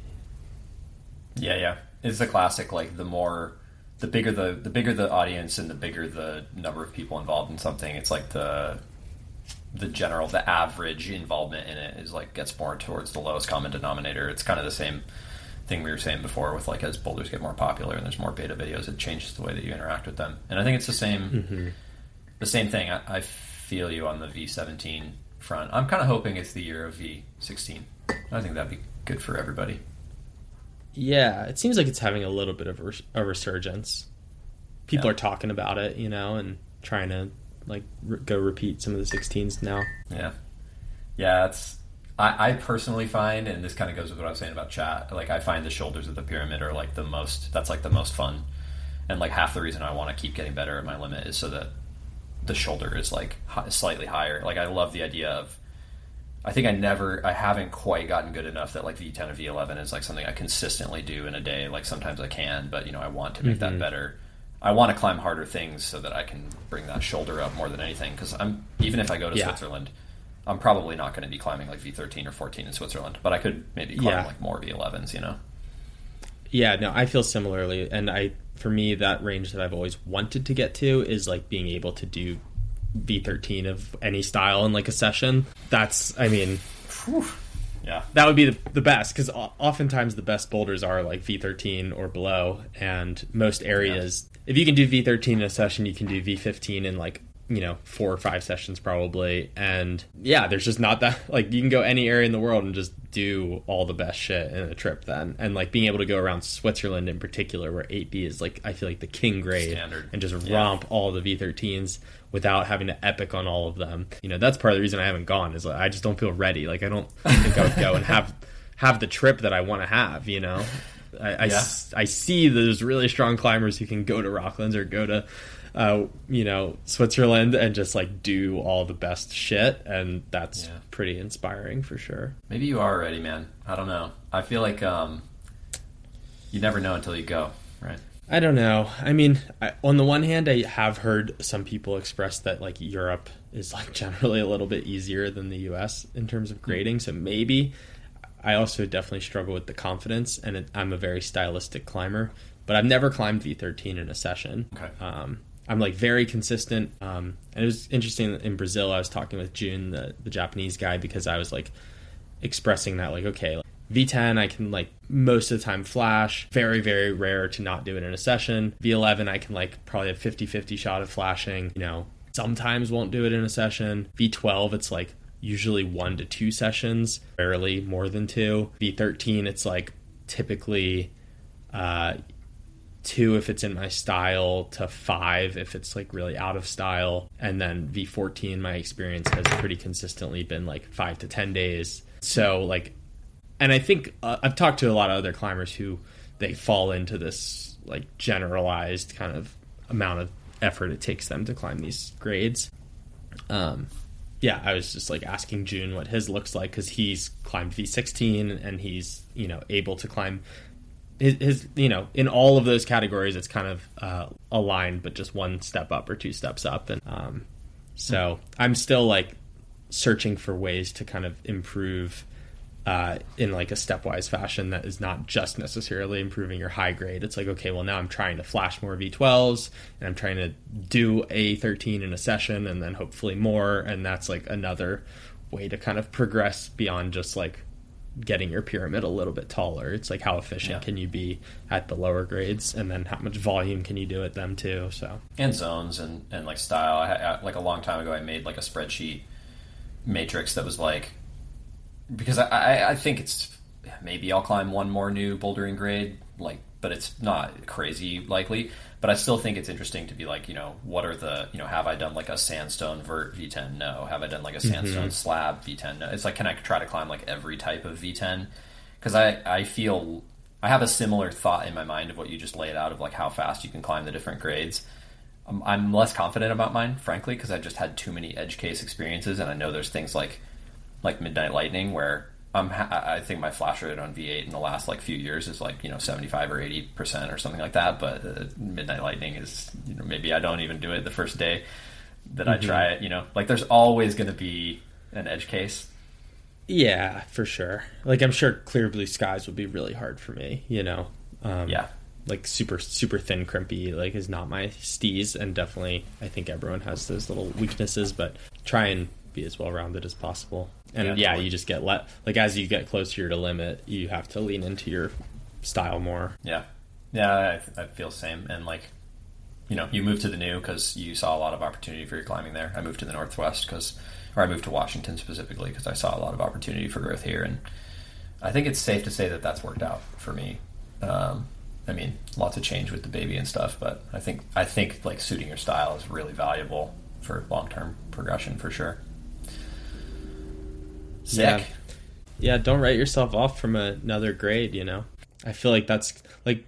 Yeah. It's the classic, like the bigger the audience and the bigger the number of people involved in something, it's like the average involvement in it is like gets more towards the lowest common denominator. It's kind of the same thing we were saying before with like as boulders get more popular and there's more beta videos, it changes the way that you interact with them. And I think it's the same thing. I feel you on the V17 front. I'm kind of hoping it's the year of V16. I think that'd be good for everybody. Yeah, it seems like it's having a little bit of a resurgence. People are talking about it, you know, and trying to like go repeat some of the 16s now. Yeah, it's I personally find, and this kind of goes with what I was saying about chat, like I find the shoulders of the pyramid are like the most fun, and like half the reason I want to keep getting better at my limit is so that the shoulder is like slightly higher. Like I love the idea of, I think I haven't quite gotten good enough that like V10 or V11 is like something I consistently do in a day. Like sometimes I can, but you know, I want to make that better. I want to climb harder things so that I can bring that shoulder up more than anything. Because even if I go to Switzerland, I'm probably not going to be climbing like V13 or 14 in Switzerland, but I could maybe climb like more V11s, you know? Yeah, no, I feel similarly. And for me, that range that I've always wanted to get to is like being able to do V13 of any style in like a session. That's, I mean, yeah, that would be the best, because oftentimes the best boulders are like V13 or below, and most areas, if you can do V13 in a session, you can do V15 in like, you know, 4 or 5 sessions probably. And yeah, there's just not that, like, you can go any area in the world and just do all the best shit in a trip then. And like being able to go around Switzerland in particular, where 8B is like, I feel like the king grade standard, and just romp all the V13s without having to epic on all of them. You know, that's part of the reason I haven't gone, is like, I just don't feel ready. Like I don't think I would go and have the trip that I want to have, you know. I see those really strong climbers who can go to Rocklands or go to you know, Switzerland and just like do all the best shit, and that's pretty inspiring for sure. Maybe you are ready, man. I don't know. I feel like you never know until you go, right? I don't know. I mean, on the one hand, I have heard some people express that like Europe is like generally a little bit easier than the US in terms of grading, so maybe. I also definitely struggle with the confidence, and I'm a very stylistic climber, but I've never climbed V13 in a session. Okay. I'm like very consistent. And it was interesting in Brazil, I was talking with Jun, the Japanese guy, because I was like expressing that like, okay, like, V10, I can like most of the time flash, very, very rare to not do it in a session. V11, I can like probably a 50-50 shot of flashing, you know, sometimes won't do it in a session. V12, it's like usually 1 to 2 sessions, rarely more than 2. V13, it's like typically 2 if it's in my style, to 5 if it's like really out of style. And then V14, my experience has pretty consistently been like 5 to 10 days. So like, and I think I've talked to a lot of other climbers who they fall into this like generalized kind of amount of effort it takes them to climb these grades. Yeah, I was just like asking Jun what his looks like, because he's climbed V16 and he's, you know, able to climb his, you know, in all of those categories, it's kind of aligned, but just 1 step up or 2 steps up. And so I'm still like searching for ways to kind of improve in like a stepwise fashion that is not just necessarily improving your high grade. It's like, okay, well now I'm trying to flash more V12s, and I'm trying to do a 13 in a session, and then hopefully more. And that's like another way to kind of progress beyond just like getting your pyramid a little bit taller. It's like, how efficient can you be at the lower grades, and then how much volume can you do at them too? So, and zones and like style. I like a long time ago I made like a spreadsheet matrix that was like, because I think it's, maybe I'll climb 1 more new bouldering grade, like, but it's not crazy likely. But I still think it's interesting to be like, you know, what are the, you know, have I done like a sandstone vert V10? No. Have I done like a sandstone slab V10? No. It's like, can I try to climb like every type of V10? Because I feel, I have a similar thought in my mind of what you just laid out of like how fast you can climb the different grades. I'm less confident about mine, frankly, because I've just had too many edge case experiences, and I know there's things like Midnight Lightning, where I think my flash rate on V8 in the last like few years is like, you know, 75 or 80% or something like that. But Midnight Lightning is, you know, maybe I don't even do it the first day that I try it, you know, like there's always going to be an edge case. Yeah, for sure. Like I'm sure Clear Blue Skies would be really hard for me, you know. Like super thin crimpy like is not my steez, and definitely I think everyone has those little weaknesses, but try and be as well rounded as possible. And totally. You just get like as you get closer to your limit, you have to lean into your style more. Yeah. Yeah, I feel the same. And like, you know, you moved to the new because you saw a lot of opportunity for your climbing there. I moved to the Northwest I moved to Washington specifically because I saw a lot of opportunity for growth here. And I think it's safe to say that that's worked out for me. I mean, lots of change with the baby and stuff, but I think like suiting your style is really valuable for long-term progression for sure. Sick. Yeah, don't write yourself off from another grade, you know? I feel like that's like,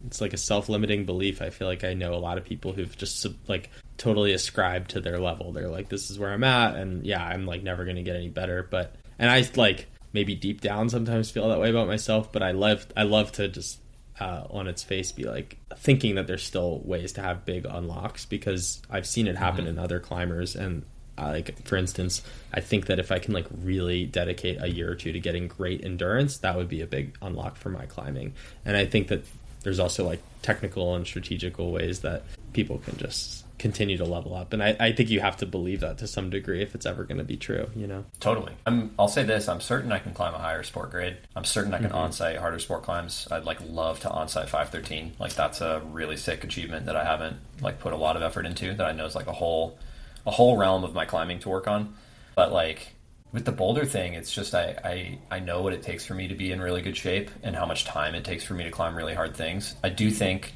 it's like a self-limiting belief. I feel like I know a lot of people who've just like totally ascribed to their level. They're like, this is where I'm at, and yeah, I'm like never going to get any better. And I like maybe deep down sometimes feel that way about myself, but I love to just on its face be like thinking that there's still ways to have big unlocks, because I've seen it happen in other climbers. And like, for instance, I think that if I can like really dedicate a year or two to getting great endurance, that would be a big unlock for my climbing. And I think that there's also like technical and strategical ways that people can just continue to level up. And I think you have to believe that to some degree if it's ever going to be true, you know? Totally. I'll say this, I'm certain I can climb a higher sport grade. I'm certain I can on-site harder sport climbs. I'd like love to on-site 513. Like that's a really sick achievement that I haven't like put a lot of effort into, that I know is like a whole realm of my climbing to work on. But like with the boulder thing, it's just I know what it takes for me to be in really good shape and how much time it takes for me to climb really hard things. I do think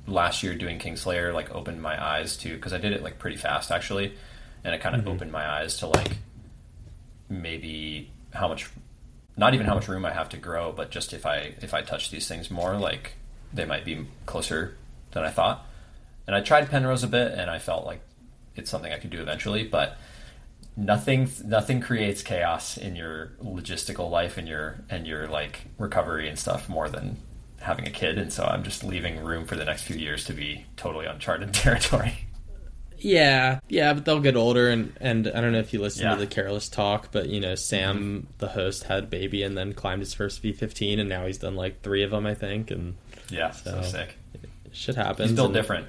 last year doing Kingslayer like opened my eyes to, because I did it like pretty fast actually, and it kind of opened my eyes to like maybe not even how much room I have to grow, but just if I touch these things more, like they might be closer than I thought. And I tried Penrose a bit, and I felt like it's something I could do eventually, but nothing creates chaos in your logistical life and your like recovery and stuff more than having a kid. And so I'm just leaving room for the next few years to be totally uncharted territory. Yeah, but they'll get older, and I don't know if you listen to the Careless Talk, but you know, Sam, the host, had a baby and then climbed his first V15, and now he's done like 3 of them, I think. And yeah, so sick. Shit happens. He's built different.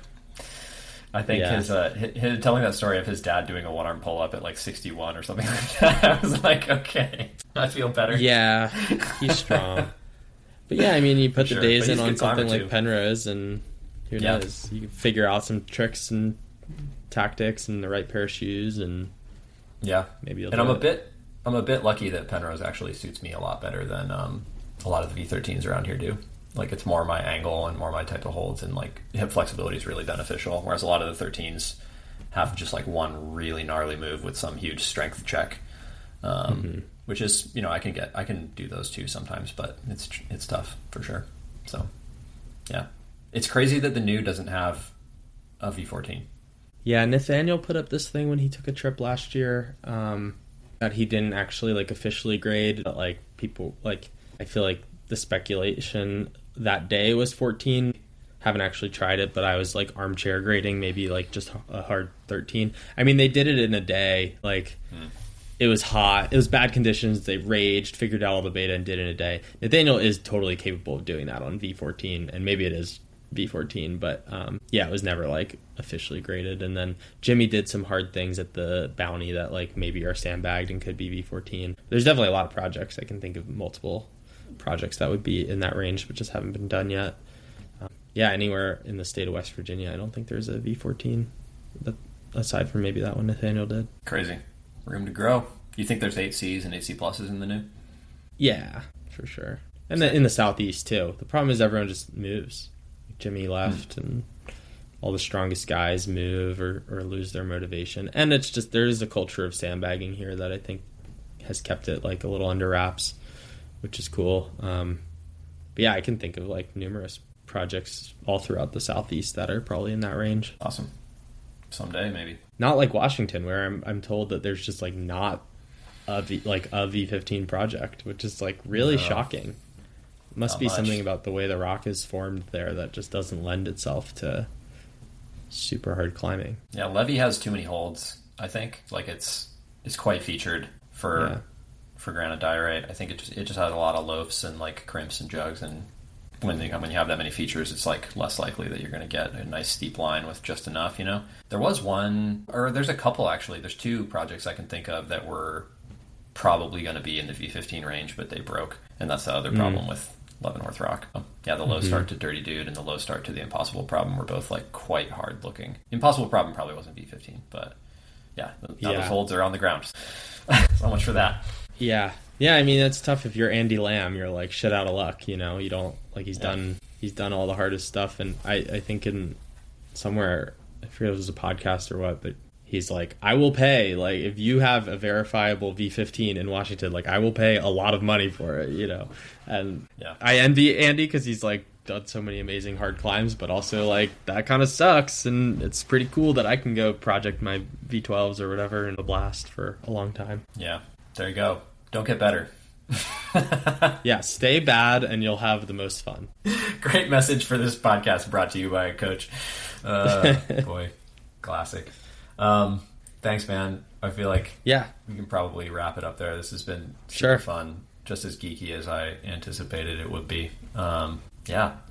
I think his telling that story of his dad doing a one-arm pull-up at like 61 or something like that, I was like, okay, I feel better. Yeah, he's strong. But yeah, I mean, you put the days in on something like Penrose, and who knows? You can figure out some tricks and tactics and the right pair of shoes, and maybe you'll. And I'm a bit lucky that Penrose actually suits me a lot better than a lot of the V13s around here do. Like it's more my angle and more my type of holds, and like hip flexibility is really beneficial. Whereas a lot of the 13s have just like one really gnarly move with some huge strength check, which is, you know, I can do those too sometimes, but it's tough for sure. So yeah, it's crazy that the new doesn't have a V14. Yeah, Nathaniel put up this thing when he took a trip last year that he didn't actually like officially grade, but like people like, I feel like the speculation that day was 14. Haven't actually tried it, but I was like armchair grading, maybe like just a hard 13. I mean, they did it in a day. Like it was hot, it was bad conditions, they raged, figured out all the beta and did it in a day. Nathaniel is totally capable of doing that on V14, and maybe it is V14, but it was never like officially graded. And then Jimmy did some hard things at the Bounty that like maybe are sandbagged and could be V14. There's definitely a lot of projects. I can think of multiple projects that would be in that range but just haven't been done yet. Anywhere in the state of West Virginia, I don't think there's a V14 aside from maybe that one Nathaniel did. Crazy. Room to grow. You think there's 8Cs and 8C pluses in the new? Yeah, for sure. And in the Southeast too. The problem is everyone just moves. Jimmy left and all the strongest guys move or lose their motivation. And it's just, there is a culture of sandbagging here that I think has kept it like a little under wraps, which is cool. But yeah, I can think of like numerous projects all throughout the Southeast that are probably in that range. Awesome. Someday maybe. Not like Washington, where I'm told that there's just like not a V15 project, which is like really shocking. Must be something about the way the rock is formed there that just doesn't lend itself to super hard climbing. Yeah, Levy has too many holds, I think. Like it's quite featured for granite diorite. I think it just has a lot of loafs and like crimps and jugs, and when you have that many features, it's like less likely that you're going to get a nice steep line with just enough, you know? There was one, or there's a couple actually. There's 2 projects I can think of that were probably going to be in the V15 range, but they broke. And that's the other problem with Leavenworth Rock. Yeah, the low start to Dirty Dude and the low start to the Impossible Problem were both like quite hard looking. Impossible Problem probably wasn't V15, but yeah, now those holds are on the ground. So much for that. Yeah. Yeah, I mean, it's tough if you're Andy Lamb. You're like shit out of luck, you know. You don't like he's done all the hardest stuff, and I think in somewhere, I forget if it was a podcast or what, but he's like, I will pay, like, if you have a verifiable V15 in Washington, like, I will pay a lot of money for it, you know. And I envy Andy because he's like done so many amazing hard climbs, but also like that kind of sucks, and it's pretty cool that I can go project my V12s or whatever in a blast for a long time. Yeah, there you go. Don't get better. Yeah, stay bad and you'll have the most fun. Great message for this podcast, brought to you by a coach. Boy, classic. Thanks, man. I feel like we can probably wrap it up there. This has been super fun, just as geeky as I anticipated it would be. I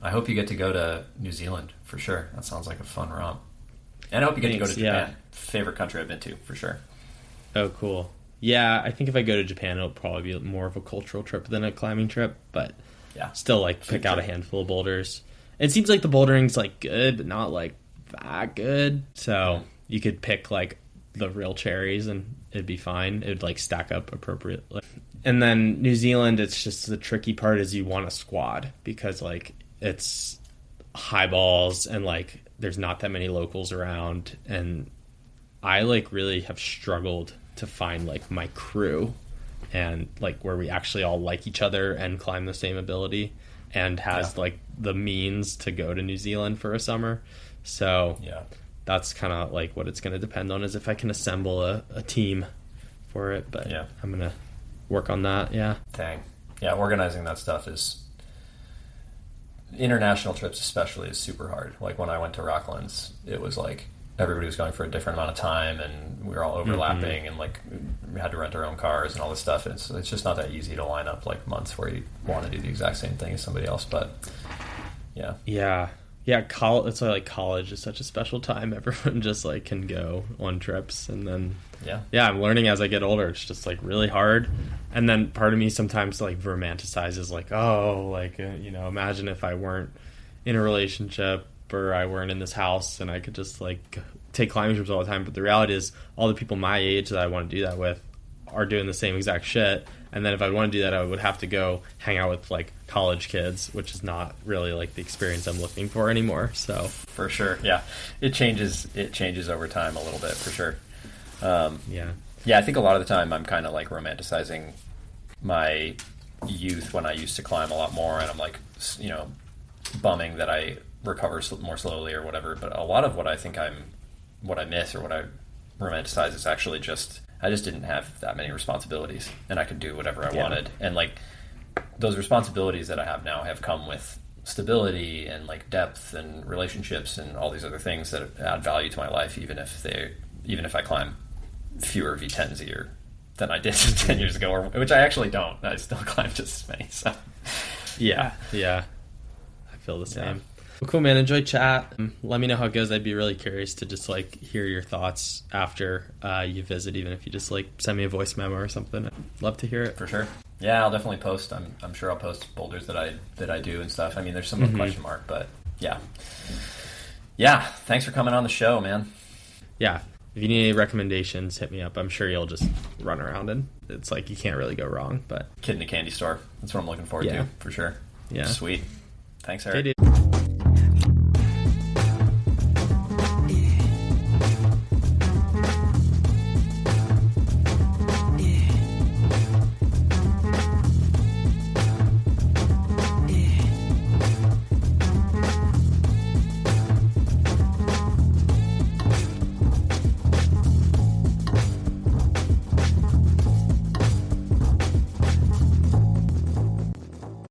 hope you get to go to New Zealand for sure. That sounds like a fun romp. And I hope you get to go to Japan. Favorite country I've been to for sure. Oh, cool. Yeah, I think if I go to Japan, it'll probably be more of a cultural trip than a climbing trip, but still like pick out a handful of boulders. It seems like the bouldering's like good, but not like that good. So you could pick like the real cherries and it'd be fine. It'd like stack up appropriately. And then New Zealand, it's just the tricky part is you want a squad because like it's high balls and like there's not that many locals around, and I like really have struggled to find like my crew and like where we actually all like each other and climb the same ability and has like the means to go to New Zealand for a summer. So that's kind of like what it's going to depend on, is if I can assemble a team for it. But I'm going to work on that. Dang. Yeah, organizing that stuff is, international trips especially, is super hard. Like when I went to Rocklands, it was like everybody was going for a different amount of time and we were all overlapping and like we had to rent our own cars and all this stuff. It's just not that easy to line up like months where you want to do the exact same thing as somebody else. But it's like college is such a special time. Everyone just like can go on trips, and then I'm learning as I get older. It's just like really hard. And then part of me sometimes like romanticizes like, imagine if I weren't in a relationship or I weren't in this house and I could just like take climbing trips all the time. But the reality is all the people my age that I want to do that with are doing the same exact shit. And then if I want to do that, I would have to go hang out with like college kids, which is not really like the experience I'm looking for anymore. So for sure. Yeah. It changes over time a little bit for sure. I think a lot of the time I'm kind of like romanticizing my youth when I used to climb a lot more, and I'm like, bumming that I recover more slowly or whatever. But a lot of what I miss or what I romanticize is actually I just didn't have that many responsibilities and I could do whatever I wanted. And like those responsibilities that I have now have come with stability and like depth and relationships and all these other things that add value to my life, even if I climb fewer V10s a year than I did 10 years ago, which I actually don't. I still climb just as many. So yeah. I feel the same. Well, cool, man. Enjoy chat. Let me know how it goes. I'd be really curious to just like hear your thoughts after you visit, even if you just like send me a voice memo or something. I'd love to hear it. For sure. Yeah, I'll definitely post. I'm sure I'll post boulders that I do and stuff. I mean, there's some question mark, but yeah. Thanks for coming on the show, man. Yeah. If you need any recommendations, hit me up. I'm sure you'll just run around and it's like you can't really go wrong. But kid in a candy store. That's what I'm looking forward to for sure. Yeah. Sweet. Thanks, Eric. Okay, dude.